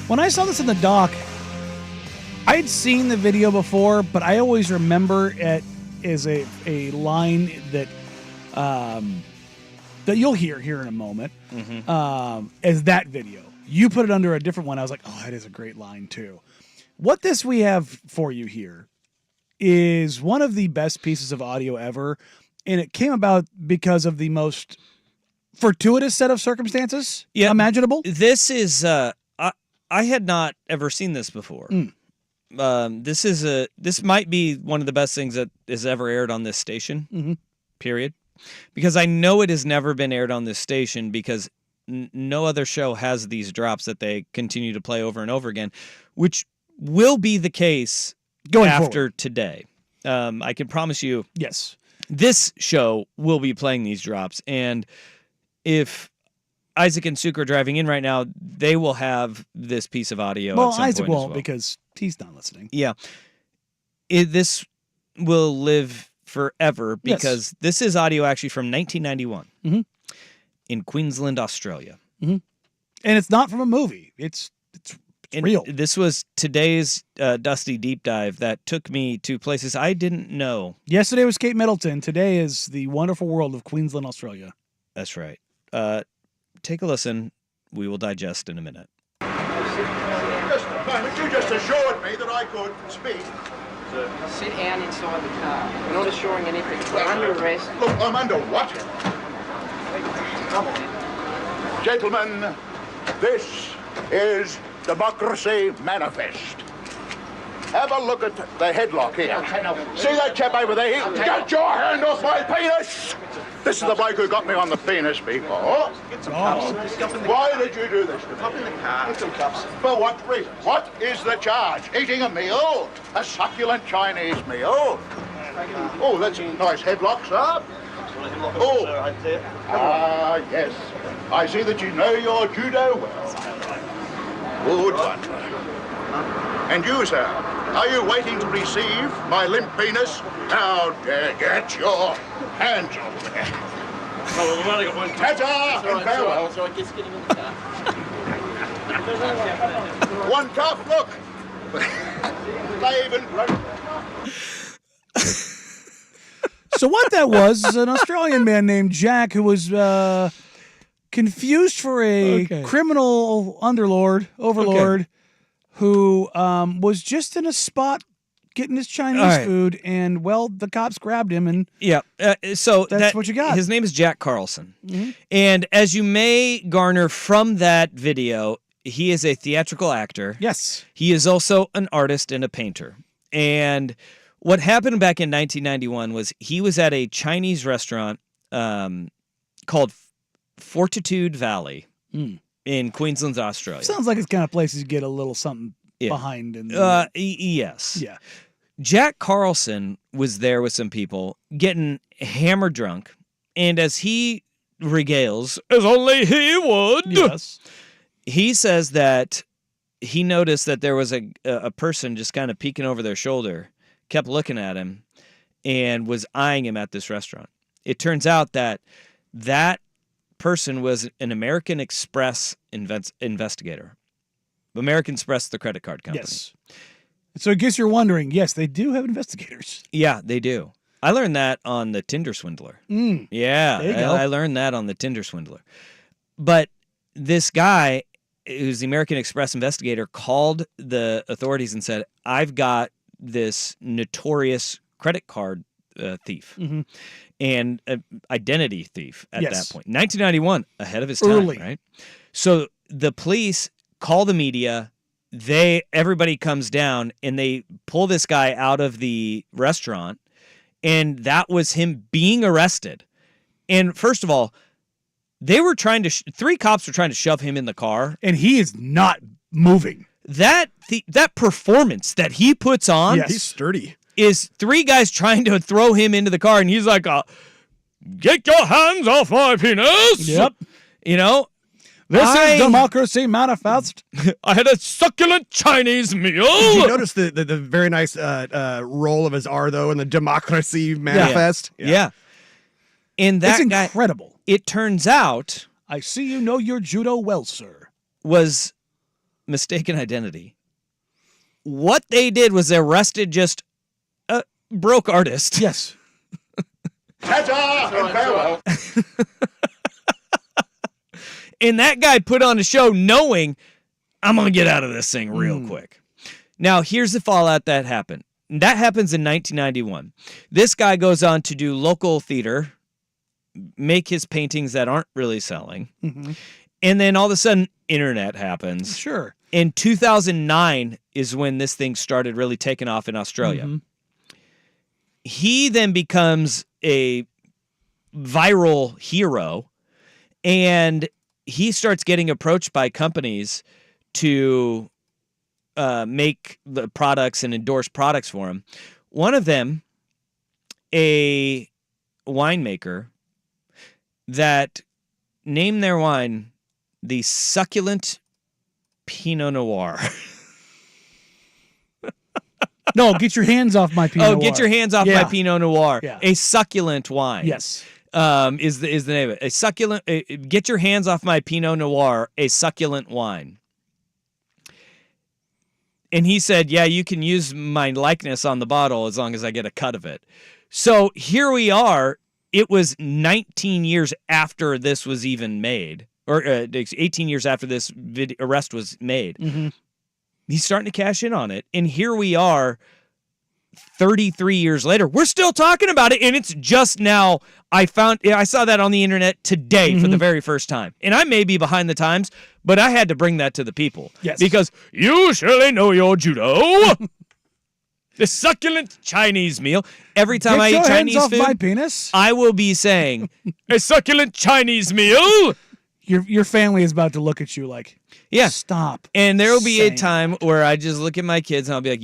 When I saw this in the doc, I'd seen the video before, but I always remember it as a line that that you'll hear here in a moment as that video. You put it under a different one. I was like, oh, that is a great line too. What this we have for you here is one of the best pieces of audio ever, and it came about because of the most fortuitous set of circumstances imaginable. This is I had not ever seen this before. This might be one of the best things that has ever aired on this station. Period. Because I know it has never been aired on this station because no other show has these drops that they continue to play over and over again, which will be the case going after forward. Today. I can promise you. Yes. This show will be playing these drops, and if Isaac and Suk are driving in right now, they will have this piece of audio. Well, at some Isaac point won't as well. because he's not listening. Yeah. This will live forever because this is audio actually from 1991 in Queensland, Australia. And it's not from a movie. It's real. This was today's Dusty Deep Dive that took me to places I didn't know. Yesterday was Kate Middleton. Today is the wonderful world of Queensland, Australia. That's right. Take a listen. We will digest in a minute. Just a moment. You just assured me that I could speak. Sit down inside the car. We're not assuring anything. We're under arrest. Look, I'm under what? Gentlemen, this is Democracy Manifest. Have a look at the headlock here. See that chap over there? Get your hand off my penis! This is the bloke who got me on the penis before. Why did you do this? Up in the car. Get some cups. For what reason? What is the charge? Eating a meal? A succulent Chinese meal? Oh, that's a nice headlock, sir. Oh, yes. I see that you know your judo well. Good one. And you, sir, are you waiting to receive my limp penis? Now, get your hands off me. Oh, we've only got one cup. Ta-ta and farewell. So I guess getting in the car. One cup, look. They even broke. So what that was is an Australian man named Jack who was confused for a criminal overlord, who was just in a spot getting his Chinese food, and the cops grabbed him, and so that's what you got. His name is Jack Carlson, and as you may garner from that video, he is a theatrical actor. Yes, he is also an artist and a painter. And what happened back in 1991 was he was at a Chinese restaurant called Fortitude Valley in Queensland, Australia. Sounds like it's kind of places you get a little something behind. Yes. Yeah. Jack Carlson was there with some people getting hammered drunk, and as he regales, as only he would, he says that he noticed that there was a person just kind of peeking over their shoulder, kept looking at him, and was eyeing him at this restaurant. It turns out that person was an American Express investigator. American Express, the credit card company. Yes. So I guess you're wondering, yes, they do have investigators. Yeah, they do. I learned that on the Tinder Swindler. Yeah, there you go. I learned that on the Tinder Swindler. But this guy, who's the American Express investigator, called the authorities and said, I've got this notorious credit card thief and identity thief at that point. 1991, ahead of his time, right? So the police call the media. Everybody comes down and they pull this guy out of the restaurant, and that was him being arrested. And first of all, they were trying to three cops were trying to shove him in the car, and he is not moving. That performance that he puts on, he's sturdy, is three guys trying to throw him into the car, and he's like, "Get your hands off my penis!" Yep. You know. This is Democracy Manifest. I had a succulent Chinese meal. Did you notice the very nice roll of his R, though, in the Democracy Manifest? Yeah. And that it's guy, incredible. It turns out I see you know your judo well, sir. Was mistaken identity. What they did was arrested just a broke artist. Yes. Ta-ta and farewell. And that guy put on a show knowing I'm going to get out of this thing real quick. Now, here's the fallout that happened. That happens in 1991. This guy goes on to do local theater, make his paintings that aren't really selling. Mm-hmm. And then all of a sudden, internet happens. Sure. In 2009 is when this thing started really taking off in Australia. Mm-hmm. He then becomes a viral hero, and he starts getting approached by companies to make the products and endorse products for him. One of them, a winemaker that named their wine the Succulent Pinot Noir. No, get your hands off my Pinot Noir. Get your hands off my Pinot Noir. Yeah. A succulent wine. Yes. Is the name of it. A succulent, get your hands off my Pinot Noir, a succulent wine. And he said, yeah, you can use my likeness on the bottle as long as I get a cut of it. So here we are. It was 19 years after this was even made, or 18 years after this arrest was made. Mm-hmm. He's starting to cash in on it. And here we are 33 years later. We're still talking about it. And it's just now, I saw that on the internet today for the very first time. And I may be behind the times, but I had to bring that to the people. Yes. Because you surely know your judo. The succulent Chinese meal. Every time I eat Chinese off food, my penis. I will be saying, a succulent Chinese meal. Your family is about to look at you like, yeah, stop. And there will be a saying time where I just look at my kids and I'll be like,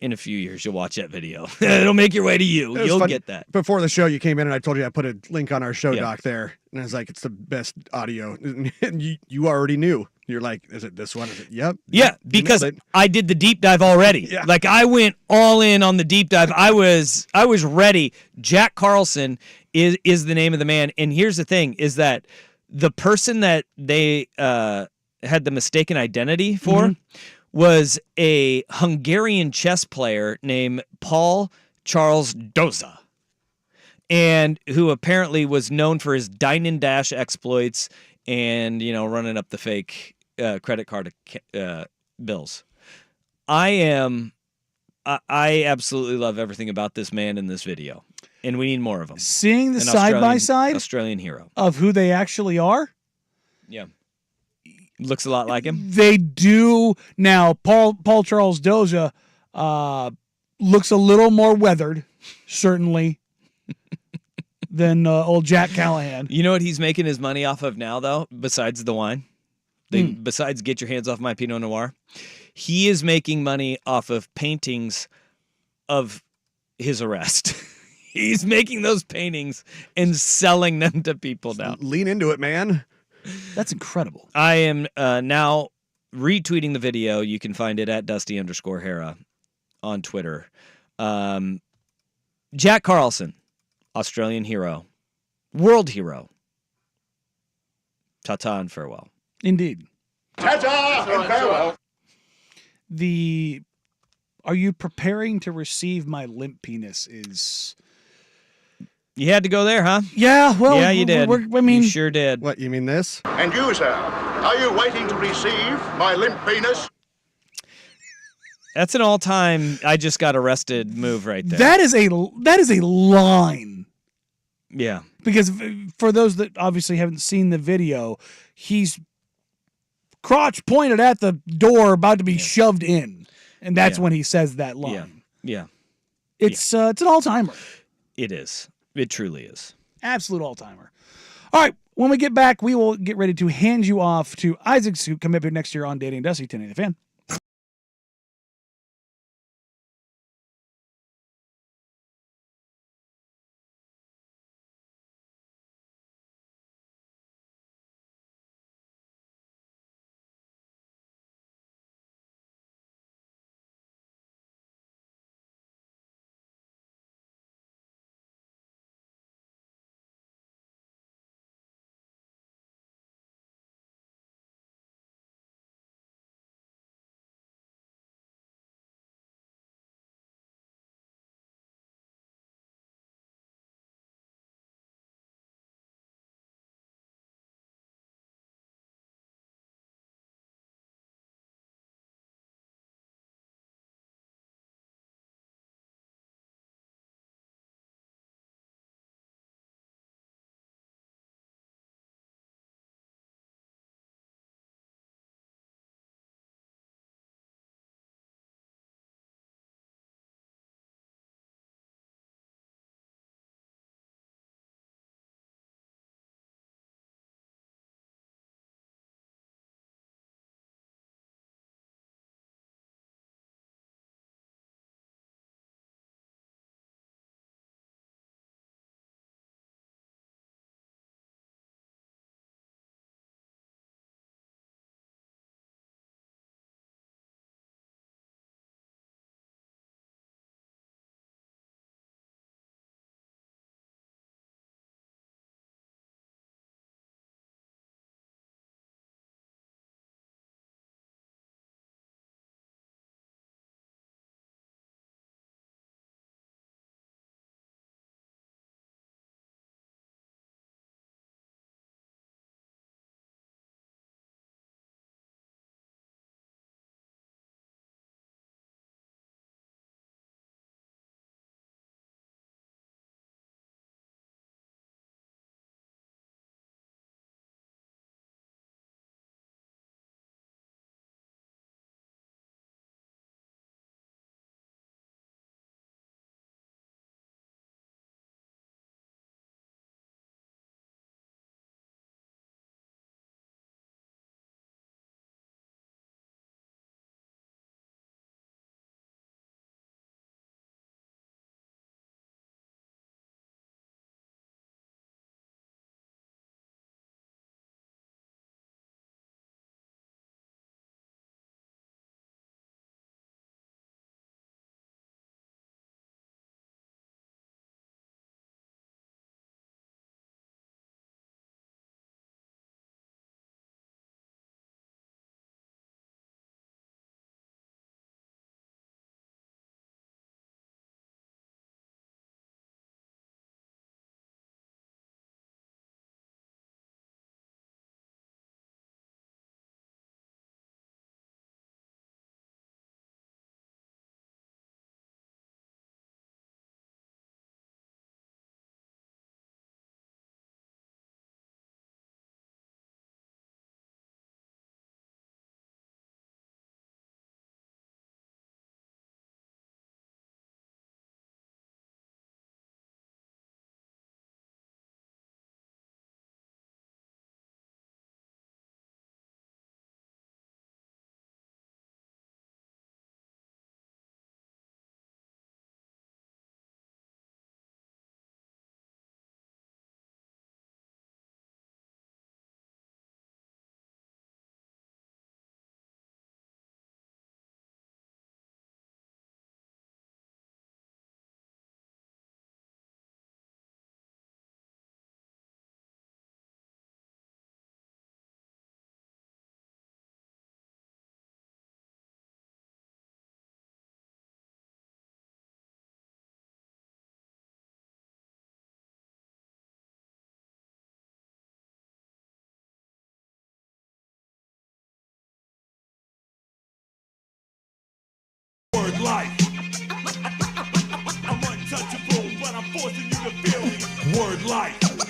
in a few years, you'll watch that video. It'll make your way to you. You'll get that. Before the show, you came in and I told you I put a link on our show Yeah. doc there. And I was like, it's the best audio. And you already knew. You're like, is it this one? Is it? Yep. Yeah, You because nailed it. I did the deep dive already. Yeah. Like I went all in on the deep dive. I was ready. Jack Carlson is the name of the man. And here's the thing is that the person that they had the mistaken identity for was a Hungarian chess player named Paul Charles Doza, and who apparently was known for his dine and dash exploits and, running up the fake credit card bills. I absolutely love everything about this man in this video, and we need more of them. Seeing the An side-by-side Australian hero. of who they actually are. Yeah. Looks a lot like him. They do. Now, Paul Charles Doza looks a little more weathered, certainly, than old Jack Callahan. You know what he's making his money off of now, though, besides the wine? Besides Get Your Hands Off My Pinot Noir? He is making money off of paintings of his arrest. He's making those paintings and selling them to people now. Lean into it, man. That's incredible. I am now retweeting the video. You can find it at Dusty_Hera on Twitter. Jack Carlson, Australian hero, world hero. Ta-ta and farewell. Indeed. Ta-ta and farewell. Are you preparing to receive my limp penis is... You had to go there, huh? Yeah, well... Yeah, you did. You sure did. What, you mean this? And you, sir, are you waiting to receive my limp penis? That's an all-time I just got arrested move right there. That is a line. Yeah. Because for those that obviously haven't seen the video, he's crotch pointed at the door about to be shoved in. And that's when he says that line. Yeah. It's an all-timer. It is. It truly is. Absolute all-timer. All right, when we get back, we will get ready to hand you off to Isaac Scoop, come up here next year on Dating Dusty, 1080 The Fan.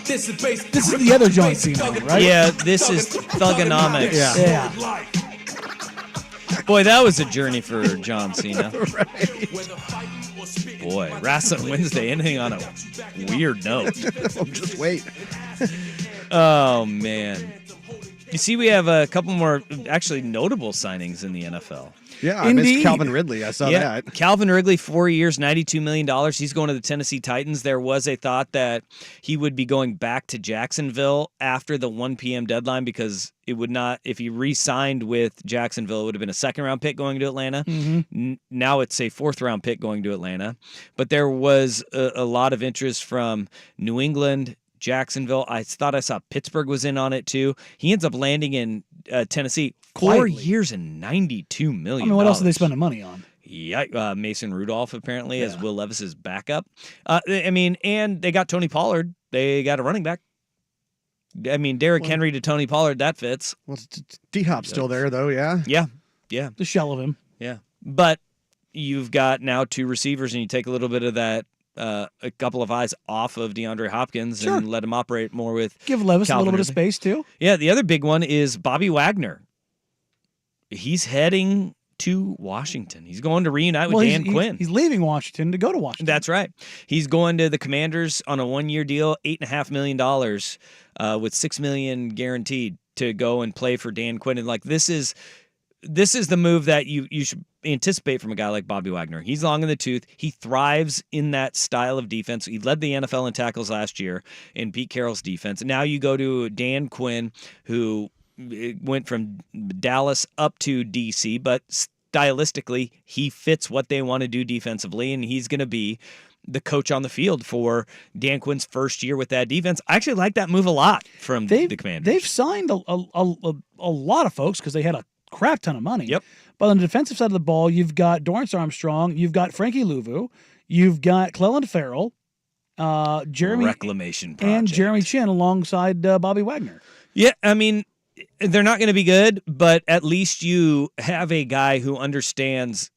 This is the other John Cena, right? Yeah, this is Thugonomics. Yeah. Boy, that was a journey for John Cena. Boy, Wrestling Wednesday ending on a weird note. Just wait. Oh, man. You see, we have a couple more actually notable signings in the NFL. Yeah, I missed Calvin Ridley. I saw that. Calvin Ridley, 4 years, $92 million. He's going to the Tennessee Titans. There was a thought that he would be going back to Jacksonville after the 1 p.m. deadline because it would not, if he re-signed with Jacksonville, it would have been a second-round pick going to Atlanta. Mm-hmm. Now it's a fourth-round pick going to Atlanta. But there was a lot of interest from New England, Jacksonville. I thought I saw Pittsburgh was in on it too. He ends up landing in Tennessee. Quietly. 4 years and $92 million. I mean, what else are they spending money on? Yeah, Mason Rudolph apparently as Will Levis's backup. I mean, and they got Tony Pollard. They got a running back. I mean, Derrick Henry to Tony Pollard, that fits. Well, D-Hop's still there, though, yeah? Yeah. The shell of him. Yeah. But you've got now 2 receivers, and you take a little bit of that, a couple of eyes off of DeAndre Hopkins and let him operate more with Give Levis Calvin a little bit of Ridley. space, too. Yeah, the other big one is Bobby Wagner. He's heading to Washington. He's going to reunite with Dan Quinn. He's leaving Washington to go to Washington. That's right. He's going to the Commanders on a 1-year deal, $8.5 million, with $6 million guaranteed to go and play for Dan Quinn. And like this is the move that you should anticipate from a guy like Bobby Wagner. He's long in the tooth. He thrives in that style of defense. He led the NFL in tackles last year in Pete Carroll's defense. And now you go to Dan Quinn, who went from Dallas up to DC, but stylistically, he fits what they want to do defensively, and he's going to be the coach on the field for Dan Quinn's first year with that defense. I actually like that move a lot from the Commanders. They've signed a lot of folks because they had a crap ton of money. Yep. But on the defensive side of the ball, you've got Dorrance Armstrong, you've got Frankie Louvu, you've got Cleveland Farrell, Jeremy Reclamation Project. and Jeremy Chin alongside Bobby Wagner. Yeah, I mean, they're not going to be good, but at least you have a guy who understands